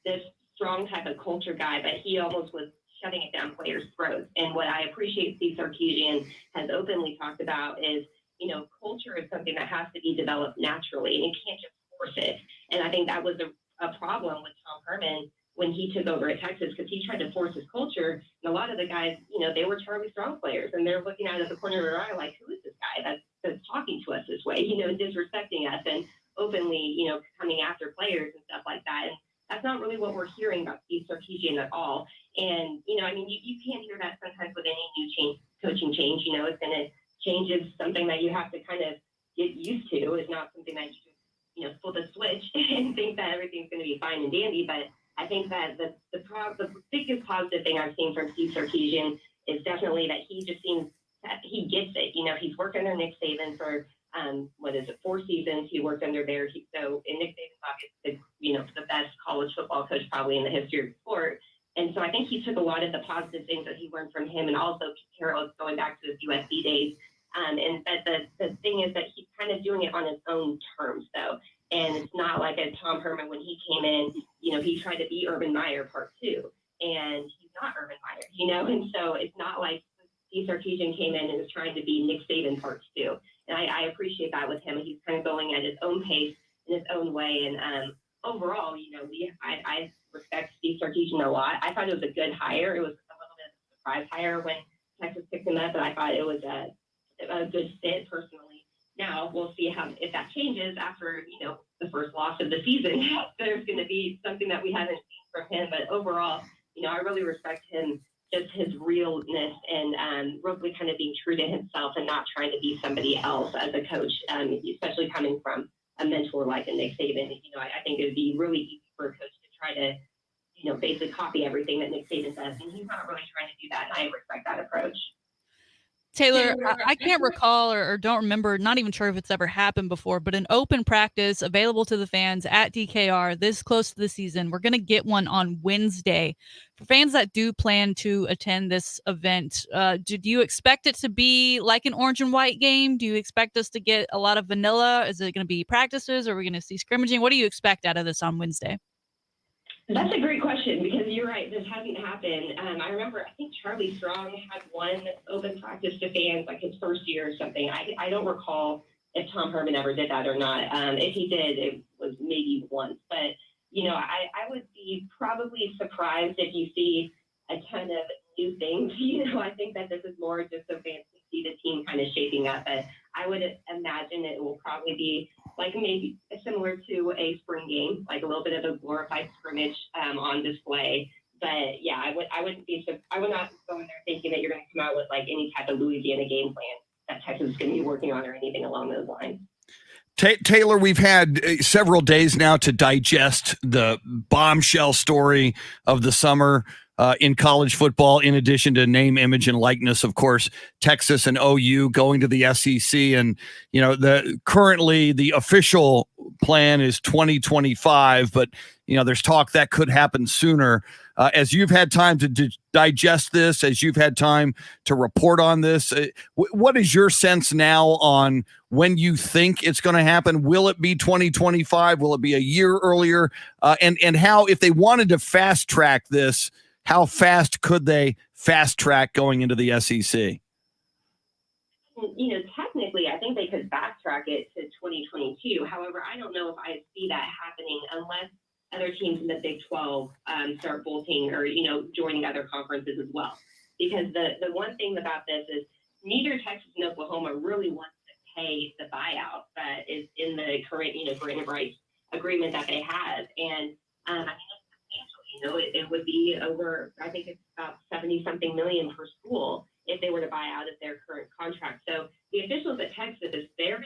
this strong type of culture guy, but he almost was shoving it down players' throats. And what I appreciate Steve Sarkisian has openly talked about is, culture is something that has to be developed naturally, and you can't just force it. And I think that was a problem with Tom Herman when he took over at Texas, because he tried to force his culture. And a lot of the guys, they were Charlie Strong players, and they're looking out of the corner of their eye like, who is this guy that's talking to us this way, disrespecting us and openly, coming after players and stuff like that. And that's not really what we're hearing about Steve Sarkisian at all. And, you can't hear that sometimes with any new coaching change. It's going to change is something that you have to kind of through. It's not something that you just, flip a switch and think that everything's going to be fine and dandy. But I think that the biggest positive thing I've seen from Steve Sarkisian is definitely that he just seems that he gets it. He's worked under Nick Saban for 4 seasons. He worked under there. And Nick Saban's obviously, the best college football coach probably in the history of the sport. And so I think he took a lot of the positive things that he learned from him, and also Carruth going back to his USC days. And that the thing is that he's kind of doing it on his own terms, though. And it's not like a Tom Herman when he came in, he tried to be Urban Meyer part 2, and he's not Urban Meyer, and so it's not like Steve Sarkisian came in and was trying to be Nick Saban part 2. And I appreciate that with him. He's kind of going at his own pace in his own way. And overall, I respect Steve Sarkisian a lot. I thought it was a good hire. It was a little bit of a surprise hire when Texas picked him up, but I thought it was a good fit personally. Now we'll see if that changes after the first loss of the season. There's going to be something that we haven't seen from him, but overall, I really respect him, just his realness and really kind of being true to himself and not trying to be somebody else as a coach, especially coming from a mentor like a Nick Saban. I think it would be really easy for a coach to try to basically copy everything that Nick Saban does, and he's not really trying to do that. And I respect that approach. Taylor, I can't recall or don't remember, not even sure if it's ever happened before, but an open practice available to the fans at DKR this close to the season. We're going to get one on Wednesday. For fans that do plan to attend this event, do you expect it to be like an orange and white game? Do you expect us to get a lot of vanilla? Is it going to be practices? Or are we going to see scrimmaging? What do you expect out of this on Wednesday? That's a great question, because you're right. This hasn't happened. I remember, I think Charlie Strong had one open practice to fans like his first year or something. I don't recall if Tom Herman ever did that or not. If he did, it was maybe once. But, I would be probably surprised if you see a ton of new things. I think that this is more just so fans can see the team kind of shaping up. But I would imagine it will probably be like maybe similar to a spring game, like a little bit of a glorified scrimmage on display. But yeah, I would not go in there thinking that you're going to come out with like any type of Louisiana game plan that Texas is going to be working on or anything along those lines. Taylor, we've had several days now to digest the bombshell story of the summer in college football, in addition to name, image, and likeness, of course, Texas and OU going to the SEC. And, currently the official plan is 2025, but, there's talk that could happen sooner. As you've had time to digest this, as you've had time to report on this, what is your sense now on when you think it's going to happen? Will it be 2025? Will it be a year earlier? And how, if they wanted to fast track this, how fast could they fast track going into the SEC? Technically, I think they could backtrack it to 2022. However, I don't know if I see that happening unless other teams in the Big 12 start bolting or, joining other conferences as well. Because the one thing about this is neither Texas and Oklahoma really wants to pay the buyout that is in the current, grant rights agreement that they have. And it would be over, I think it's about 70-something million per school if they were to buy out of their current contract. So the officials at Texas, they're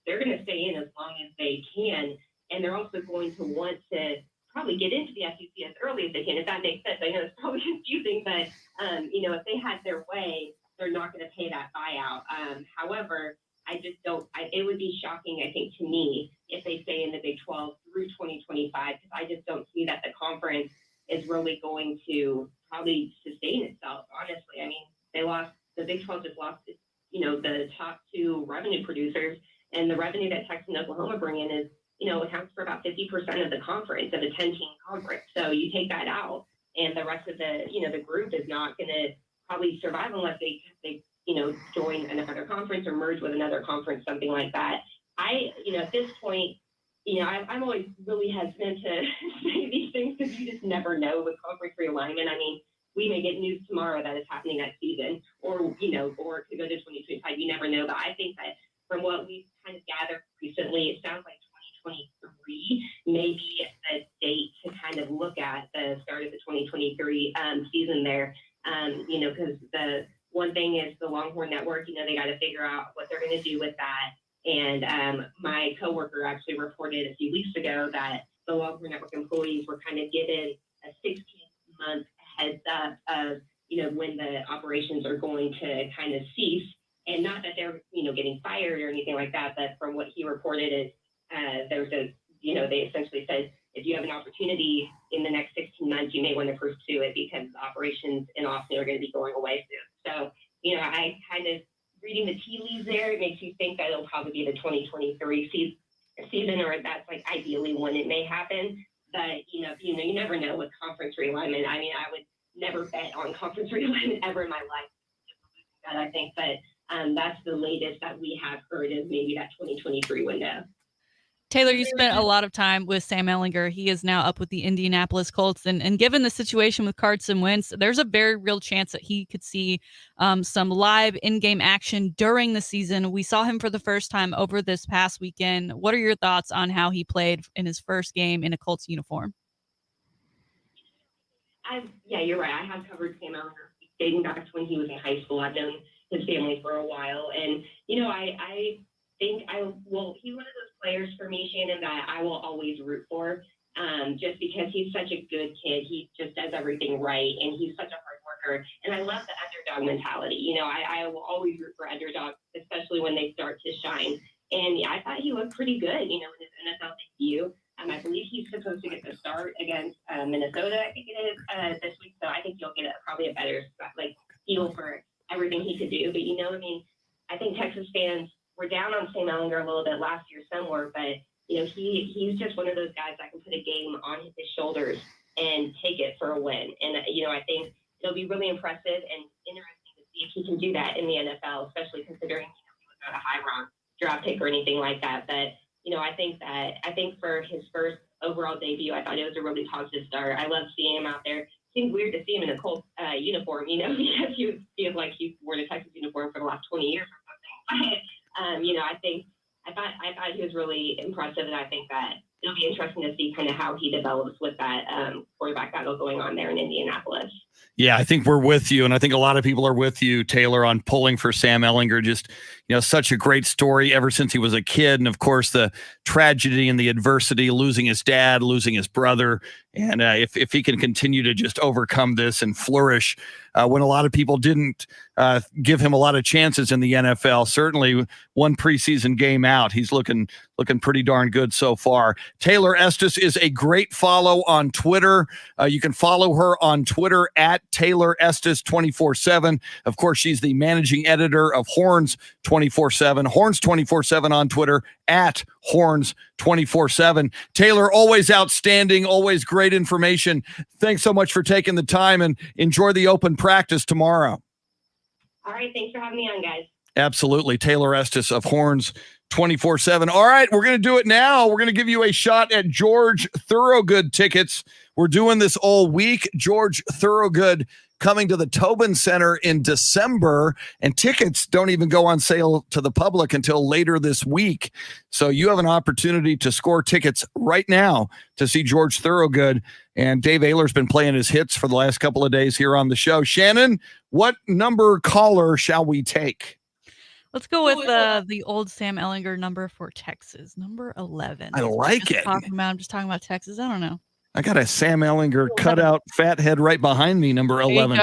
gonna stay in as long as they can, and they're also going to want to probably get into the SEC as early as they can, if that makes sense. I know it's probably confusing, but if they had their way, they're not going to pay that buyout. However, I just don't. It would be shocking, I think, to me if they stay in the Big 12 through 2025, because I just don't see that the conference is really going to probably sustain itself. Honestly, I mean, the Big 12 just lost, the top 2 revenue producers, and the revenue that Texas and Oklahoma bring in is, accounts for about 50% of the conference, of a 10-team conference. So you take that out, and the rest of the, the group is not going to probably survive unless they join another conference or merge with another conference, something like that. At this point, I'm always really hesitant to say these things because you just never know with conference realignment. I mean, we may get news tomorrow that is happening next season, or it could go to 2025. You never know. But I think that from what we've kind of gathered recently, it sounds like 2023 may be a date to kind of look at the start of the 2023 season there. Because the one thing is the Longhorn Network, they got to figure out what they're going to do with that. And my coworker actually reported a few weeks ago that the Longhorn Network employees were kind of given a 16-month heads up of, when the operations are going to kind of cease. And not that they're, getting fired or anything like that, but from what he reported is there's they essentially said, if you have an opportunity in the next 16 months, you may want to pursue it because the operations in Austin are going to be going away soon. So, I kind of reading the tea leaves there, it makes you think that it'll probably be the 2023 season, or that's like ideally when it may happen. But, you never know with conference realignment. I mean, I would never bet on conference realignment ever in my life. That I think, but that's the latest that we have heard is maybe that 2023 window. Taylor, you spent a lot of time with Sam Ehlinger. He is now up with the Indianapolis Colts. And given the situation with Carson Wentz, there's a very real chance that he could see some live in-game action during the season. We saw him for the first time over this past weekend. What are your thoughts on how he played in his first game in a Colts uniform? Yeah, you're right. I have covered Sam Ehlinger dating back to when he was in high school. I've known his family for a while. And, I think he's one of those players for me, Shannon, that I will always root for, just because he's such a good kid. He just does everything right, and he's such a hard worker. And I love the underdog mentality. I will always root for underdogs, especially when they start to shine. And I thought he looked pretty good, in his NFL debut. I believe he's supposed to get the start against Minnesota, I think it is, this week. So I think you'll get probably a better feel for everything he could do. But, I think Texas fans were down on Sam Ehlinger a little bit last year somewhere, but he's just one of those guys that can put a game on his shoulders and take it for a win. And I think it'll be really impressive and interesting to see if he can do that in the NFL, especially considering he was not a high round draft pick or anything like that. But I think for his first overall debut, I thought it was a really positive start. I love seeing him out there. It seems weird to see him in a Colts uniform, because he feels like he's worn a Texas uniform for the last 20 years or something. I thought he was really impressive, and I think that it'll be interesting to see kind of how he develops with that quarterback battle going on there in Indianapolis. Yeah, I think we're with you, and I think a lot of people are with you, Taylor, on pulling for Sam Ehlinger. Just, such a great story ever since he was a kid, and of course the tragedy and the adversity, losing his dad, losing his brother, and if he can continue to just overcome this and flourish when a lot of people didn't give him a lot of chances in the NFL. Certainly one preseason game out, he's looking pretty darn good so far. Taylor Estes is a great follow on Twitter. You can follow her on Twitter at Taylor Estes 24/7. Of course, she's the managing editor of Horns 24/7. Horns 24/7 on Twitter at Horns 24/7. Taylor, always outstanding, always great information. Thanks so much for taking the time, and enjoy the open practice tomorrow. All right. Thanks for having me on, guys. Absolutely. Taylor Estes of Horns 24/7. All right, we're going to do it now. We're going to give you a shot at George Thorogood tickets. We're doing this all week. George Thorogood coming to the Tobin Center in December, and tickets don't even go on sale to the public until later this week. So you have an opportunity to score tickets right now to see George Thorogood. And Dave Ayler's been playing his hits for the last couple of days here on the show. Shannon, what number caller shall we take? Let's go with the old Sam Ehlinger number for Texas, number 11. I like it. I'm just talking about Texas. I don't know. I got a Sam Ehlinger cutout fat head right behind me, number 11.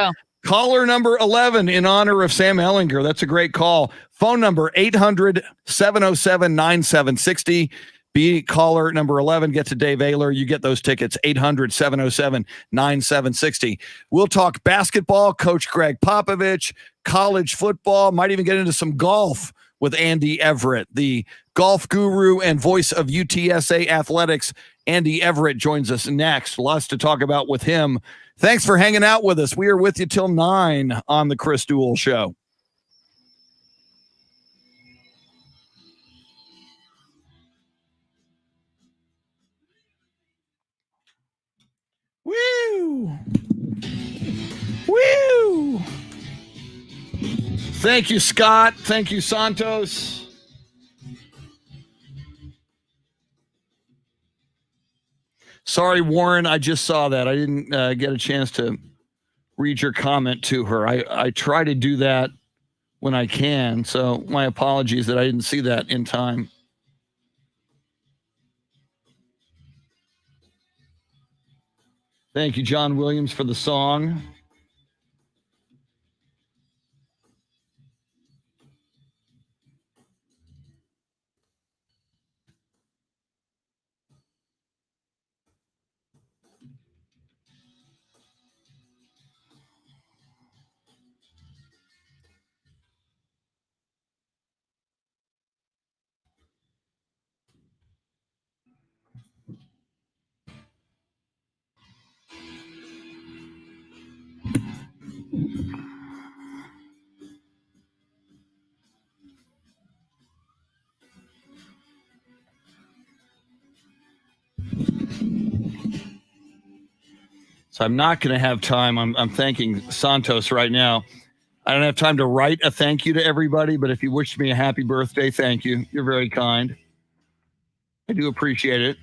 Caller number 11 in honor of Sam Ehlinger. That's a great call. Phone number 800-707-9760. Be caller number 11. Get to Dave Ayler. You get those tickets, 800-707-9760. We'll talk basketball, Coach Greg Popovich, college football, might even get into some golf with Andy Everett, the golf guru and voice of UTSA Athletics. Andy Everett joins us next. Lots to talk about with him. Thanks for hanging out with us. We are with you till 9 on the Chris Duel Show. Woo! Woo! Thank you, Scott. Thank you, Santos. Sorry, Warren, I just saw that. I didn't get a chance to read your comment to her. I try to do that when I can. So my apologies that I didn't see that in time. Thank you, John Williams, for the song. So I'm not going to have time. I'm thanking Santos right now. I don't have time to write a thank you to everybody, but if you wished me a happy birthday, thank you. You're very kind. I do appreciate it.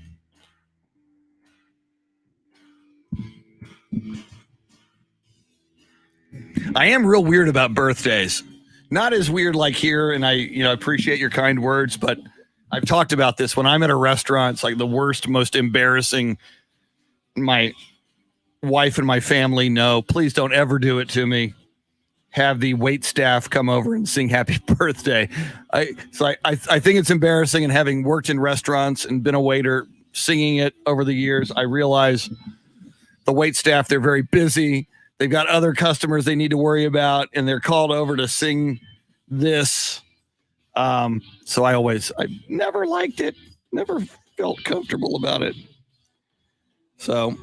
I am real weird about birthdays. Not as weird like here, and I appreciate your kind words, but I've talked about this. When I'm at a restaurant, it's like the worst, most embarrassing. My wife and my family know, please don't ever do it to me. Have the wait staff come over and sing happy birthday. I think it's embarrassing, and having worked in restaurants and been a waiter singing it over the years, I realize the wait staff, they're very busy. They've got other customers they need to worry about, and they're called over to sing this. So I never liked it, never felt comfortable about it. So,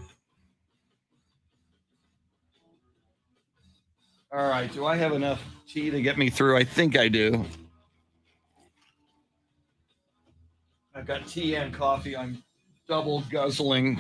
all right, do I have enough tea to get me through? I think I do. I've got tea and coffee. I'm double guzzling.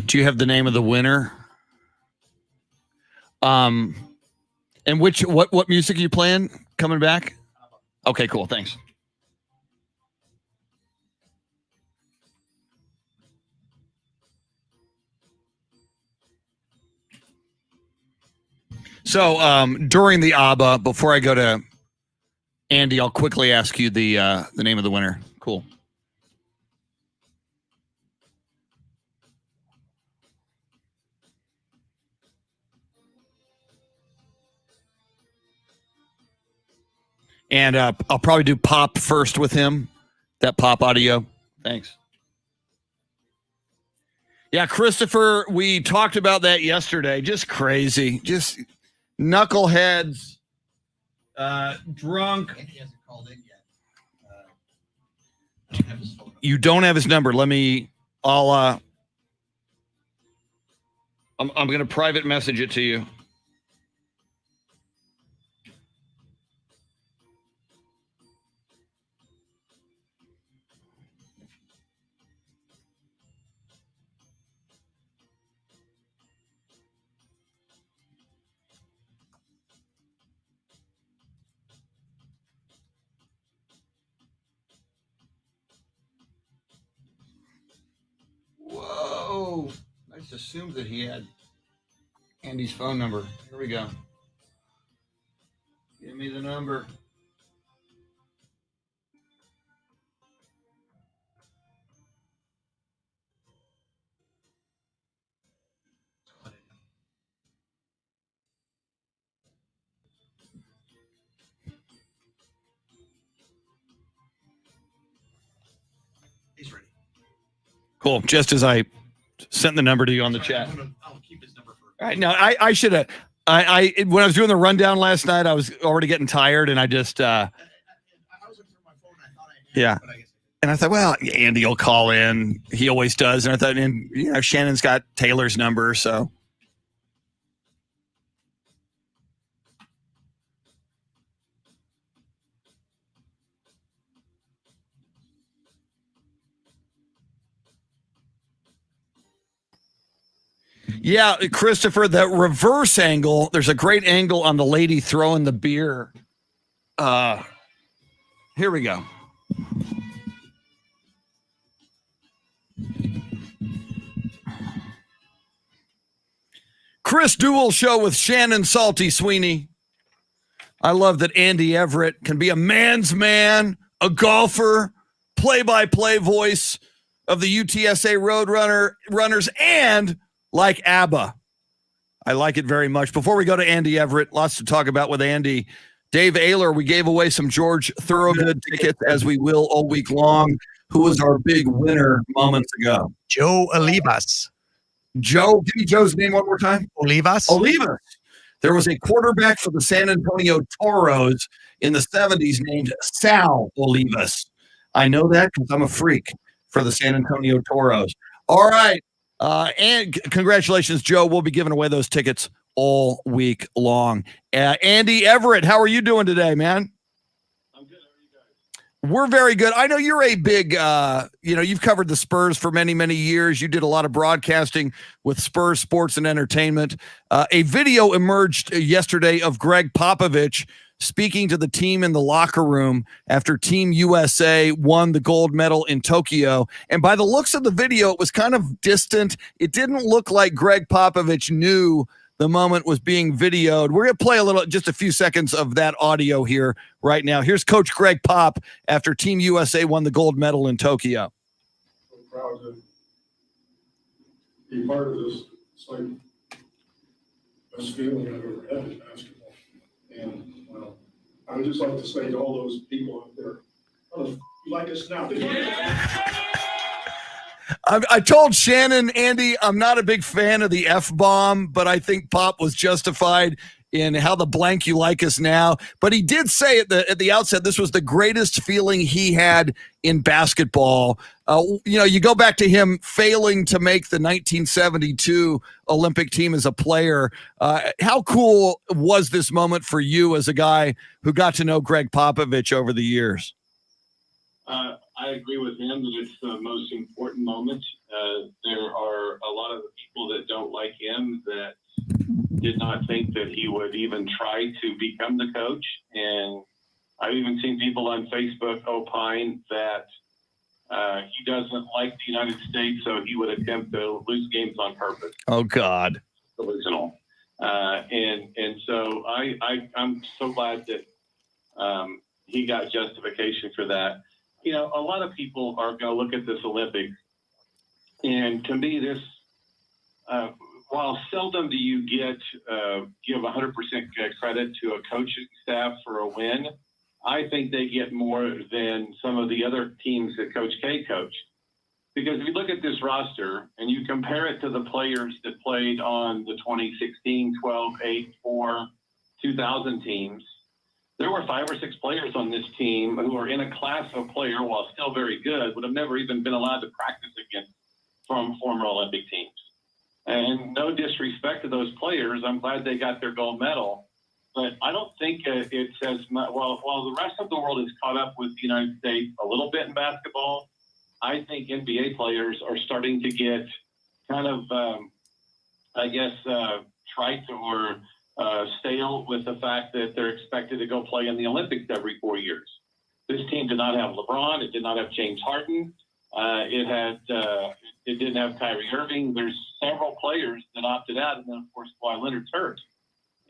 Do you have the name of the winner? And what music are you playing coming back? Okay, cool. Thanks. So during the ABBA, before I go to Andy, I'll quickly ask you the name of the winner. Cool. And I'll probably do pop first with him. That pop audio. Thanks. Yeah, Christopher, we talked about that yesterday. Just crazy. Just knuckleheads, drunk. He hasn't called in yet. You don't have his number. I'm going to private message it to you. Whoa. I just assumed that he had Andy's phone number. Here we go. Give me the number. He's ready. Cool. Just as I sent the number to you on the chat. I'll keep his number for. All right. No, I should have. I when I was doing the rundown last night, I was already getting tired, and I just. I was looking through my phone. I thought I had. Yeah. But I guess And I thought, well, Andy will call in. He always does. And I thought, and Shannon's got Taylor's number, so. Yeah, Christopher, the reverse angle, there's a great angle on the lady throwing the beer. Here we go. Chris Duel show with Shannon Salty Sweeney. I love that Andy Everett can be a man's man, a golfer, play-by-play voice of the UTSA runners, and like ABBA. I like it very much. Before we go to Andy Everett, lots to talk about with Andy. Dave Ayler, we gave away some George Thorogood tickets, as we will all week long. Who was our big winner moments ago? Joe Olivas. Joe, give me Joe's name one more time. Olivas. Olivas. There was a quarterback for the San Antonio Toros in the 70s named Sal Olivas. I know that because I'm a freak for the San Antonio Toros. All right. And congratulations, Joe. We'll be giving away those tickets all week long. Andy Everett, how are you doing today, man? I'm good. How are you guys? We're very good. I know you're a big, you've covered the Spurs for many, many years. You did a lot of broadcasting with Spurs Sports and Entertainment. A video emerged yesterday of Greg Popovich speaking to the team in the locker room after Team USA won the gold medal in Tokyo. And by the looks of the video, it was kind of distant. It didn't look like Greg Popovich knew the moment was being videoed. We're going to play just a few seconds of that audio here right now. Here's Coach Greg Pop after Team USA won the gold medal in Tokyo. So proud to be part of this. It's like the best feeling I've ever had in basketball. And I would just like to say to all those people out there, how the you like us now? I told Shannon, Andy, I'm not a big fan of the F-bomb, but I think Pop was justified in how the blank you like us now. But he did say at the outset, this was the greatest feeling he had in basketball. You go back to him failing to make the 1972 Olympic team as a player. How cool was this moment for you as a guy who got to know Greg Popovich over the years? I agree with him that it's the most important moment. There are a lot of people that don't like him that did not think that he would even try to become the coach. And I've even seen people on Facebook opine that he doesn't like the United States, so he would attempt to lose games on purpose. Oh, God. Delusional. And so I'm so glad that he got justification for that. You know, a lot of people are going to look at this Olympics, and to me, this, while seldom do you give 100% credit to a coaching staff for a win, I think they get more than some of the other teams that Coach K coached. Because if you look at this roster and you compare it to the players that played on the 2016, 12, 8, 4, 2000 teams, there were 5 or 6 players on this team who are in a class of player, while still very good, would have never even been allowed to practice against from former Olympic teams. And no disrespect to those players, I'm glad they got their gold medal. But I don't think it says much. While the rest of the world is caught up with the United States a little bit in basketball, I think NBA players are starting to get kind of, trite or stale with the fact that they're expected to go play in the Olympics every 4 years. This team did not have LeBron. It did not have James Harden. It didn't have Kyrie Irving. There's several players that opted out, and then, of course, Kawhi Leonard's hurt.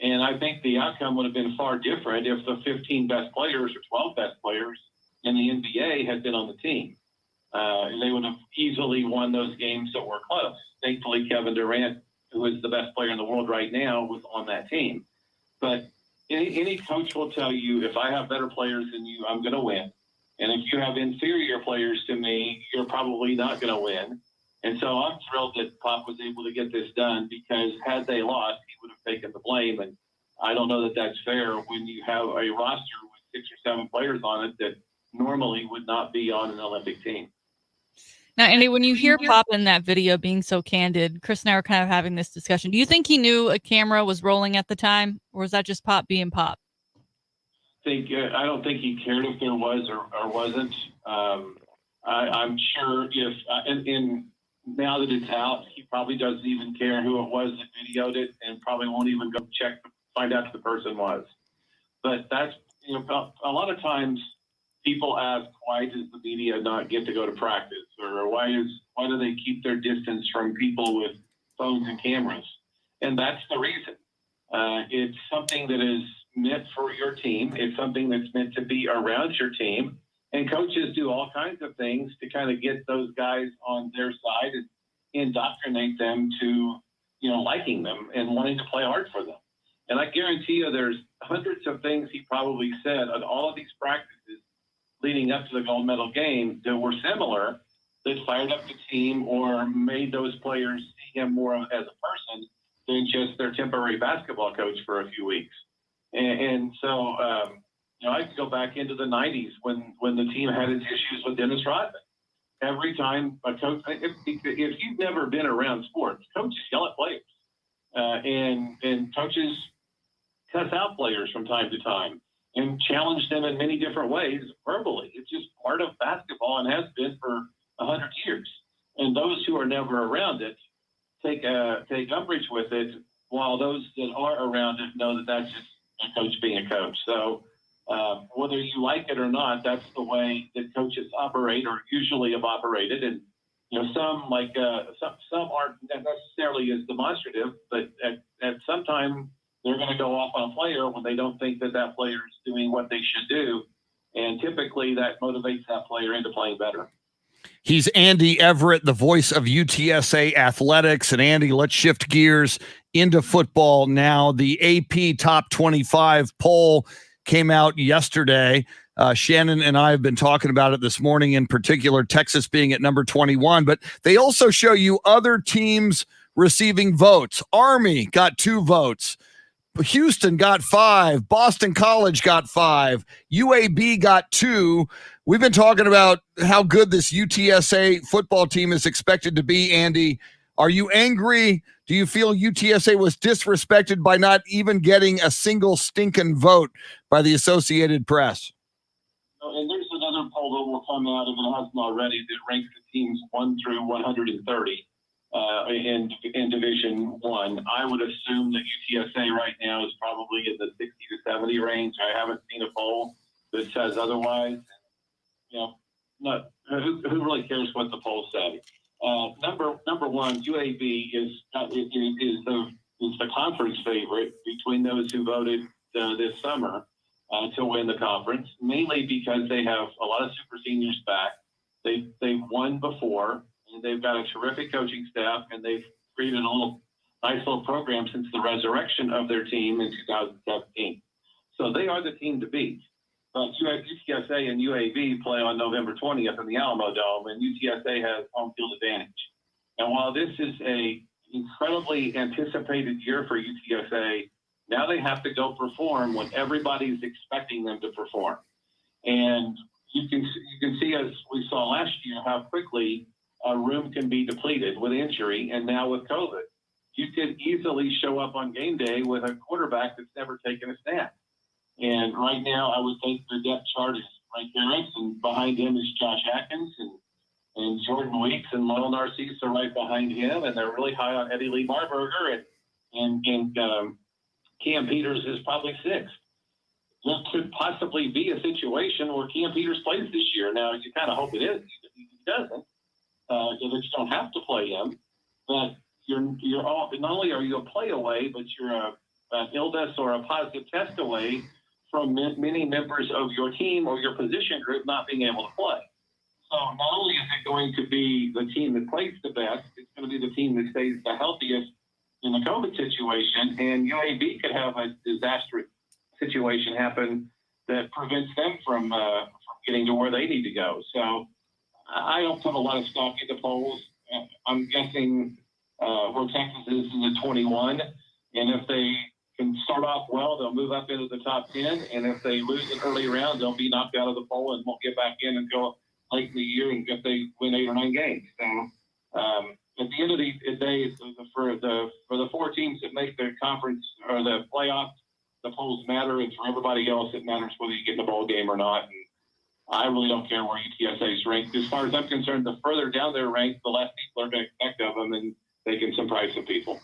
And I think the outcome would have been far different if the 15 best players or 12 best players in the NBA had been on the team. They would have easily won those games that were close. Thankfully, Kevin Durant, who is the best player in the world right now, was on that team. But any coach will tell you, if I have better players than you, I'm going to win. And if you have inferior players to me, you're probably not going to win. And so I'm thrilled that Pop was able to get this done, because had they lost, he would have taken the blame. And I don't know that that's fair when you have a roster with 6 or 7 players on it that normally would not be on an Olympic team. Now, Andy, when you hear Pop in that video being so candid, Chris and I were kind of having this discussion. Do you think he knew a camera was rolling at the time, or was that just Pop being Pop? I don't think he cared if there was or wasn't. I'm sure if now that it's out, he probably doesn't even care who it was that videoed it, and probably won't even go check to find out who the person was. But that's, a lot of times people ask, why does the media not get to go to practice, or why do they keep their distance from people with phones and cameras? And that's the reason. It's something that is meant for your team. It's something that's meant to be around your team. And coaches do all kinds of things to kind of get those guys on their side and indoctrinate them to, liking them and wanting to play hard for them. And I guarantee you there's hundreds of things he probably said on all of these practices leading up to the gold medal game that were similar, that fired up the team or made those players see him more as a person than just their temporary basketball coach for a few weeks. And so, I could go back into the 90s when the team had its issues with Dennis Rodman. Every time a coach, if you've never been around sports, coaches yell at players, and coaches cuss out players from time to time and challenge them in many different ways verbally. It's just part of basketball and has been for 100 years. And those who are never around it take umbrage with it, while those that are around it know that that's just a coach being a coach. So whether you like it or not, that's the way that coaches operate, or usually have operated. And some aren't necessarily as demonstrative, but at some time they're going to go off on a player when they don't think that player is doing what they should do, and typically that motivates that player into playing better. He's Andy Everett, the voice of UTSA athletics. And Andy, let's shift gears into football now. The AP Top 25 poll came out yesterday. Shannon and I have been talking about it this morning, in particular, Texas being at number 21, but they also show you other teams receiving votes. Army got 2 votes. Houston got 5. Boston College got 5. UAB got 2. We've been talking about how good this UTSA football team is expected to be, Andy. Are you angry? Do you feel UTSA was disrespected by not even getting a single stinking vote by the Associated Press? And there's another poll poll that will come out, if it hasn't already, that ranks the teams 1 through 130 in Division One. I would assume that UTSA right now is probably in the 60 to 70 range. I haven't seen a poll that says otherwise. Who really cares what the polls say? Number one, UAB is the conference favorite between those who voted this summer to win the conference, mainly because they have a lot of super seniors back. They've won before, and they've got a terrific coaching staff, and they've created a nice little program since the resurrection of their team in 2017. So they are the team to beat. But UTSA and UAB play on November 20th in the Alamo Dome, and UTSA has home field advantage. And while this is a incredibly anticipated year for UTSA, now they have to go perform when everybody's expecting them to perform. And you can see, as we saw last year, how quickly a room can be depleted with injury, and now with COVID. You could easily show up on game day with a quarterback that's never taken a snap. And right now, I would think their depth chart is Frank Carruth, and behind him is Josh Atkins, and Jordan Weeks and Lionel Narcisse are right behind him, and they're really high on Eddie Lee Marburger, and Cam Peters is probably sixth. There could possibly be a situation where Cam Peters plays this year. Now, you kind of hope it is. He doesn't. You don't have to play him, but you're all, not only are you a play away, but you're an illness or a positive test away from many members of your team or your position group not being able to play. So not only is it going to be the team that plays the best, it's going to be the team that stays the healthiest in the COVID situation, and UAB could have a disastrous situation happen that prevents them from getting to where they need to go. So I don't put a lot of stock into polls. I'm guessing where Texas is in the 21, and if they can start off well, they'll move up into the top 10, and if they lose an early round, they'll be knocked out of the poll and won't get back in until late in the year, and if they win 8 or 9 games. So at the end of the day, for the 4 teams that make the conference or the playoffs, the polls matter, and for everybody else, it matters whether you get in the bowl game or not. And I really don't care where UTSA is ranked. As far as I'm concerned, the further down they're ranked, the less people are going to expect of them, and they can surprise some people.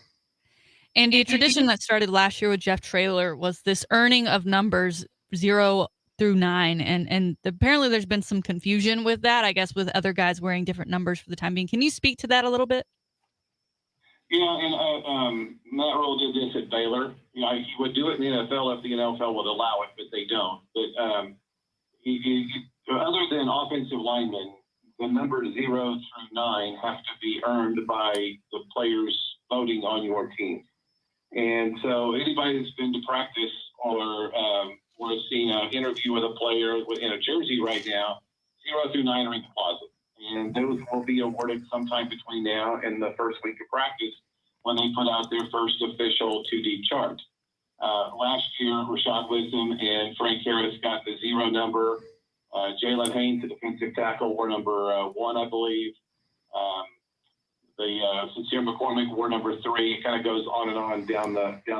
Andy, a tradition that started last year with Jeff Traylor was this earning of numbers 0 through 9, and apparently there's been some confusion with that, I guess, with other guys wearing different numbers for the time being. Can you speak to that a little bit? Yeah, and Matt Rule did this at Baylor. He would do it in the NFL if the NFL would allow it, but they don't. But other than offensive linemen, the numbers 0 through 9 have to be earned by the players voting on your team. And so anybody that's been to practice or has seen an interview with a player in a jersey right now, 0 through 9 are in the closet. And those will be awarded sometime between now and the first week of practice when they put out their first official 2-deep chart. Last year, Rashad Wisdom and Frank Harris got the 0 number. Jalen Haynes, the defensive tackle, wore number 1, I believe. Sincere McCormick wore number 3. It kind of goes on and on down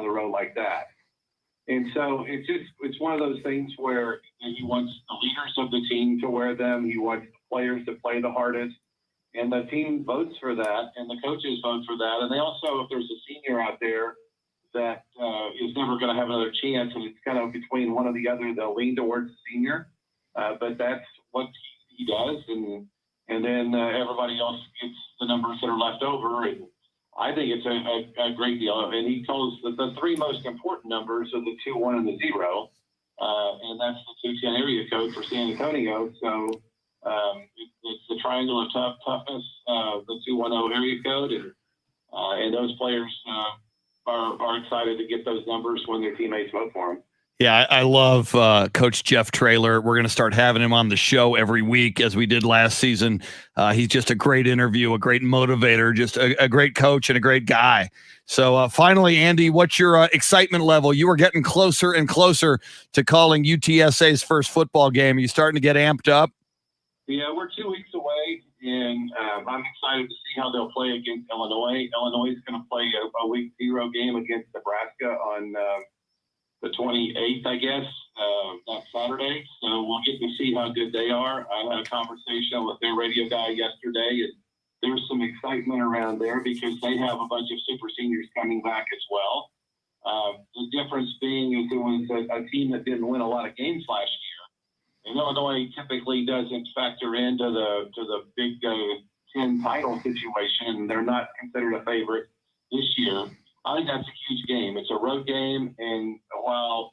the road like that. And so it's one of those things where he wants the leaders of the team to wear them. He wants the players to play the hardest. And the team votes for that, and the coaches vote for that. And they also, if there's a senior out there that is never going to have another chance, and it's kind of between one or the other, they'll lean towards the senior. But that's what he does. And then everybody else gets the numbers that are left over. And I think it's a great deal. And he tells the 3 most important numbers are the 2, 1, and the 0. And that's the 210 area code for San Antonio. So it's the triangle of toughness, the 210 area code. And those players are excited to get those numbers when their teammates vote for them. Yeah, I love Coach Jeff Traylor. We're going to start having him on the show every week as we did last season. He's just a great interview, a great motivator, just a great coach and a great guy. So finally, Andy, what's your excitement level? You are getting closer and closer to calling UTSA's first football game. Are you starting to get amped up? Yeah, we're 2 weeks away, and I'm excited to see how they'll play against Illinois. Illinois is going to play a week 0 game against Nebraska on the 28th, I guess, that Saturday. So we'll get to see how good they are. I had a conversation with their radio guy yesterday, and there's some excitement around there because they have a bunch of super seniors coming back as well. The difference being is it was a team that didn't win a lot of games last year. And Illinois typically doesn't factor into the Big 10 title situation. They're not considered a favorite this year. I think that's a huge game. It's a road game, and while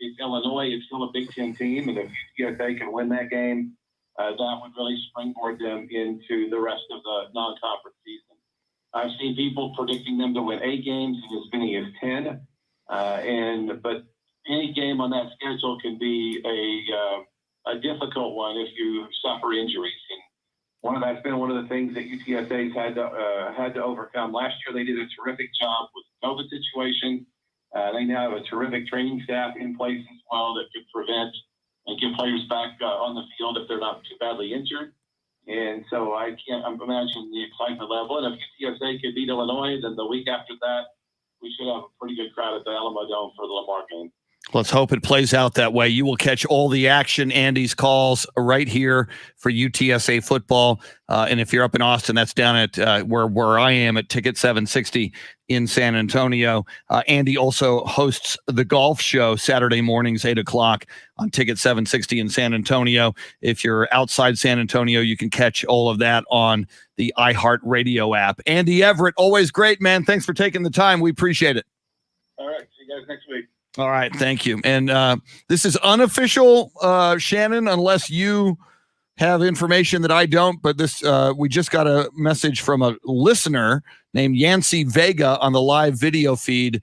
it's Illinois, it's still a Big 10 team, and if UTSA can win that game, that would really springboard them into the rest of the non-conference season. I've seen people predicting them to win 8 games and as many as 10, but any game on that schedule can be a difficult one if you suffer injuries. And that's been one of the things that UTSA's had to overcome. Last year, they did a terrific job with the COVID situation. They now have a terrific training staff in place as well that could prevent and get players back on the field if they're not too badly injured. And so I can't imagine the excitement level. And if UTSA could beat Illinois, then the week after that, we should have a pretty good crowd at the Alamo Dome for the Lamar game. Let's hope it plays out that way. You will catch all the action, Andy's calls right here for UTSA football. And if you're up in Austin, that's down at where I am at Ticket 760 in San Antonio. Andy also hosts the golf show Saturday mornings, 8 o'clock on Ticket 760 in San Antonio. If you're outside San Antonio, you can catch all of that on the iHeartRadio app. Andy Everett, always great, man. Thanks for taking the time. We appreciate it. All right. See you guys next week. All right, thank you. And this is unofficial, Shannon, unless you have information that I don't. But this, we just got a message from a listener named Yancy Vega on the live video feed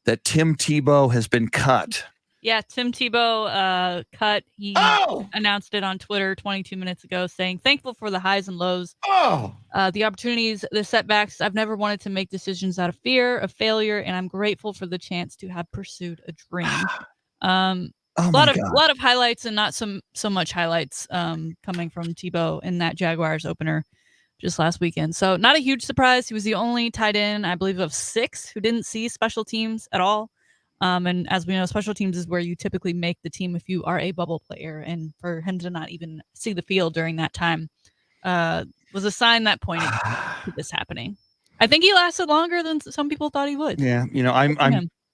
that Tim Tebow has been cut. Yeah, Tim Tebow cut. He announced it on Twitter 22 minutes ago, saying, "Thankful for the highs and lows, the opportunities, the setbacks. I've never wanted to make decisions out of fear of failure, and I'm grateful for the chance to have pursued a dream." A lot of highlights and not so much highlights coming from Tebow in that Jaguars opener just last weekend. So not a huge surprise. He was the only tight end, I believe, of 6 who didn't see special teams at all. And as we know, special teams is where you typically make the team if you are a bubble player. And for him to not even see the field during that time was a sign that pointed to this happening. I think he lasted longer than some people thought he would. Yeah,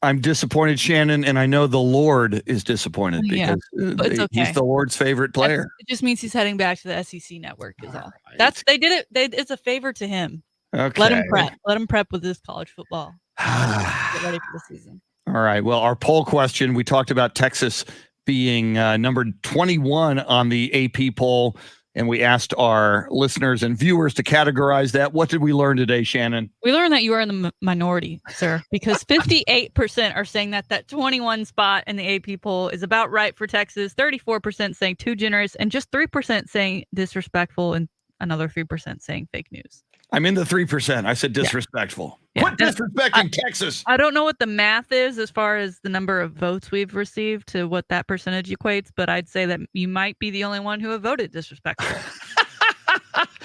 I'm disappointed, Shannon, and I know the Lord is disappointed because but it's okay. He's the Lord's favorite player. It just means he's heading back to the SEC network is all. Right. They did it. It's a favor to him. Okay. Let him prep. Let him prep with his college football. Get ready for the season. All right. Well, our poll question, we talked about Texas being number 21 on the AP poll, and we asked our listeners and viewers to categorize that. What did we learn today, Shannon? We learned that you are in the minority, sir, because 58% are saying that 21 spot in the AP poll is about right for Texas, 34% saying too generous, and just 3% saying disrespectful, and another 3% saying fake news. I'm in the 3%. I said disrespectful. Yeah. Quit disrespecting Texas. I don't know what the math is as far as the number of votes we've received to what that percentage equates, but I'd say that you might be the only one who have voted disrespectful.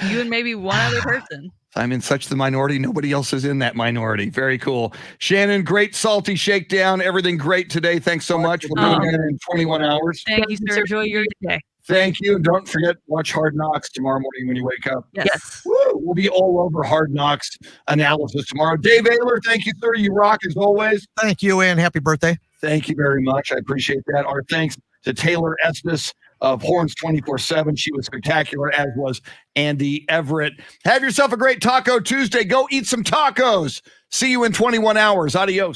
You and maybe one other person. I'm in such the minority. Nobody else is in that minority. Very cool. Shannon, great salty shakedown. Everything great today. Thanks so much. We'll do it in 21 hours. Thank you, sir. Enjoy your day. Thank you. And don't forget, watch Hard Knocks tomorrow morning when you wake up. Yes. Woo! We'll be all over Hard Knocks analysis tomorrow. Dave Ayler, thank you, sir. You rock as always. Thank you, and happy birthday. Thank you very much. I appreciate that. Our thanks to Taylor Estes of Horns 24/7. She was spectacular, as was Andy Everett. Have yourself a great Taco Tuesday. Go eat some tacos. See you in 21 hours. Adios.